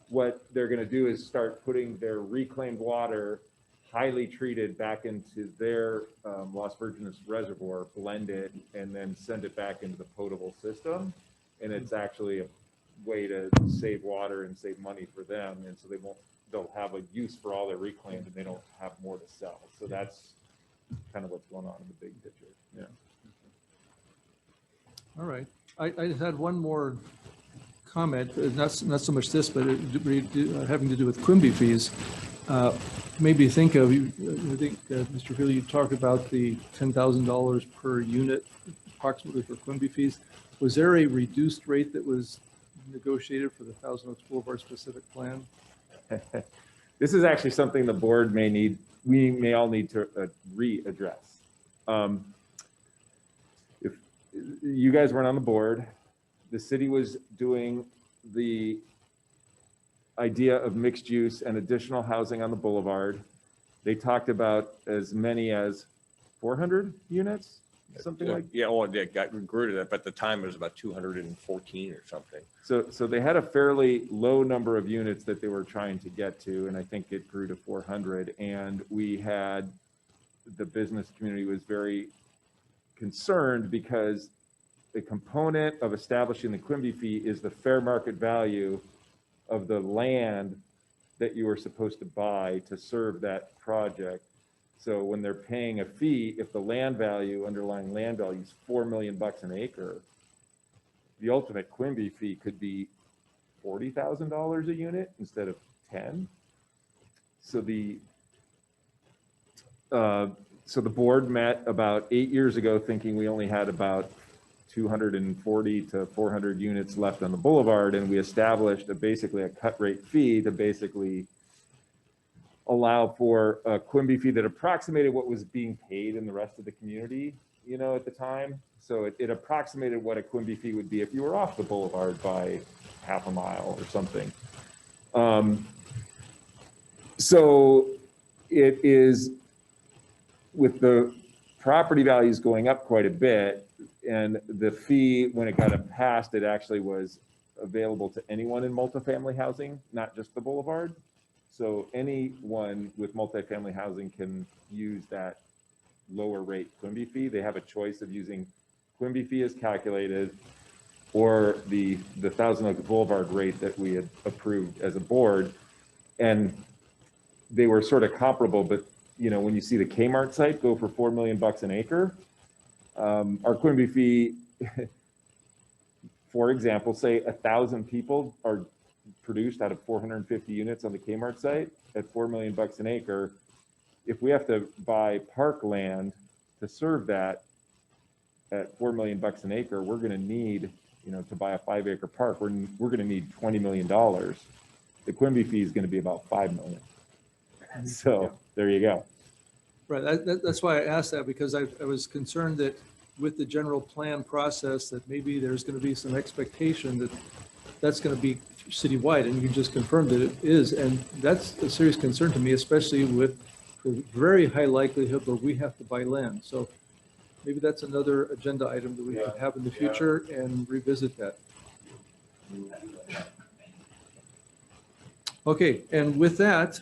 Speaker 9: What they're going to do is start putting their reclaimed water, highly treated, back into their Las Virgenes reservoir, blend it, and then send it back into the potable system. And it's actually a way to save water and save money for them. And so they'll have a use for all their reclaimed and they don't have more to sell. So that's kind of what's going on in the big picture. Yeah.
Speaker 1: All right. I just had one more comment, not so much this, but having to do with Quimby fees. Maybe think of, I think, Mr. Healy, you talked about the $10,000 per unit approximately for Quimby fees. Was there a reduced rate that was negotiated for the Thousand Oaks Boulevard specific plan?
Speaker 9: This is actually something the board we may all need to readdress. If you guys weren't on the board, the city was doing the idea of mixed use and additional housing on the boulevard. They talked about as many as 400 units, something like.
Speaker 4: Yeah, oh, it grew to that, but at the time it was about 214 or something.
Speaker 9: So they had a fairly low number of units that they were trying to get to, and I think it grew to 400. And the business community was very concerned because the component of establishing the Quimby fee is the fair market value of the land that you were supposed to buy to serve that project. So when they're paying a fee, if the underlying land value is $4 million an acre, the ultimate Quimby fee could be $40,000 a unit instead of 10. So the board met about 8 years ago thinking we only had about 240 to 400 units left on the boulevard, and we established basically a cut rate fee to basically allow for a Quimby fee that approximated what was being paid in the rest of the community, at the time. So it approximated what a Quimby fee would be if you were off the boulevard by half a mile or something. So it is, with the property values going up quite a bit, and the fee, when it got passed, it actually was available to anyone in multifamily housing, not just the boulevard. So anyone with multifamily housing can use that lower rate Quimby fee. They have a choice of using Quimby fee as calculated or the Thousand Oaks Boulevard rate that we had approved as a board. And they were sort of comparable, but when you see the Kmart site go for $4 million an acre, our Quimby fee, for example, say 1,000 people are produced out of 450 units on the Kmart site at $4 million an acre. If we have to buy park land to serve that at $4 million an acre, we're going to need, to buy a 5-acre park, we're going to need $20 million. The Quimby fee is going to be about $5 million. So there you go.
Speaker 1: Right, that's why I asked that, because I was concerned that with the general plan process, that maybe there's going to be some expectation that that's going to be citywide, and you just confirmed that it is. And that's a serious concern to me, especially with the very high likelihood that we have to buy land. So maybe that's another agenda item that we could have in the future and revisit that. Okay, and with that,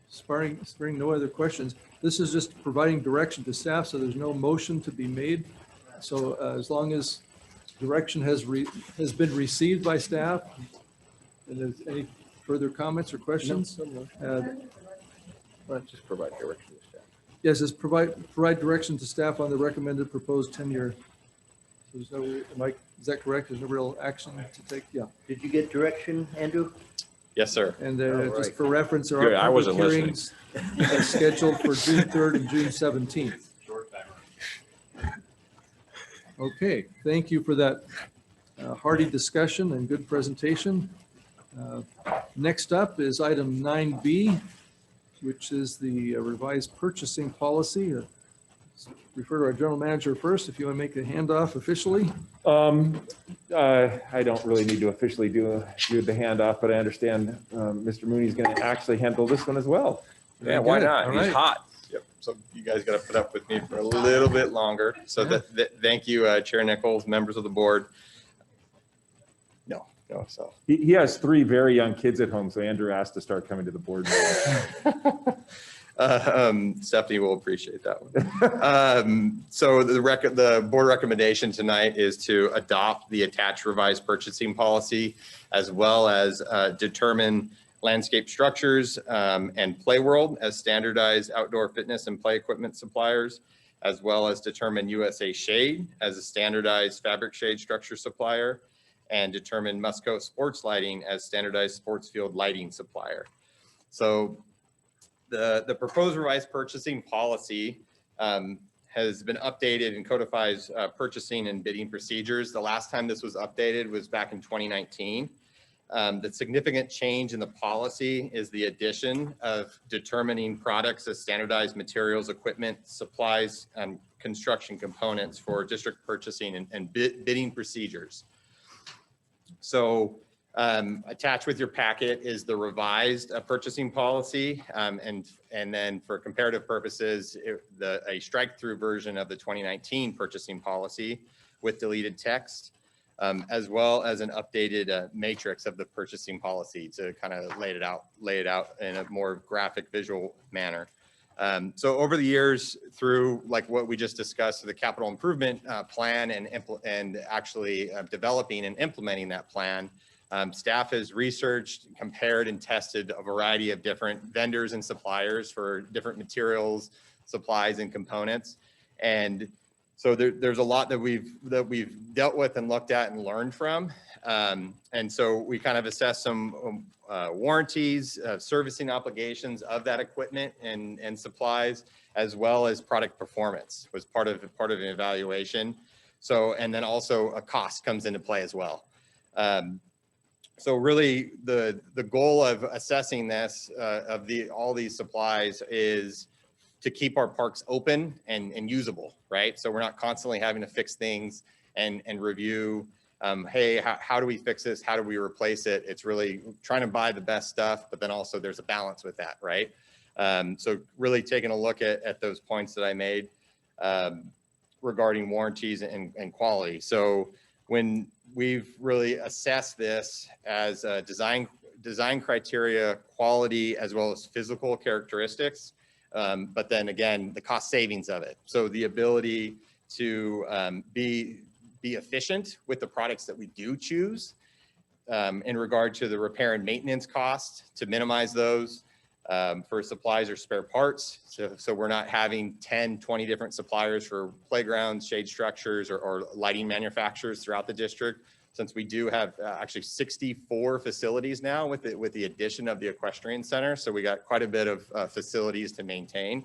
Speaker 1: sparing no other questions, this is just providing direction to staff, so there's no motion to be made. So as long as direction has been received by staff. And there's any further comments or questions?
Speaker 4: Just provide direction to staff.
Speaker 1: Yes, it's provide direction to staff on the recommended proposed 10-year. There's no, is that correct? There's no real action to take? Yeah.
Speaker 2: Did you get direction, Andrew?
Speaker 8: Yes, sir.
Speaker 1: And
Speaker 2: All
Speaker 1: just
Speaker 2: right.
Speaker 1: for reference, there
Speaker 4: Good,
Speaker 1: are
Speaker 4: I
Speaker 1: public
Speaker 4: wasn't listening.
Speaker 1: hearings scheduled for June 3rd and June 17th. Okay, thank you for that hearty discussion and good presentation. Next up is item 9B, which is the revised purchasing policy. Refer to our general manager first, if you want to make a handoff officially.
Speaker 9: I don't really need to officially do the handoff, but I understand Mr. Mooney's going to actually handle this one as well.
Speaker 4: Yeah, why
Speaker 1: Good.
Speaker 4: not?
Speaker 1: All
Speaker 4: He's
Speaker 1: right.
Speaker 4: hot.
Speaker 8: Yep. So you guys got to put up with me for a little bit longer. So thank you, Chair Nichols, members of the board. No. So
Speaker 9: He has 3 very young kids at home, so Andrew asked to start coming to the board meeting.
Speaker 8: Stephanie will appreciate that one. So the board recommendation tonight is to adopt the attached revised purchasing policy, as well as determine landscape structures and Play World as standardized outdoor fitness and play equipment suppliers, as well as determine USA Shade as a standardized fabric shade structure supplier, and determine Musco Sports Lighting as standardized sports field lighting supplier. So the proposed revised purchasing policy has been updated and codifies purchasing and bidding procedures. The last time this was updated was back in 2019. The significant change in the policy is the addition of determining products as standardized materials, equipment, supplies, and construction components for district purchasing and bidding procedures. So attached with your packet is the revised purchasing policy, and then for comparative purposes, a strike-through version of the 2019 purchasing policy with deleted text, as well as an updated matrix of the purchasing policy to kind of lay it out in a more graphic visual manner. So over the years, through like what we just discussed, the capital improvement plan and actually developing and implementing that plan, staff has researched, compared, and tested a variety of different vendors and suppliers for different materials, supplies, and components. And so there's a lot that we've dealt with and looked at and learned from. And so we kind of assessed some warranties, servicing obligations of that equipment and supplies, as well as product performance was part of an evaluation. So, and then also a cost comes into play as well. So really the goal of assessing this, of all these supplies, is to keep our parks open and usable, right? So we're not constantly having to fix things and review, hey, how do we fix this? How do we replace it? It's really trying to buy the best stuff, but then also there's a balance with that, right? So really taking a look at those points that I made regarding warranties and quality. So when we've really assessed this as a design criteria, quality, as well as physical characteristics, but then again, the cost savings of it. So the ability to be efficient with the products that we do choose in regard to the repair and maintenance costs, to minimize those for supplies or spare parts. So we're not having 10, 20 different suppliers for playgrounds, shade structures, or lighting manufacturers throughout the district, since we do have actually 64 facilities now with the addition of the equestrian center. So we got quite a bit of facilities to maintain.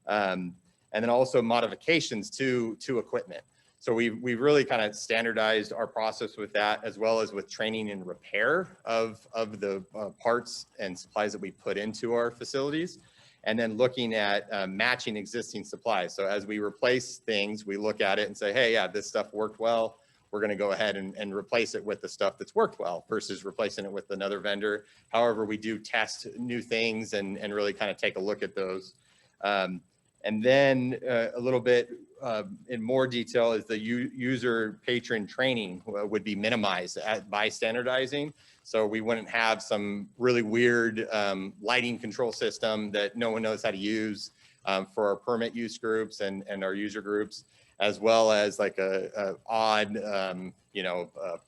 Speaker 8: And then also modifications to equipment. So we've really kind of standardized our process with that, as well as with training and repair of the parts and supplies that we put into our facilities. And then looking at matching existing supplies. So as we replace things, we look at it and say, hey, yeah, this stuff worked well. We're going to go ahead and replace it with the stuff that's worked well versus replacing it with another vendor. However, we do test new things and really kind of take a look at those. And then a little bit in more detail is the user patron training would be minimized by standardizing. So we wouldn't have some really weird lighting control system that no one knows how to use for our permit use groups and our user groups. as well as like a odd,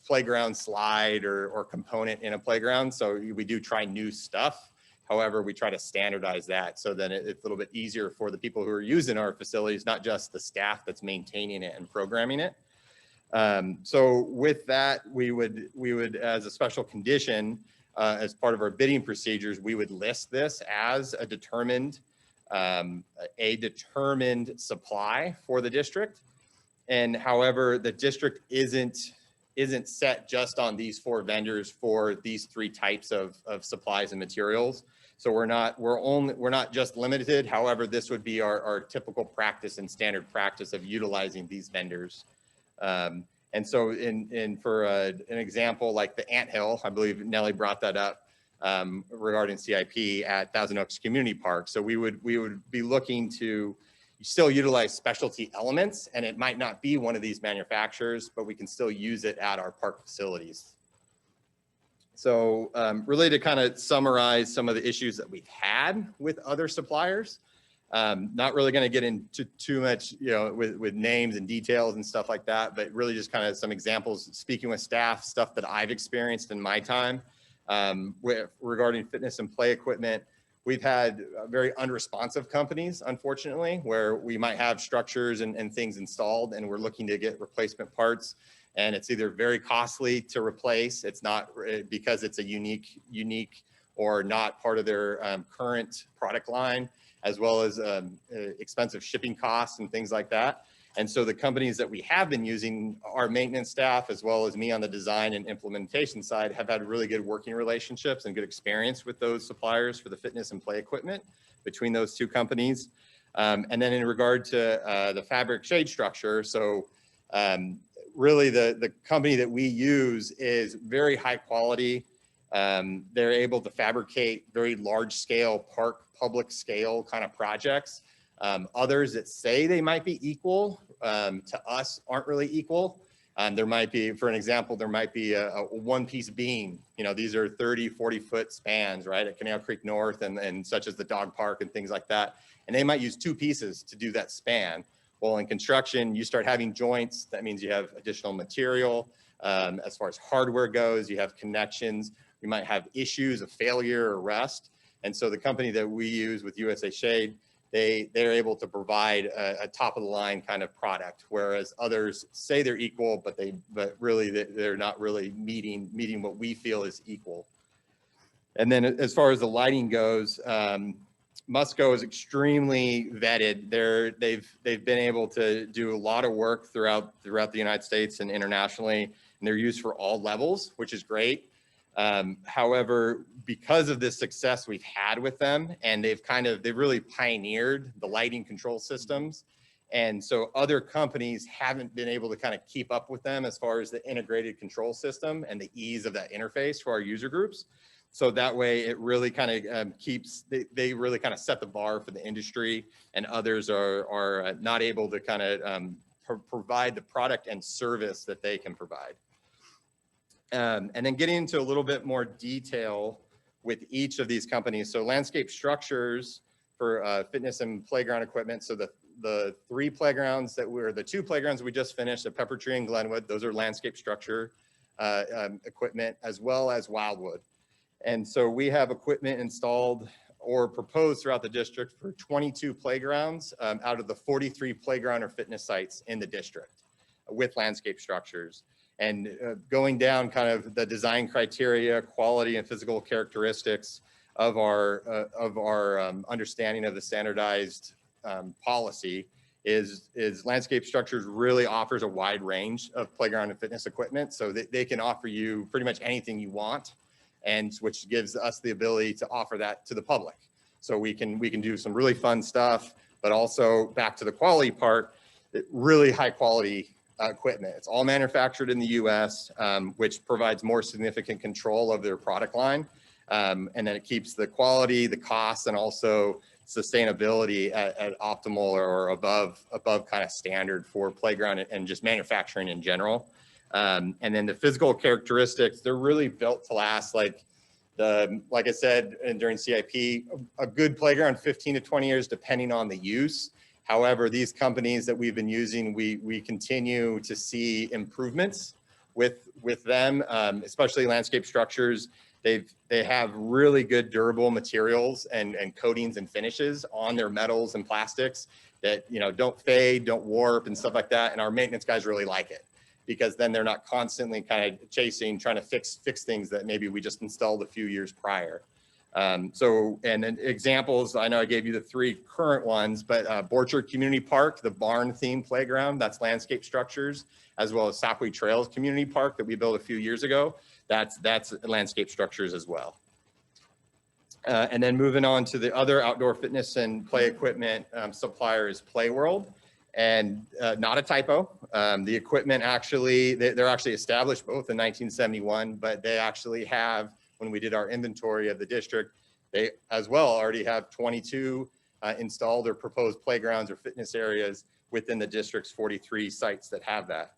Speaker 8: playground slide or component in a playground. So we do try new stuff. However, we try to standardize that so then it's a little bit easier for the people who are using our facilities, not just the staff that's maintaining it and programming it. So with that, we would as a special condition, as part of our bidding procedures, we would list this as a determined supply for the district. And however, the district isn't set just on these 4 vendors for these 3 types of supplies and materials. So we're not just limited. However, this would be our typical practice and standard practice of utilizing these vendors. And so for an example, like the Anthill, I believe Nellie brought that up regarding CIP at Thousand Oaks Community Park. So we would be looking to still utilize specialty elements, and it might not be one of these manufacturers, but we can still use it at our park facilities. So really to kind of summarize some of the issues that we've had with other suppliers, not really going to get into too much, with names and details and stuff like that, but really just kind of some examples, speaking with staff, stuff that I've experienced in my time regarding fitness and play equipment. We've had very unresponsive companies, unfortunately, where we might have structures and things installed and we're looking to get replacement parts. And it's either very costly to replace. It's not because it's a unique or not part of their current product line, as well as expensive shipping costs and things like that. And so the companies that we have been using, our maintenance staff, as well as me on the design and implementation side, have had really good working relationships and good experience with those suppliers for the fitness and play equipment between those 2 companies. And then in regard to the fabric shade structure, so really the company that we use is very high quality. They're able to fabricate very large scale public scale kind of projects. Others that say they might be equal to us aren't really equal. There might be, for an example, there might be a 1-piece beam. These are 30, 40-foot spans, right, at Canal Creek North and such as the dog park and things like that. And they might use 2 pieces to do that span. Well, in construction, you start having joints. That means you have additional material. As far as hardware goes, you have connections. You might have issues of failure or rust. And so the company that we use with USA Shade, they're able to provide a top of the line kind of product, whereas others say they're equal, but really they're not really meeting what we feel is equal. And then as far as the lighting goes, Musco is extremely vetted. They've been able to do a lot of work throughout the United States and internationally, and they're used for all levels, which is great. However, because of the success we've had with them, and they've really pioneered the lighting control systems. And so other companies haven't been able to kind of keep up with them as far as the integrated control system and the ease of that interface for our user groups. So that way it really kind of they really kind of set the bar for the industry, and others are not able to kind of provide the product and service that they can provide. And then getting into a little bit more detail with each of these companies. So Landscape Structures for fitness and playground equipment. So the 2 playgrounds we just finished at Pepper Tree and Glenwood, those are Landscape Structure equipment, as well as Wildwood. And so we have equipment installed or proposed throughout the district for 22 playgrounds out of the 43 playground or fitness sites in the district with Landscape Structures. And going down kind of the design criteria, quality and physical characteristics of our understanding of the standardized policy is Landscape Structures really offers a wide range of playground and fitness equipment, so that they can offer you pretty much anything you want, and which gives us the ability to offer that to the public. So we can do some really fun stuff, but also back to the quality part, really high quality equipment. It's all manufactured in the US, which provides more significant control of their product line. And then it keeps the quality, the costs, and also sustainability at optimal or above kind of standard for playground and just manufacturing in general. And then the physical characteristics, they're really built to last. Like I said, and during CIP, a good playground, 15 to 20 years, depending on the use. However, these companies that we've been using, we continue to see improvements with them, especially landscape structures. They have really good durable materials and coatings and finishes on their metals and plastics that, you know, don't fade, don't warp and stuff like that. And our maintenance guys really like it, because then they're not constantly kind of trying to fix things that maybe we just installed a few years prior. And then examples, I know I gave you the 3 current ones, but Borchard Community Park, the barn themed playground, that's landscape structures, as well as Sapway Trails Community Park that we built a few years ago. That's landscape structures as well. And then moving on to the other outdoor fitness and play equipment supplier is Play World, and not a typo. The equipment actually, they're actually established both in 1971, but they actually have, when we did our inventory of the district, they as well already have 22 installed or proposed playgrounds or fitness areas within the district's 43 sites that have that.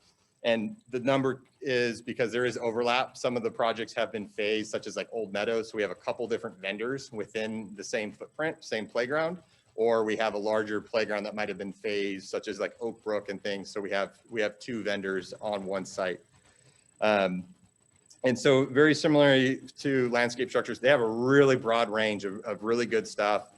Speaker 8: And the number is because there is overlap. Some of the projects have been phased, such as like Old Meadows. So we have a couple different vendors within the same footprint, same playground, or we have a larger playground that might have been phased, such as like Oak Brook and things. So we have 2 vendors on one site. And so very similarly to landscape structures, they have a really broad range of really good stuff.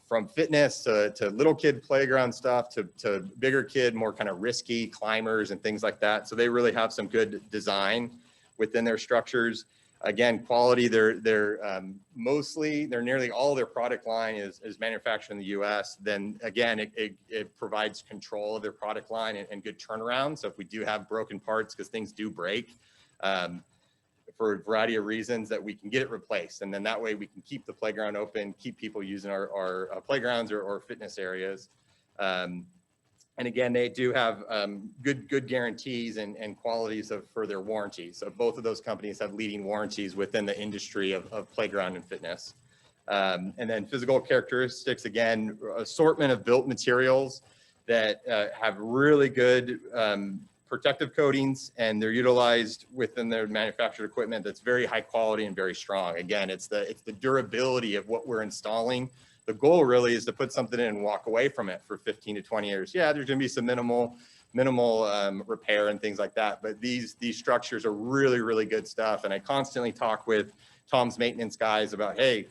Speaker 8: From fitness to little kid playground stuff to bigger kid, more kind of risky climbers and things like that. So they really have some good design within their structures. Again, quality, they're nearly all their product line is manufactured in the US. Then again, it provides control of their product line and good turnaround. So if we do have broken parts, because things do break, for a variety of reasons, that we can get it replaced. And then that way we can keep the playground open, keep people using our playgrounds or fitness areas. And again, they do have good guarantees and qualities for their warranties. So both of those companies have leading warranties within the industry of playground and fitness. And then physical characteristics, again, assortment of built materials that have really good protective coatings, and they're utilized within their manufactured equipment that's very high quality and very strong. Again, it's the durability of what we're installing. The goal really is to put something in and walk away from it for 15 to 20 years. Yeah, there's gonna be some minimal repair and things like that, but these structures are really, really good stuff. And I constantly talk with Tom's maintenance guys about, hey,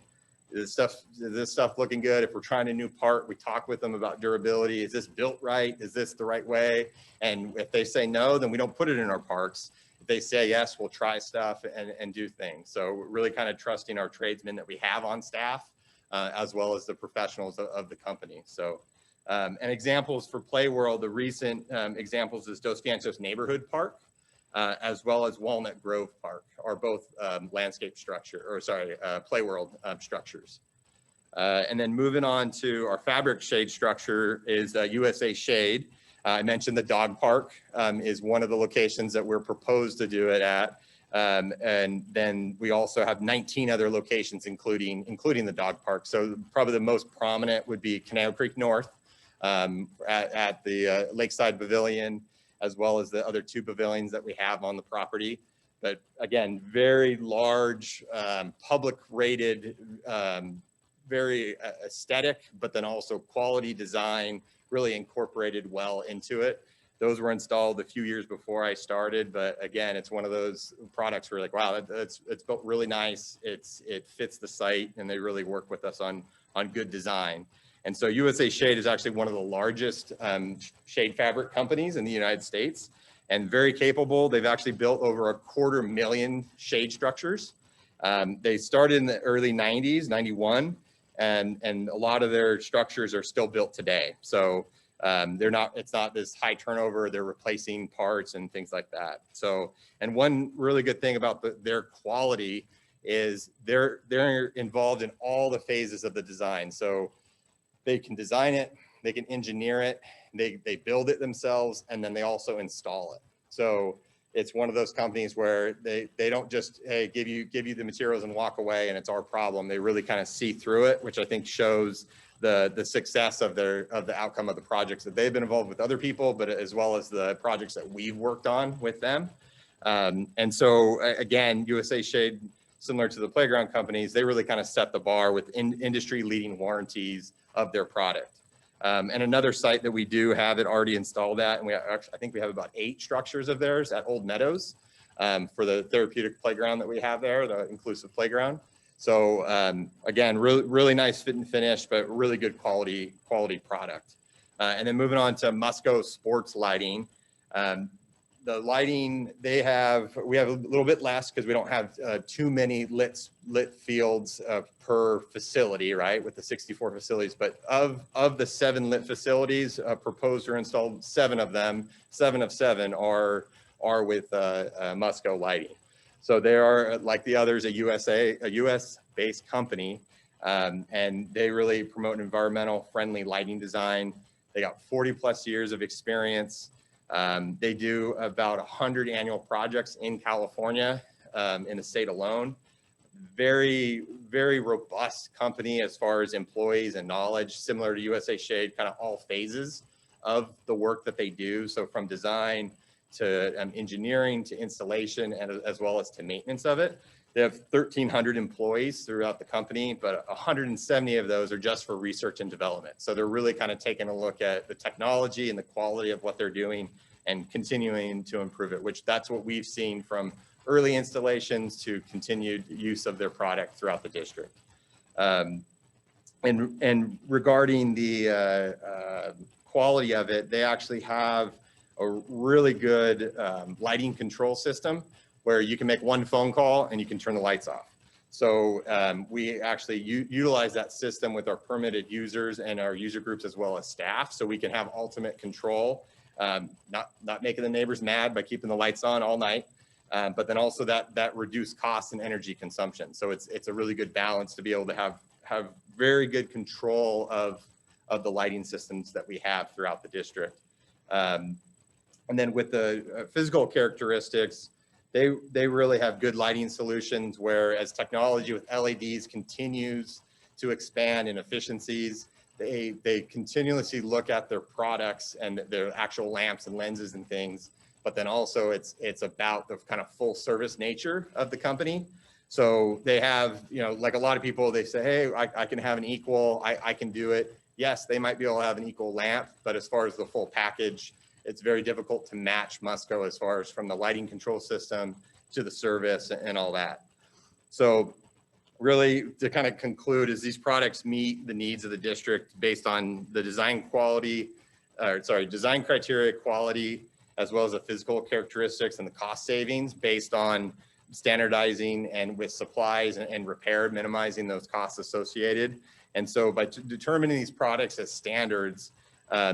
Speaker 8: is this stuff looking good? If we're trying a new part, we talk with them about durability. Is this built right? Is this the right way? And if they say no, then we don't put it in our parks. If they say yes, we'll try stuff and do things. So we're really kind of trusting our tradesmen that we have on staff, as well as the professionals of the company. So, and examples for Play World, the recent examples is Dos Santos Neighborhood Park, as well as Walnut Grove Park, are both landscape structure, or sorry, Play World structures. And then moving on to our fabric shade structure is USA Shade. I mentioned the dog park is one of the locations that we're proposed to do it at. And then we also have 19 other locations, including the dog park. So probably the most prominent would be Canal Creek North at the Lakeside Pavilion, as well as the other 2 pavilions that we have on the property. But again, very large, public rated, very aesthetic, but then also quality design, really incorporated well into it. Those were installed a few years before I started, but again, it's one of those products where like, wow, it's built really nice. It fits the site, and they really work with us on good design. And so USA Shade is actually one of the largest shade fabric companies in the United States, and very capable. They've actually built over 250,000 shade structures. They started in the early 90s, 91, and a lot of their structures are still built today. So it's not this high turnover. They're replacing parts and things like that. So, and one really good thing about their quality is they're involved in all the phases of the design. So they can design it, they can engineer it, they build it themselves, and then they also install it. So it's one of those companies where they don't just, hey, give you the materials and walk away and it's our problem. They really kind of see through it, which I think shows the success of the outcome of the projects that they've been involved with other people, but as well as the projects that we've worked on with them. And so again, USA Shade, similar to the playground companies, they really kind of set the bar with industry leading warranties of their product. And another site that we do have it already installed at, and we actually, I think we have about 8 structures of theirs at Old Meadows for the therapeutic playground that we have there, the inclusive playground. So again, really nice fit and finish, but really good quality product. And then moving on to Musco Sports Lighting. The lighting we have a little bit less because we don't have too many lit fields per facility, right? With the 64 facilities, but of the 7 lit facilities proposed or installed, 7 of them, 7 of 7 are with Musco Lighting. So they are, like the others, a US based company, and they really promote an environmental friendly lighting design. They got 40 plus years of experience. They do about 100 annual projects in California, in the state alone. Very, very robust company as far as employees and knowledge, similar to USA Shade, kind of all phases of the work that they do. So from design to engineering to installation, and as well as to maintenance of it. They have 1,300 employees throughout the company, but 170 of those are just for research and development. So they're really kind of taking a look at the technology and the quality of what they're doing and continuing to improve it, which that's what we've seen from early installations to continued use of their product throughout the district. And regarding the quality of it, they actually have a really good lighting control system where you can make one phone call and you can turn the lights off. So we actually utilize that system with our permitted users and our user groups as well as staff, so we can have ultimate control, not making the neighbors mad by keeping the lights on all night, but then also that reduced cost and energy consumption. So it's a really good balance to be able to have very good control of the lighting systems that we have throughout the district. And then with the physical characteristics, they really have good lighting solutions, where as technology with LEDs continues to expand in efficiencies, they continuously look at their products and their actual lamps and lenses and things, but then also it's about the kind of full service nature of the company. So they have, like a lot of people, they say, hey, I can have an equal, I can do it. Yes, they might be able to have an equal lamp, but as far as the full package, it's very difficult to match Musco as far as from the lighting control system to the service and all that. So really, to kind of conclude, is these products meet the needs of the district based on the design criteria, quality, as well as the physical characteristics and the cost savings based on standardizing and with supplies and repair, minimizing those costs associated. And so by determining these products as standards,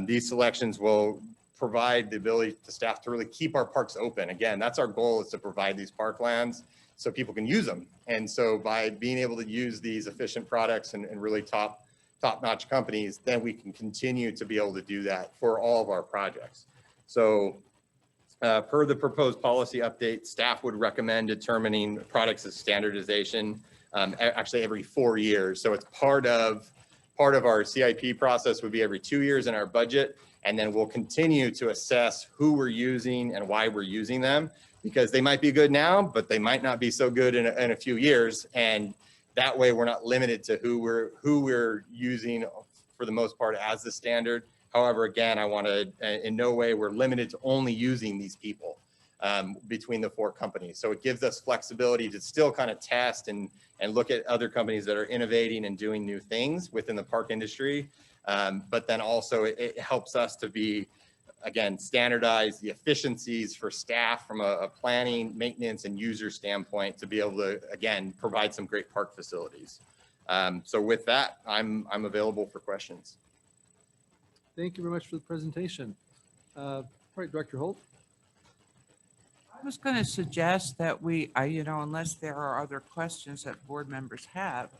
Speaker 8: these selections will provide the ability to staff to really keep our parks open. Again, that's our goal, is to provide these parklands so people can use them. And so by being able to use these efficient products and really top-notch companies, then we can continue to be able to do that for all of our projects. So per the proposed policy update, staff would recommend determining products as standardization actually every 4 years. So it's part of our CIP process would be every 2 years in our budget. And then we'll continue to assess who we're using and why we're using them, because they might be good now, but they might not be so good in a few years. And that way we're not limited to who we're using for the most part as the standard. However, again, I want to, in no way we're limited to only using these people between the 4 companies. So it gives us flexibility to still kind of test and look at other companies that are innovating and doing new things within the park industry. But then also it helps us to be, again, standardize the efficiencies for staff from a planning, maintenance, and user standpoint to be able to, again, provide some great park facilities. So with that, I'm available for questions.
Speaker 1: Thank you very much for the presentation. All right, Director Holt.
Speaker 6: I was going to suggest that unless there are other questions that board members have,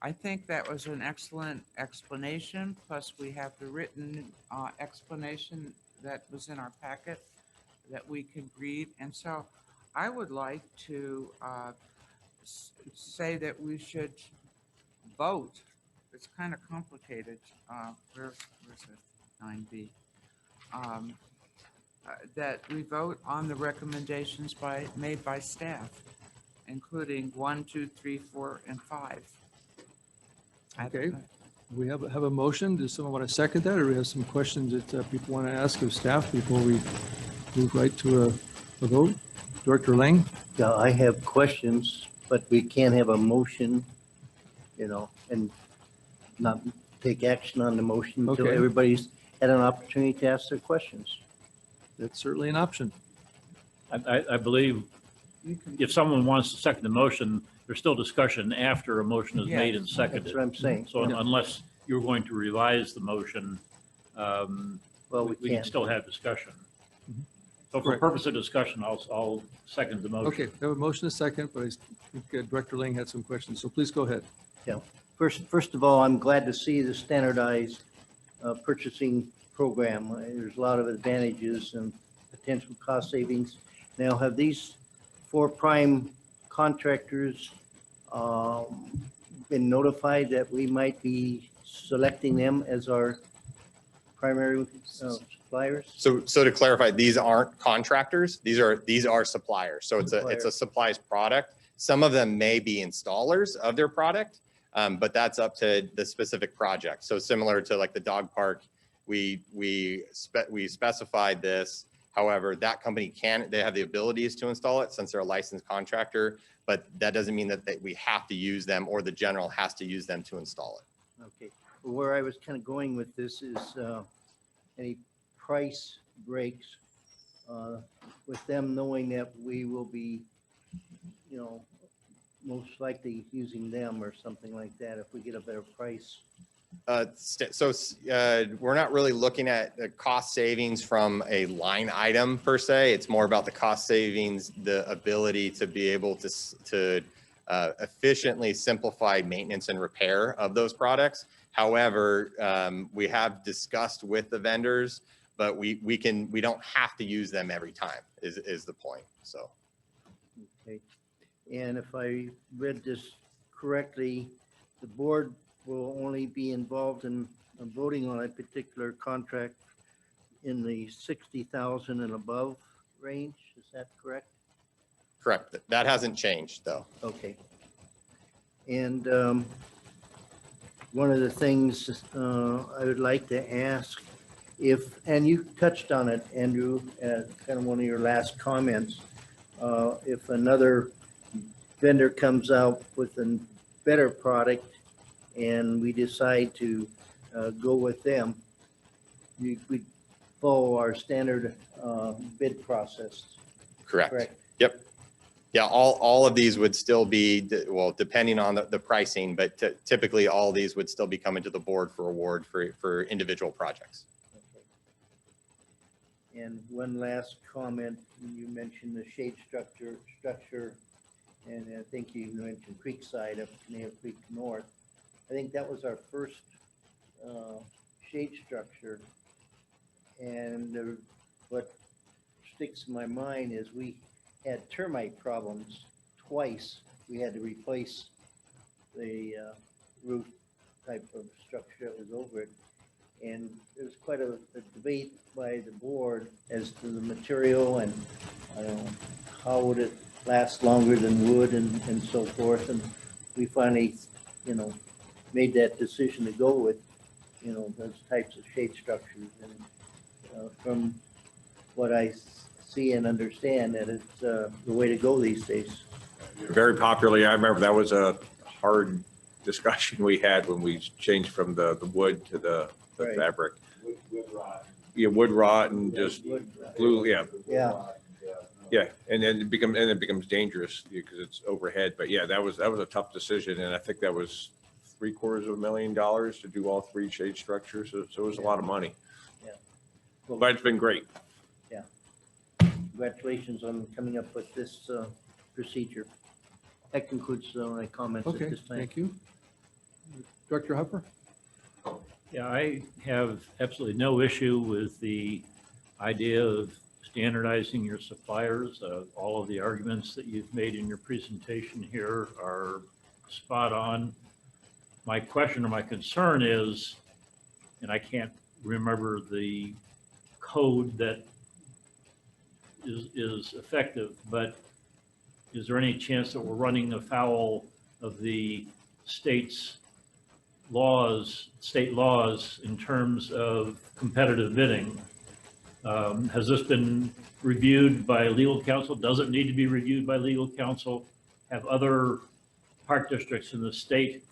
Speaker 6: I think that was an excellent explanation. Plus, we have the written explanation that was in our packet that we can read. And so I would like to say that we should vote. It's kind of complicated. Where's it? 9B. That we vote on the recommendations made by staff, including 1, 2, 3, 4, and 5.
Speaker 1: Okay. We have a motion. Does someone want to second that, or we have some questions that people want to ask of staff before we move right to a vote? Director Lang?
Speaker 2: Yeah, I have questions, but we can't have a motion, and not take action on the motion until
Speaker 1: Okay.
Speaker 2: everybody's had an opportunity to ask their questions.
Speaker 1: That's certainly an option.
Speaker 7: I believe if someone wants to second the motion, there's still discussion after a motion is made and
Speaker 2: That's
Speaker 7: seconded.
Speaker 2: what I'm saying.
Speaker 7: So unless you're going to revise the motion,
Speaker 2: Well, we
Speaker 7: we can
Speaker 2: can't.
Speaker 7: still have discussion.
Speaker 1: Mhm.
Speaker 7: So for
Speaker 1: Correct.
Speaker 7: purpose of discussion, I'll second the motion.
Speaker 1: Okay, we have a motion, a second, but I think Director Lang had some questions, so please go ahead.
Speaker 2: First of all, I'm glad to see the standardized purchasing program. There's a lot of advantages and potential cost savings. Now, have these 4 prime contractors been notified that we might be selecting them as our primary suppliers?
Speaker 8: So to clarify, these aren't contractors. These are suppliers. So it's a supplies product. Some of them may be installers of their product, but that's up to the specific project. So similar to like the dog park, we specified this. However, that company they have the abilities to install it since they're a licensed contractor, but that doesn't mean that we have to use them or the general has to use them to install it.
Speaker 2: Okay, well, where I was kind of going with this is any price breaks with them knowing that we will be, most likely using them or something like that if we get a better price.
Speaker 8: We're not really looking at the cost savings from a line item per se. It's more about the cost savings, the ability to be able to efficiently simplify maintenance and repair of those products. However, we have discussed with the vendors, but we don't have to use them every time is the point. So.
Speaker 2: Okay, and if I read this correctly, the board will only be involved in voting on a particular contract in the 60,000 and above range. Is that correct?
Speaker 8: Correct. That hasn't changed though.
Speaker 2: Okay. And one of the things I would like to ask and you touched on it, Andrew, kind of one of your last comments, if another vendor comes out with a better product and we decide to go with them, we follow our standard bid process.
Speaker 8: Correct. Yep. Yeah, all of these would still be, well, depending on the pricing, but typically all these would still be coming to the board for award for individual projects.
Speaker 2: Okay. And one last comment, you mentioned the shade structure, and I think you mentioned Creekside up Canal Creek North. I think that was our first shade structure. And what sticks in my mind is we had termite problems twice. We had to replace the roof type of structure that was over it. And there was quite a debate by the board as to the material and how would it last longer than wood and so forth. And we finally, made that decision to go with, those types of shade structures. And from what I see and understand, that it's the way to go these days.
Speaker 4: Very popularly, I remember that was a hard discussion we had when we changed from the wood to the
Speaker 2: Right.
Speaker 4: fabric.
Speaker 11: Wood rot.
Speaker 4: Yeah, wood rot and just glue, yeah,
Speaker 2: Yeah,
Speaker 4: and then it becomes dangerous because it's overhead. But yeah, that was a tough decision, and I think that was $750,000 to do all 3 shade structures. So it was a lot of money.
Speaker 2: Yeah.
Speaker 4: But it's been great.
Speaker 2: Congratulations on coming up with this procedure. That concludes my comments at
Speaker 1: Okay,
Speaker 2: this time.
Speaker 1: thank you. Director Hupper?
Speaker 7: Yeah, I have absolutely no issue with the idea of standardizing your suppliers. All of the arguments that you've made in your presentation here are spot on. My question or my concern is, and I can't remember the code that is effective, but is there any chance that we're running afoul of the state's laws, state laws in terms of competitive bidding. Has this been reviewed by legal counsel? Does it need to be reviewed by legal counsel? Have other park districts in the state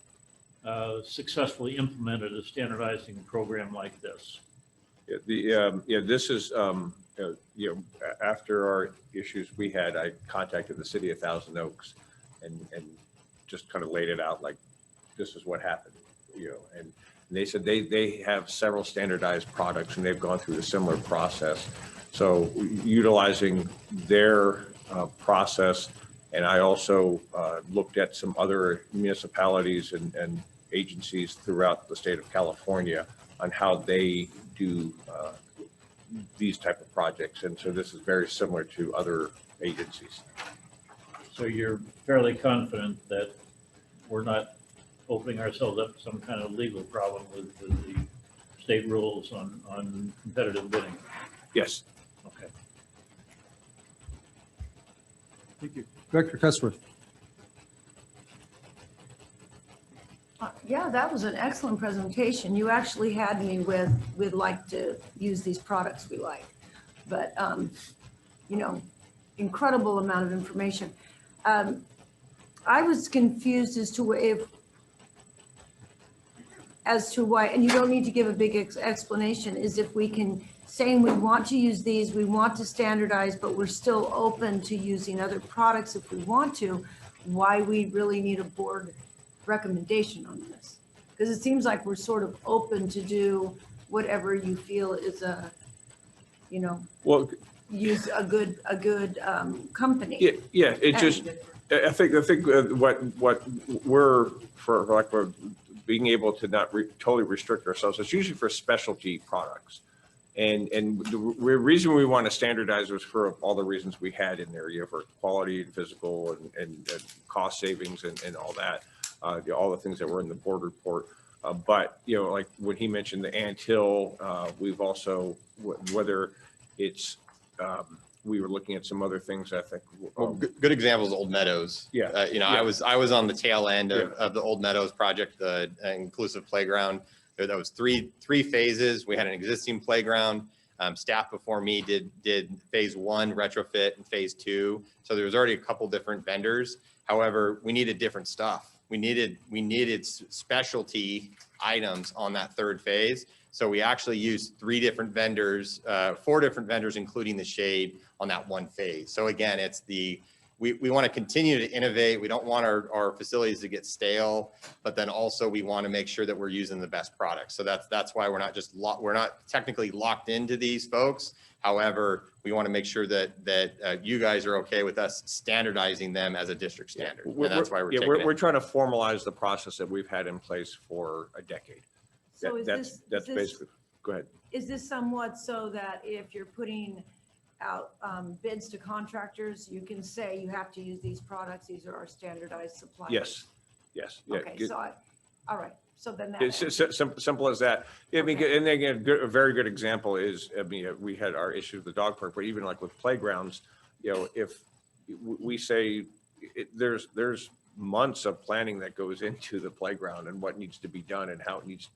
Speaker 7: successfully implemented a standardizing program like this?
Speaker 4: This is, after our issues we had, I contacted the city of Thousand Oaks and just kind of laid it out like, this is what happened, and they said they have several standardized products and they've gone through a similar process. So utilizing their process, and I also looked at some other municipalities and agencies throughout the state of California on how they do these type of projects. And so this is very similar to other agencies.
Speaker 7: So you're fairly confident that we're not opening ourselves up to some kind of legal problem with the state rules on competitive bidding?
Speaker 4: Yes.
Speaker 7: Okay.
Speaker 1: Thank you. Director Cusworth.
Speaker 5: Yeah, that was an excellent presentation. You actually had me with, we'd like to use these products we like. But, incredible amount of information. I was confused as to why, and you don't need to give a big explanation, is if we can, saying we want to use these, we want to standardize, but we're still open to using other products if we want to, why we really need a board recommendation on this. Because it seems like we're sort of open to do whatever you feel is
Speaker 4: Well,
Speaker 5: use a good company.
Speaker 4: yeah, it just, I think what we're, for like, we're being able to not totally restrict ourselves, it's usually for specialty products. And the reason we want to standardize was for all the reasons we had in there, for quality and physical and cost savings and all that, all the things that were in the board report. But, like when he mentioned the anthill, we've also, whether it's, we were looking at some other things, I think.
Speaker 8: Well, good example is Old Meadows.
Speaker 4: Yeah.
Speaker 8: I was on the tail end of the Old Meadows project, the inclusive playground. That was three phases. We had an existing playground. Staff before me did phase 1 retrofit and phase 2. So there was already a couple different vendors. However, we needed different stuff. We needed specialty items on that third phase. So we actually used 4 different vendors, including the shade on that one phase. So again, it's we want to continue to innovate. We don't want our facilities to get stale, but then also we want to make sure that we're using the best products. So that's why we're not technically locked into these folks. However, we want to make sure that you guys are okay with us standardizing them as a district standard. And that's why
Speaker 4: we're trying to formalize the process that we've had in place for a decade.
Speaker 5: So
Speaker 4: That's basically, go ahead.
Speaker 5: Is this somewhat so that if you're putting out bids to contractors, you can say you have to use these products, these are our standardized suppliers?
Speaker 4: Yes.
Speaker 5: Okay, so all right, so then
Speaker 4: It's
Speaker 5: that,
Speaker 4: simple as that. I mean, and again, a very good example is, we had our issue with the dog park, but even like with playgrounds, if we say there's months of planning that goes into the playground and what needs to be done and how it needs,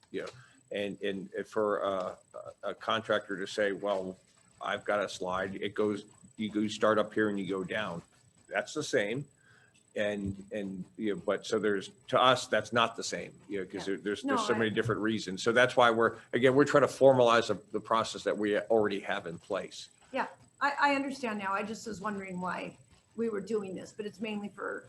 Speaker 4: and for a contractor to say, well, I've got a slide, you start up here and you go down. That's the same. But so to us, that's not the same, because there's so many different reasons. So that's why we're trying to formalize the process that we already have in place.
Speaker 5: yeah, I understand now. I just was wondering why we were doing this, but it's mainly for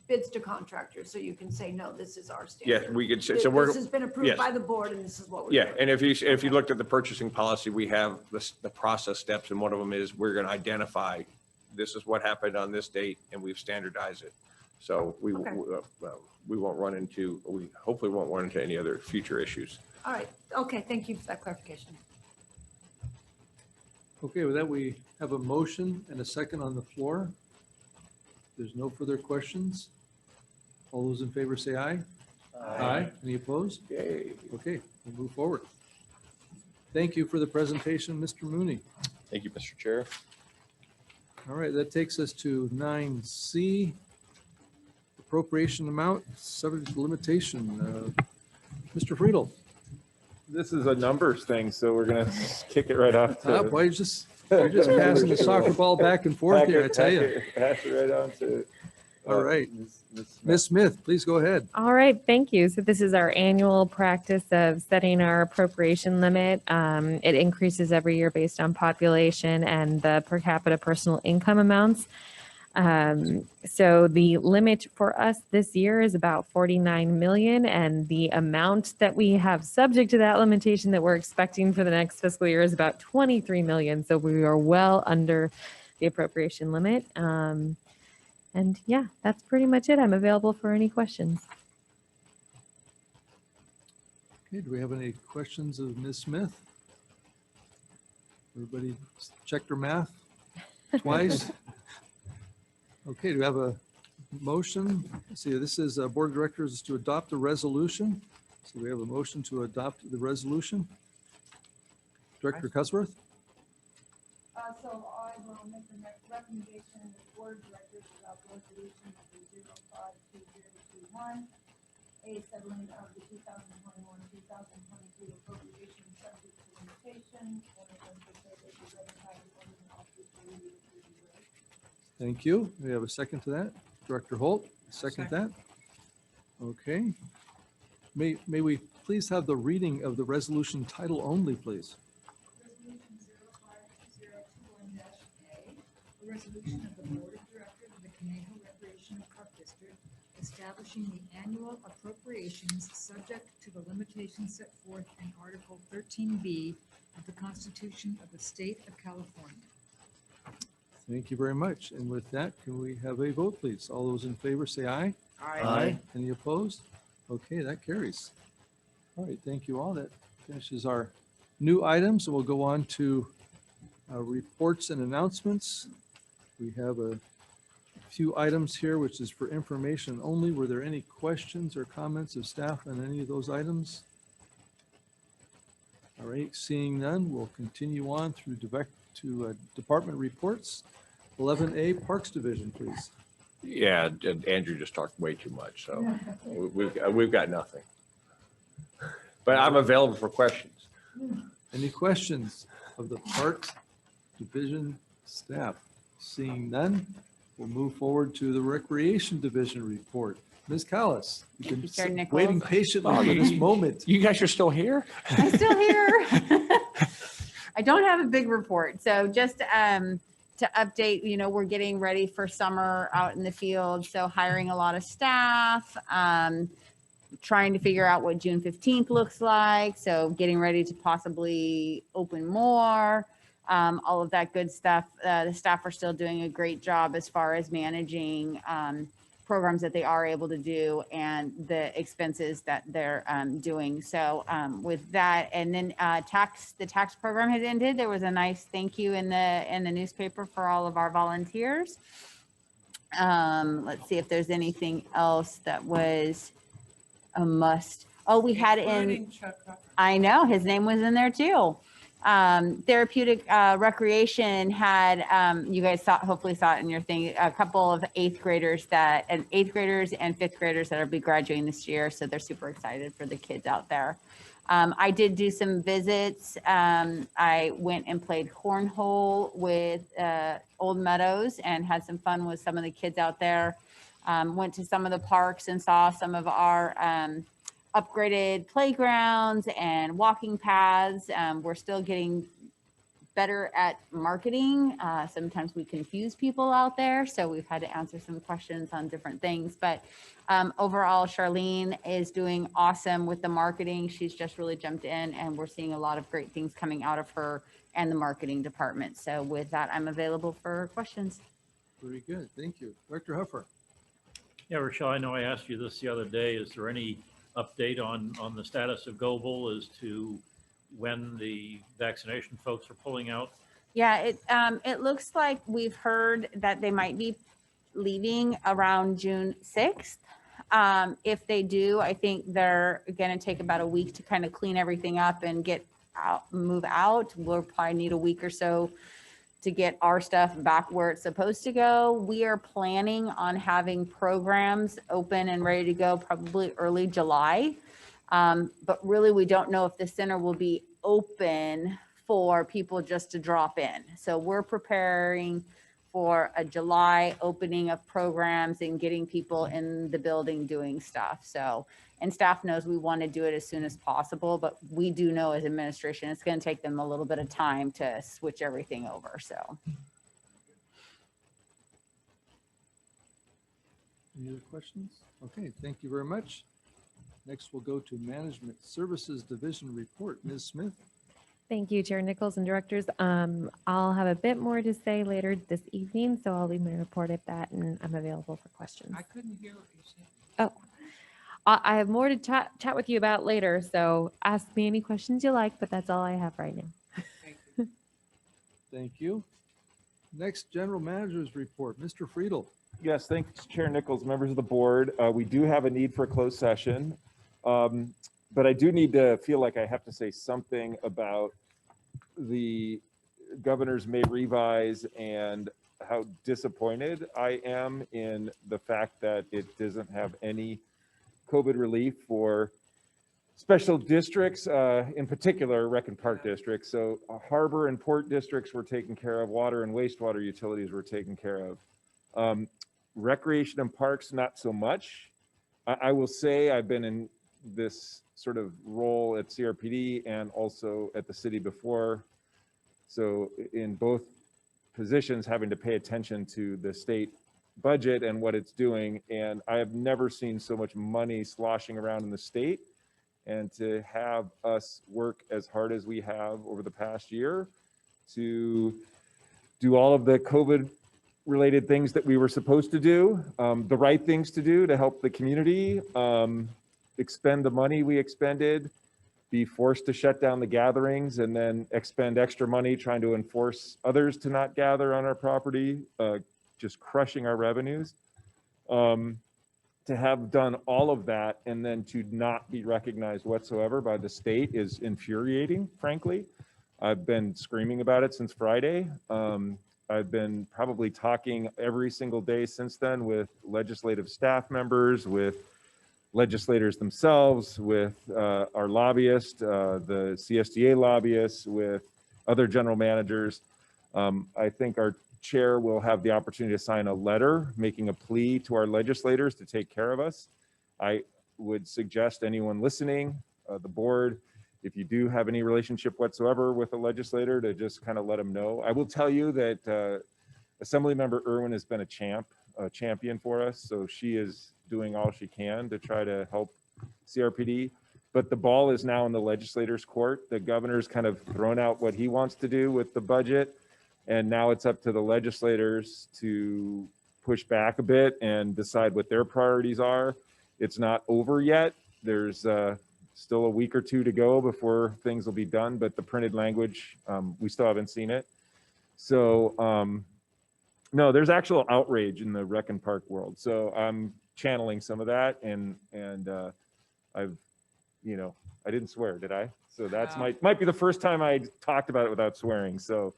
Speaker 5: bids to contractors, so you can say, no, this is our standard.
Speaker 4: Yeah, we could say,
Speaker 5: This has been approved
Speaker 4: yes.
Speaker 5: by the board and this is what we're
Speaker 4: Yeah,
Speaker 5: doing.
Speaker 4: and if you looked at the purchasing policy, we have the process steps, and one of them is we're going to identify, this is what happened on this date, and we've standardized it. So we hopefully won't run into any other future issues.
Speaker 5: All right, okay, thank you for that clarification.
Speaker 1: Okay, with that, we have a motion and a second on the floor. There's no further questions. All those in favor say aye. Aye. Any opposed?
Speaker 4: Yay.
Speaker 1: Okay, we'll move forward. Thank you for the presentation, Mr. Mooney.
Speaker 8: Thank you, Mr. Chair.
Speaker 1: All right, that takes us to 9C. Appropriation amount, subject to limitation. Mr. Friedel.
Speaker 9: This is a numbers thing, so we're gonna kick it right off to.
Speaker 1: Boy, you're just passing the soccer ball back and forth here, I tell you.
Speaker 9: Pass it right on to.
Speaker 1: All right.
Speaker 9: Ms. Smith.
Speaker 1: Ms. Smith, please go ahead.
Speaker 10: All right, thank you. So this is our annual practice of setting our appropriation limit. It increases every year based on population and the per capita personal income amounts. So the limit for us this year is about 49 million, and the amount that we have subject to that limitation that we're expecting for the next fiscal year is about 23 million. So we are well under the appropriation limit. And yeah, that's pretty much it. I'm available for any questions.
Speaker 1: Okay, do we have any questions of Ms. Smith? Everybody checked their math twice? Okay, do we have a motion? Let's see, this is Board of Directors to adopt a resolution. So we have a motion to adopt the resolution. Director Cusworth?
Speaker 5: So I will make the next recommendation, the board of directors adopt resolution number 052021, a settling of the 2021-2022 appropriation subject to limitation,
Speaker 1: Thank you. We have a second to that. Director Holt, second that. Okay. May we please have the reading of the resolution title only, please?
Speaker 11: Resolution 05021-A, a resolution of the Board of Directors of the Conejo Recreation Park District establishing the annual appropriations subject to the limitations set forth in Article 13B of the Constitution of the State of California.
Speaker 1: Thank you very much. And with that, can we have a vote, please? All those in favor say aye.
Speaker 2: Aye.
Speaker 1: Any opposed? Okay, that carries. All right, thank you all. That finishes our new items. And we'll go on to reports and announcements. We have a few items here, which is for information only. Were there any questions or comments of staff on any of those items? All right, seeing none, we'll continue on through department reports. 11A Parks Division, please.
Speaker 4: Yeah, Andrew just talked way too much, so we've got nothing. But I'm available for questions.
Speaker 1: Any questions of the Parks Division staff? Seeing none, we'll move forward to the Recreation Division report. Ms. Callis, you've been
Speaker 12: Chair Nichols.
Speaker 1: waiting patiently for this moment.
Speaker 4: You guys are still here?
Speaker 12: I'm still here. I don't have a big report. So just to update, we're getting ready for summer out in the field. So hiring a lot of staff, trying to figure out what June 15th looks like. So getting ready to possibly open more, all of that good stuff. The staff are still doing a great job as far as managing programs that they are able to do and the expenses that they're doing. So with that, and then the tax program has ended. There was a nice thank you in the newspaper for all of our volunteers. Let's see if there's anything else that was a must. Oh, we had in, I know his name was in there too. Therapeutic recreation had, you guys hopefully saw it in your thing, a couple of eighth graders and fifth graders that will be graduating this year. So they're super excited for the kids out there. I did do some visits. I went and played cornhole with Old Meadows and had some fun with some of the kids out there. Went to some of the parks and saw some of our upgraded playgrounds and walking paths. We're still getting better at marketing. Sometimes we confuse people out there, so we've had to answer some questions on different things. But overall, Charlene is doing awesome with the marketing. She's just really jumped in, and we're seeing a lot of great things coming out of her and the marketing department. So with that, I'm available for questions.
Speaker 1: Very good. Thank you. Director Huffer.
Speaker 7: Yeah, Rochelle, I know I asked you this the other day. Is there any update on the status of Global as to when the vaccination folks are pulling out?
Speaker 12: Yeah, it looks like we've heard that they might be leaving around June 6th. If they do, I think they're going to take about a week to kind of clean everything up and move out. We'll probably need a week or so to get our stuff back where it's supposed to go. We are planning on having programs open and ready to go probably early July. But really, we don't know if the center will be open for people just to drop in. So we're preparing for a July opening of programs and getting people in the building doing stuff. So, and staff knows we want to do it as soon as possible, but we do know as administration, it's going to take them a little bit of time to switch everything over. So.
Speaker 1: Any other questions? Okay, thank you very much. Next, we'll go to Management Services Division Report. Ms. Smith?
Speaker 10: Thank you, Chair Nichols and directors. I'll have a bit more to say later this evening, so I'll leave my report at that, and I'm available for questions.
Speaker 6: I couldn't hear what you said.
Speaker 10: Oh, I have more to chat with you about later, so ask me any questions you like, but that's all I have right now.
Speaker 6: Thank you.
Speaker 1: Thank you. Next, General Manager's Report. Mr. Friedel?
Speaker 9: Yes, thanks, Chair Nichols, members of the board. We do have a need for a closed session. But I do need to feel like I have to say something about the governor's May revise and how disappointed I am in the fact that it doesn't have any COVID relief for special districts, in particular Rec and Park districts. So harbor and port districts were taken care of, water and wastewater utilities were taken care of. Recreation and parks, not so much. I will say I've been in this sort of role at CRPD and also at the city before. So in both positions, having to pay attention to the state budget and what it's doing. And I have never seen so much money sloshing around in the state. And to have us work as hard as we have over the past year to do all of the COVID related things that we were supposed to do, the right things to do to help the community, expend the money we expended, be forced to shut down the gatherings, and then expend extra money trying to enforce others to not gather on our property, just crushing our revenues. To have done all of that and then to not be recognized whatsoever by the state is infuriating, frankly. I've been screaming about it since Friday. I've been probably talking every single day since then with legislative staff members, with legislators themselves, with our lobbyists, the CSDA lobbyists, with other general managers. I think our chair will have the opportunity to sign a letter making a plea to our legislators to take care of us. I would suggest anyone listening, the board, if you do have any relationship whatsoever with a legislator, to just kind of let them know. I will tell you that Assemblymember Irwin has been a champion for us. So she is doing all she can to try to help CRPD, but the ball is now in the legislator's court. The governor's kind of thrown out what he wants to do with the budget. And now it's up to the legislators to push back a bit and decide what their priorities are. It's not over yet. There's still a week or two to go before things will be done, but the printed language, we still haven't seen it. So no, there's actual outrage in the Rec and Park world. So I'm channeling some of that, and I've, I didn't swear, did I? So that's might be the first time I talked about it without swearing. So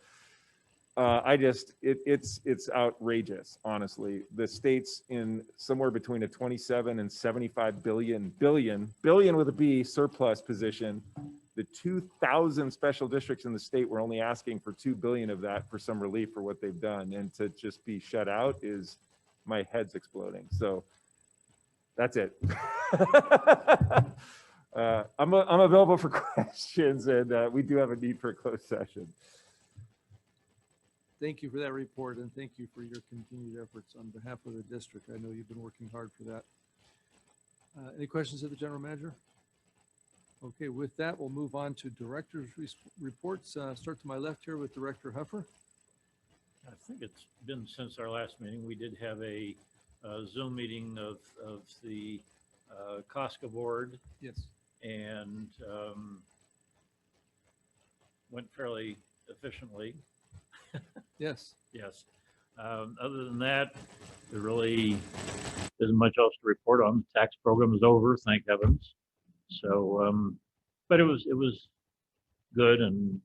Speaker 9: it's outrageous, honestly. The state's in somewhere between a 27 and 75 billion with a B surplus position. The 2,000 special districts in the state were only asking for 2 billion of that for some relief for what they've done. And to just be shut out is, my head's exploding. So that's it. I'm available for questions, and we do have a need for a closed session.
Speaker 1: Thank you for that report, and thank you for your continued efforts on behalf of the district. I know you've been working hard for that. Any questions of the general manager? Okay, with that, we'll move on to director's reports. Start to my left here with Director Huffer.
Speaker 7: I think it's been since our last meeting. We did have a Zoom meeting of the COSCA board.
Speaker 1: Yes.
Speaker 7: And went fairly efficiently.
Speaker 1: Yes.
Speaker 7: Yes. Other than that, there really isn't much else to report on. The tax program is over, thank heavens. So, but it was good, and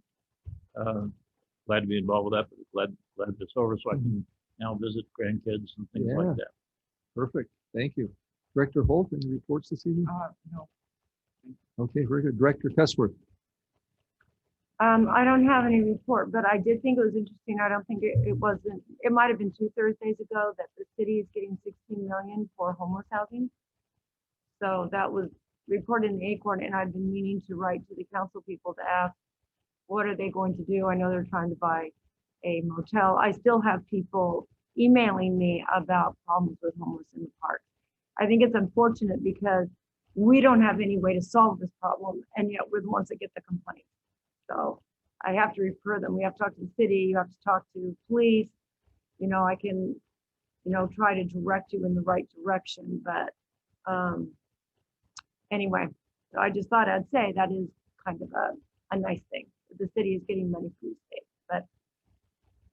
Speaker 7: glad to be involved with that. But glad it's over, so I can now visit grandkids and things like that.
Speaker 1: Perfect. Thank you. Director Holt, any reports this evening?
Speaker 6: No,
Speaker 1: Okay, very good. Director Tessworth.
Speaker 5: I don't have any report, but I did think it was interesting. I don't think it wasn't, it might have been 2 Thursdays ago that the city is getting 16 million for homeless housing. So that was reported in the Acorn, and I've been meaning to write to the council people to ask, what are they going to do? I know they're trying to buy a motel. I still have people emailing me about problems with homeless in the park. I think it's unfortunate because we don't have any way to solve this problem, and yet we're the ones that get the complaints. So I have to refer them. We have to talk to the city. You have to talk to police. You know, I can, you know, try to direct you in the right direction. But anyway, so I just thought I'd say that is kind of a nice thing. The city is getting money for the state, but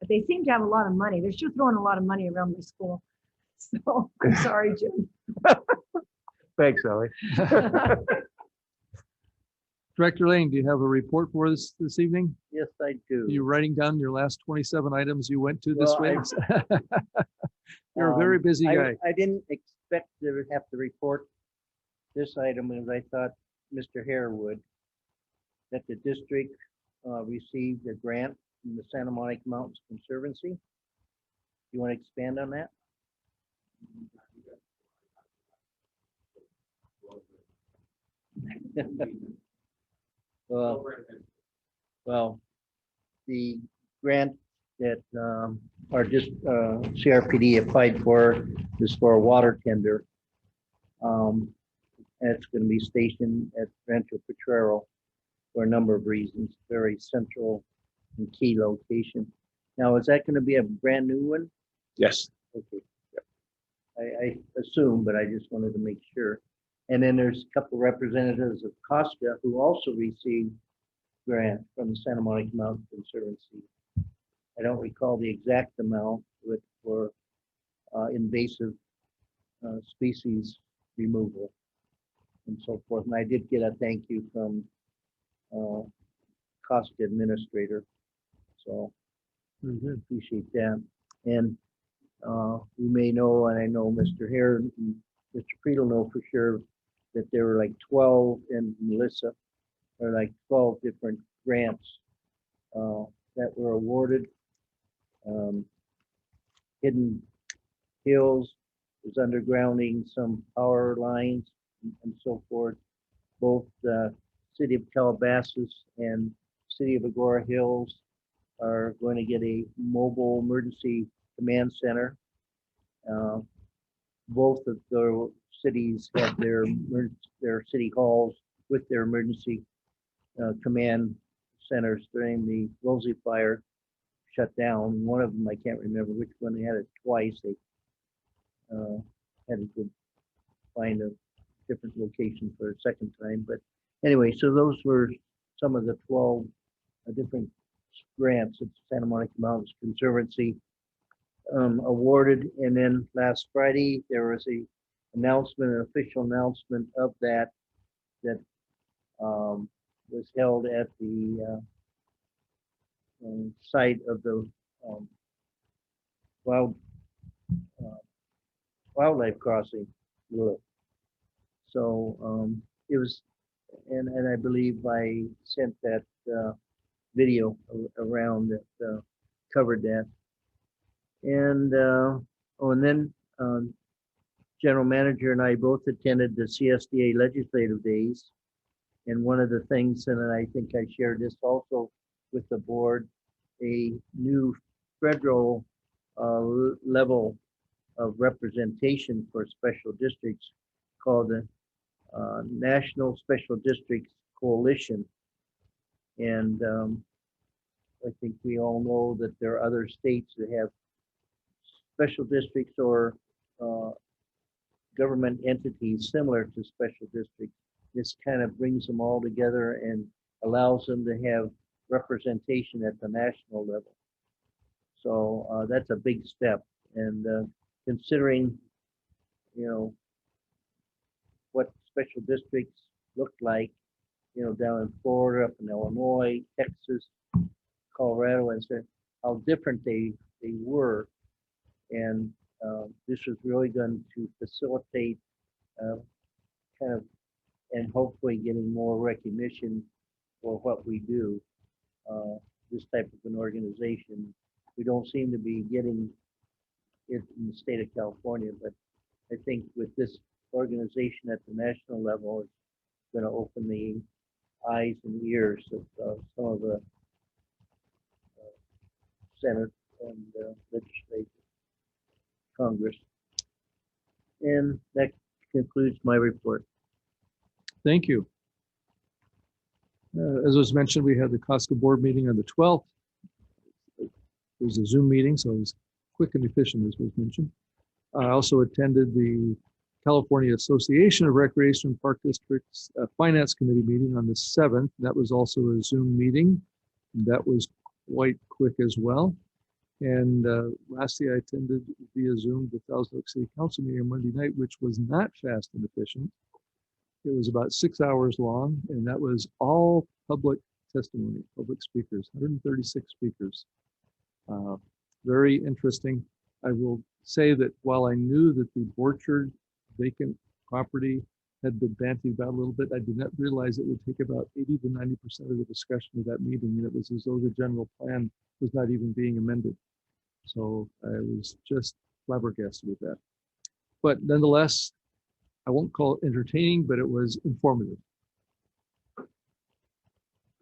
Speaker 5: they seem to have a lot of money. They're sure throwing a lot of money around the school. So I'm sorry, Jim.
Speaker 9: Thanks, Ellie.
Speaker 1: Director Lane, do you have a report for us this evening?
Speaker 2: Yes, I do.
Speaker 1: Are you writing down your last 27 items you went to this
Speaker 2: Well,
Speaker 1: week? You're a very busy guy.
Speaker 2: I didn't expect to have to report this item as I thought Mr. Hare would. That the district received a grant from the Santa Monica Mountains Conservancy. You want to expand on that? Well, the grant that our CRPD applied for is for a water tender. And it's going to be stationed at Rancho Potrero for a number of reasons, very central and key location. Now, is that going to be a brand new one?
Speaker 4: Yes.
Speaker 2: Okay. I assume, but I just wanted to make sure. And then there's a couple representatives of Costa who also received grant from the Santa Monica Mountain Conservancy. I don't recall the exact amount, but for invasive species removal and so forth. And I did get a thank you from Costa administrator. So appreciate that. And you may know, and I know Mr. Hare and Mr. Friedel know for sure that there were like 12, and Melissa, or like 12 different grants that were awarded. Hidden Hills is undergrounding some power lines and so forth. Both the city of Calabasas and city of Agora Hills are going to get a mobile emergency command center. Both of the cities have their city halls with their emergency command centers during the Rosie fire shut down. One of them, I can't remember which one, they had it twice. They had to go find a different location for a second time. But anyway, so those were some of the 12 different grants that Santa Monica Mountains Conservancy awarded. And then last Friday, there was an official announcement of that was held at the site of the wildlife crossing. So it was, and I believe I sent that video around that covered that. And and then General Manager and I both attended the CSDA Legislative Days. And one of the things, and I think I shared this also with the board, a new federal level of representation for special districts called the National Special Districts Coalition. And I think we all know that there are other states that have special districts or government entities similar to special districts. This kind of brings them all together and allows them to have representation at the national level. So that's a big step. And considering, you know, what special districts look like, you know, down in Florida, up in Illinois, Texas, Colorado, and so how different they were. And this was really going to facilitate kind of and hopefully getting more recognition for what we do. This type of an organization, we don't seem to be getting it in the state of California, but I think with this organization at the national level, it's going to open the eyes and ears of some of the Senate and legislature, Congress. And that concludes my report.
Speaker 1: Thank you. As was mentioned, we had the Costco board meeting on the 12th. It was a Zoom meeting, so it was quick and efficient, as was mentioned. I also attended the California Association of Recreation and Park Districts Finance Committee meeting on the 7th. That was also a Zoom meeting. That was quite quick as well. And lastly, I attended via Zoom the Thousand Oaks City Council meeting on Monday night, which was not fast and efficient. It was about 6 hours long, and that was all public testimony, public speakers, 136 speakers. Very interesting. I will say that while I knew that the orchard vacant property had been bantied about a little bit, I did not realize it would take about 80 to 90% of the discussion of that meeting, and it was as though the general plan was not even being amended. So I was just flabbergasted with that. But nonetheless, I won't call it entertaining, but it was informative.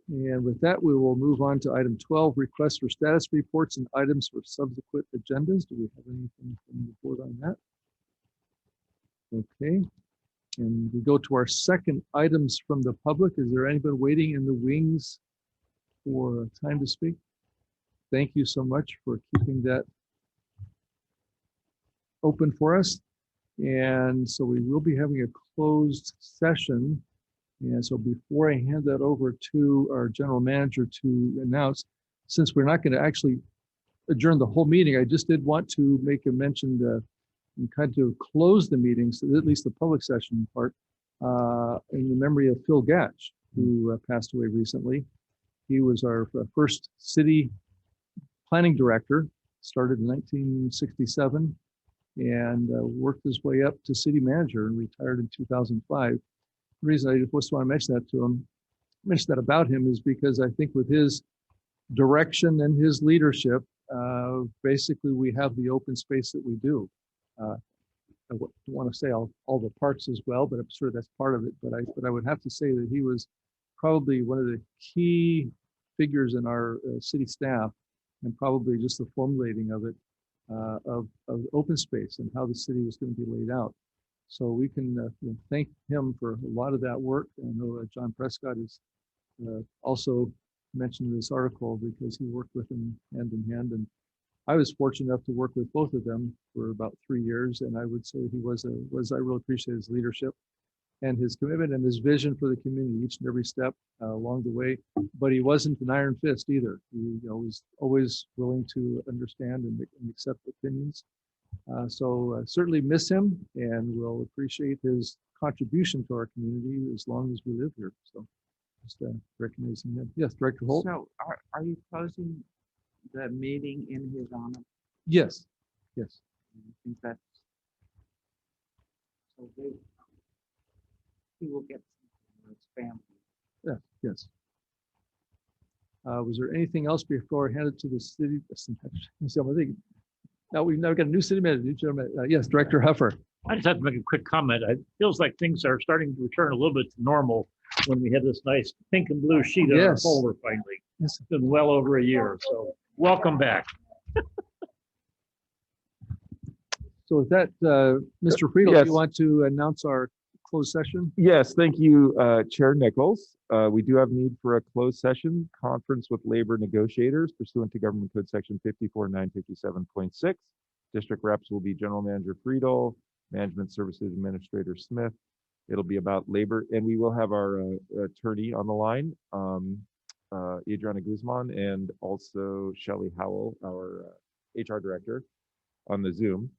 Speaker 1: And with that, we will move on to item 12, requests for status reports and items for subsequent agendas. Do we have anything from the board on that? Okay. And we go to our second items from the public. Is there anybody waiting in the wings for time to speak? Thank you so much for keeping that open for us. And so we will be having a closed session. And so before I hand that over to our general manager to announce, since we're not going to actually adjourn the whole meeting, I just did want to make a mention and kind of close the meeting, so at least the public session part, in the memory of Phil Gatch, who passed away recently. He was our first city planning director, started in 1967, and worked his way up to city manager and retired in 2005. The reason I just want to mention that about him is because I think with his direction and his leadership, basically we have the open space that we do. I don't want to say all the parks as well, but I'm sure that's part of it. But I would have to say that he was probably one of the key figures in our city staff, and probably just the formulating of it, of open space and how the city was going to be laid out. So we can thank him for a lot of that work. I know John Prescott is also mentioned in this article because he worked with him hand in hand. And I was fortunate enough to work with both of them for about 3 years. And I would say he I really appreciate his leadership and his commitment and his vision for the community each and every step along the way. But he wasn't an iron fist either. He was always willing to understand and accept opinions. So certainly miss him, and we'll appreciate his contribution to our community as long as we live here. So just recognizing him. Yes, Director Holt?
Speaker 6: So are you closing the meeting in his honor?
Speaker 1: Yes, yes.
Speaker 6: I think that's so big. He will get something for his family.
Speaker 1: Yeah, yes. Was there anything else before I hand it to the city? Now we've now got a new city manager, new general manager. Yes, Director Huffer.
Speaker 7: I just have to make a quick comment. It feels like things are starting to return a little bit to normal when we have this nice pink and blue sheet on our
Speaker 1: Yes.
Speaker 7: folder finally.
Speaker 1: Yes.
Speaker 7: It's been well over a year, so welcome back.
Speaker 1: So with that, Mr. Friedel, do
Speaker 9: Yes.
Speaker 1: you want to announce our closed session?
Speaker 9: Yes, thank you, Chair Nichols. We do have need for a closed session conference with labor negotiators pursuant to Government Code Section 54-957.6. District reps will be General Manager Friedel, Management Services Administrator Smith. It'll be about labor, and we will have our attorney on the line, Adriana Guzman, and also Shelley Howell, our HR director, on the Zoom.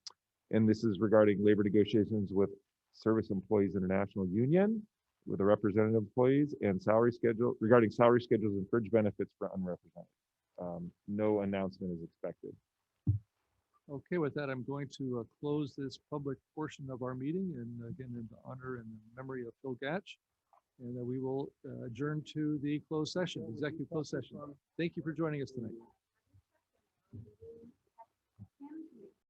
Speaker 9: And this is regarding labor negotiations with Service Employees International Union, with the representative employees, and regarding salary schedules and fringe benefits for unrepresented. No announcement is expected.
Speaker 1: Okay, with that, I'm going to close this public portion of our meeting, and again, in the honor and memory of Phil Gatch. And we will adjourn to the closed session, executive closed session. Thank you for joining us tonight.